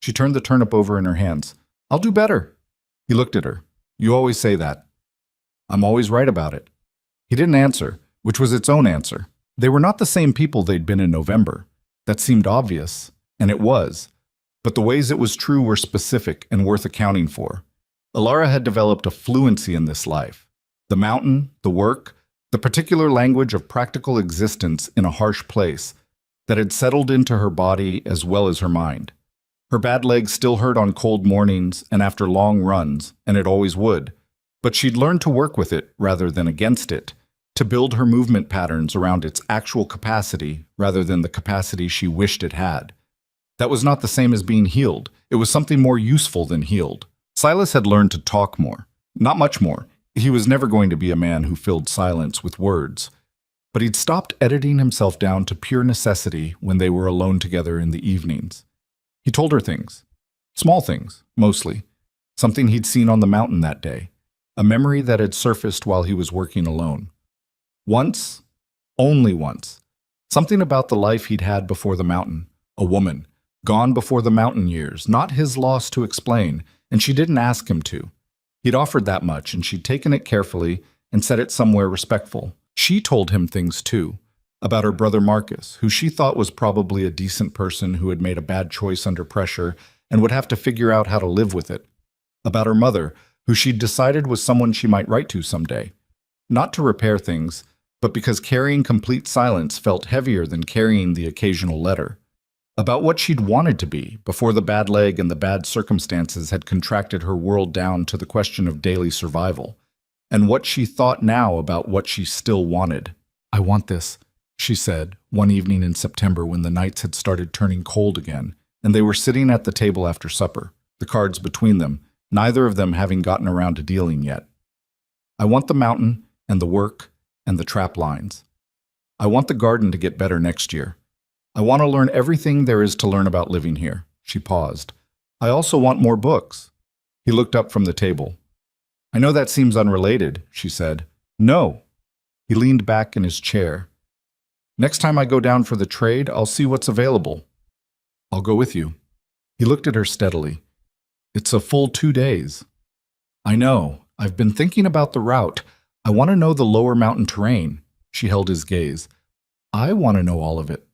S1: She turned the turnip over in her hands. I'll do better. He looked at her. You always say that. I'm always right about it. He didn't answer, which was its own answer. They were not the same people they'd been in November. That seemed obvious, and it was. But the ways it was true were specific and worth accounting for. Alara had developed a fluency in this life. The mountain, the work, the particular language of practical existence in a harsh place that had settled into her body as well as her mind. Her bad legs still hurt on cold mornings and after long runs, and it always would. But she'd learned to work with it rather than against it, to build her movement patterns around its actual capacity rather than the capacity she wished it had. That was not the same as being healed. It was something more useful than healed. Silas had learned to talk more. Not much more. He was never going to be a man who filled silence with words. But he'd stopped editing himself down to pure necessity when they were alone together in the evenings. He told her things. Small things, mostly. Something he'd seen on the mountain that day. A memory that had surfaced while he was working alone. Once, only once. Something about the life he'd had before the mountain. A woman. Gone before the mountain years. Not his loss to explain, and she didn't ask him to. He'd offered that much, and she'd taken it carefully and set it somewhere respectful. She told him things too. About her brother Marcus, who she thought was probably a decent person who had made a bad choice under pressure and would have to figure out how to live with it. About her mother, who she'd decided was someone she might write to someday. Not to repair things, but because carrying complete silence felt heavier than carrying the occasional letter. About what she'd wanted to be before the bad leg and the bad circumstances had contracted her world down to the question of daily survival. And what she thought now about what she still wanted. "I want this," she said, one evening in September when the nights had started turning cold again, and they were sitting at the table after supper, the cards between them, neither of them having gotten around to dealing yet. "I want the mountain and the work and the trap lines. I want the garden to get better next year. I want to learn everything there is to learn about living here." She paused. "I also want more books." He looked up from the table. "I know that seems unrelated," she said. "No." He leaned back in his chair. "Next time I go down for the trade, I'll see what's available. I'll go with you." He looked at her steadily. "It's a full 2 days." "I know. I've been thinking about the route. I want to know the lower mountain terrain." She held his gaze. "I want to know all of it."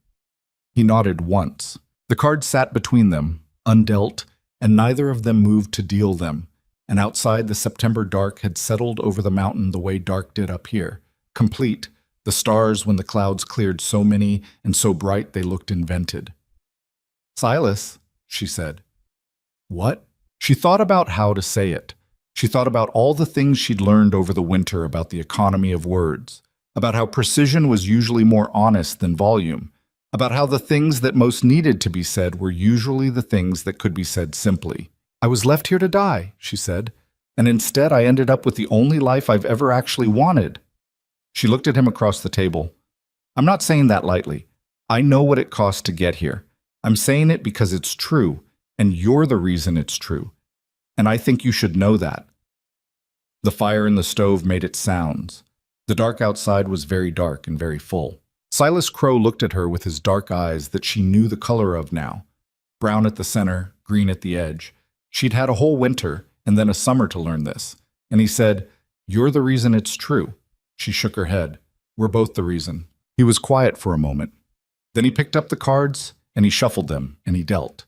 S1: He nodded once. The cards sat between them, undealt, and neither of them moved to deal them. And outside, the September dark had settled over the mountain the way dark did up here. Complete, the stars when the clouds cleared so many and so bright they looked invented. "Silas," she said. "What?" She thought about how to say it. She thought about all the things she'd learned over the winter about the economy of words, about how precision was usually more honest than volume, about how the things that most needed to be said were usually the things that could be said simply. "I was left here to die," she said, "and instead I ended up with the only life I've ever actually wanted." She looked at him across the table. "I'm not saying that lightly. I know what it costs to get here. I'm saying it because it's true, and you're the reason it's true. And I think you should know that." The fire in the stove made its sounds. The dark outside was very dark and very full. Silas Crow looked at her with his dark eyes that she knew the color of now. Brown at the center, green at the edge. She'd had a whole winter and then a summer to learn this. And he said, "You're the reason it's true." She shook her head. "We're both the reason." He was quiet for a moment. Then he picked up the cards and he shuffled them and he dealt.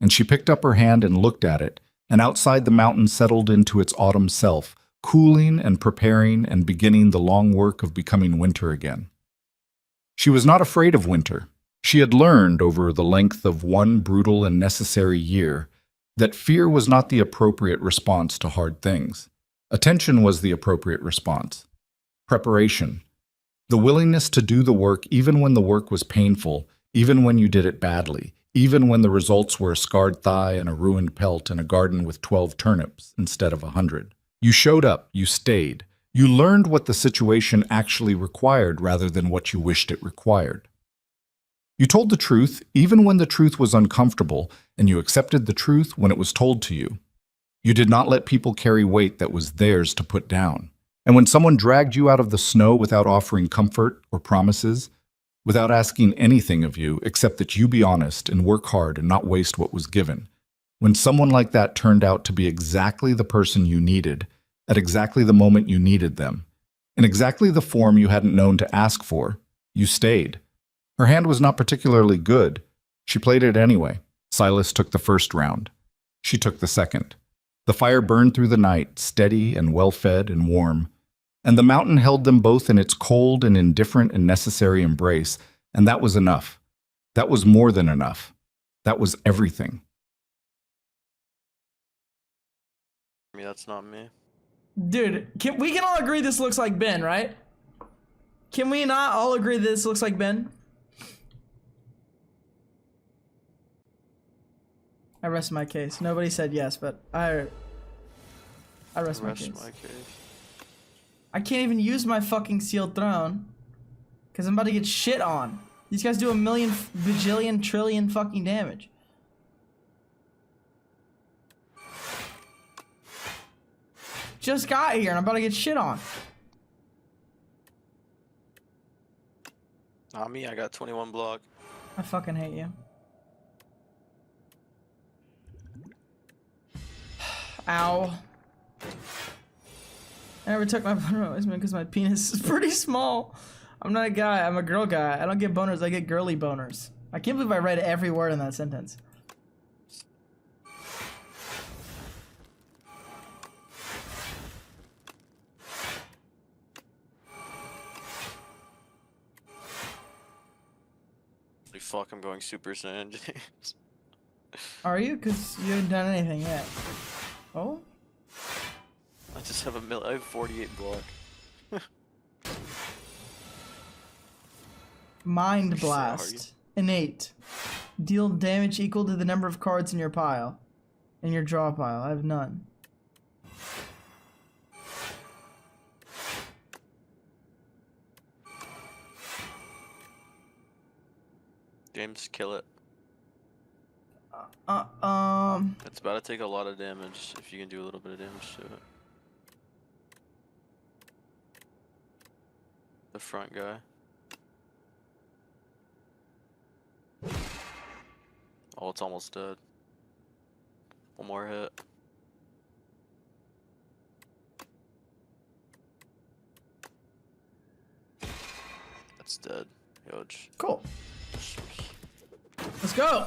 S1: And she picked up her hand and looked at it, and outside the mountain settled into its autumn self, cooling and preparing and beginning the long work of becoming winter again. She was not afraid of winter. She had learned over the length of one brutal and necessary year that fear was not the appropriate response to hard things. Attention was the appropriate response. Preparation. The willingness to do the work even when the work was painful, even when you did it badly, even when the results were a scarred thigh and a ruined pelt and a garden with 12 turnips instead of 100. You showed up, you stayed. You learned what the situation actually required rather than what you wished it required. You told the truth even when the truth was uncomfortable, and you accepted the truth when it was told to you. You did not let people carry weight that was theirs to put down. And when someone dragged you out of the snow without offering comfort or promises, without asking anything of you except that you be honest and work hard and not waste what was given, when someone like that turned out to be exactly the person you needed, at exactly the moment you needed them, in exactly the form you hadn't known to ask for, you stayed. Her hand was not particularly good. She played it anyway. Silas took the first round. She took the second. The fire burned through the night, steady and well-fed and warm, and the mountain held them both in its cold and indifferent and necessary embrace, and that was enough. That was more than enough. That was everything.
S2: That's not me.
S3: Dude, we can all agree this looks like Ben, right? Can we not all agree this looks like Ben? I rest my case. Nobody said yes, but I rest my case. I can't even use my fucking sealed throne. Because I'm about to get shit on. These guys do a million, bajillion, trillion fucking damage. Just got here and I'm about to get shit on.
S2: Not me, I got 21 block.
S3: I fucking hate you. Ow. I never took my boner replacement because my penis is pretty small. I'm not a guy, I'm a girl guy. I don't get boners, I get girly boners. I can't believe I read every word in that sentence.
S2: Holy fuck, I'm going Super Saiyan, James.
S3: Are you? Because you haven't done anything yet. Oh?
S2: I just have I have 48 block.
S3: Mind
S2: Shit, are you?
S3: Blast. Innate. Deal damage equal to the number of cards in your pile. In your draw pile. I have none.
S2: James, kill it.
S3: Um.
S2: It's about to take a lot of damage if you can do a little bit of damage to it. The front guy. Oh, it's almost dead. One more hit. That's dead. Huge.
S3: Cool. Let's go.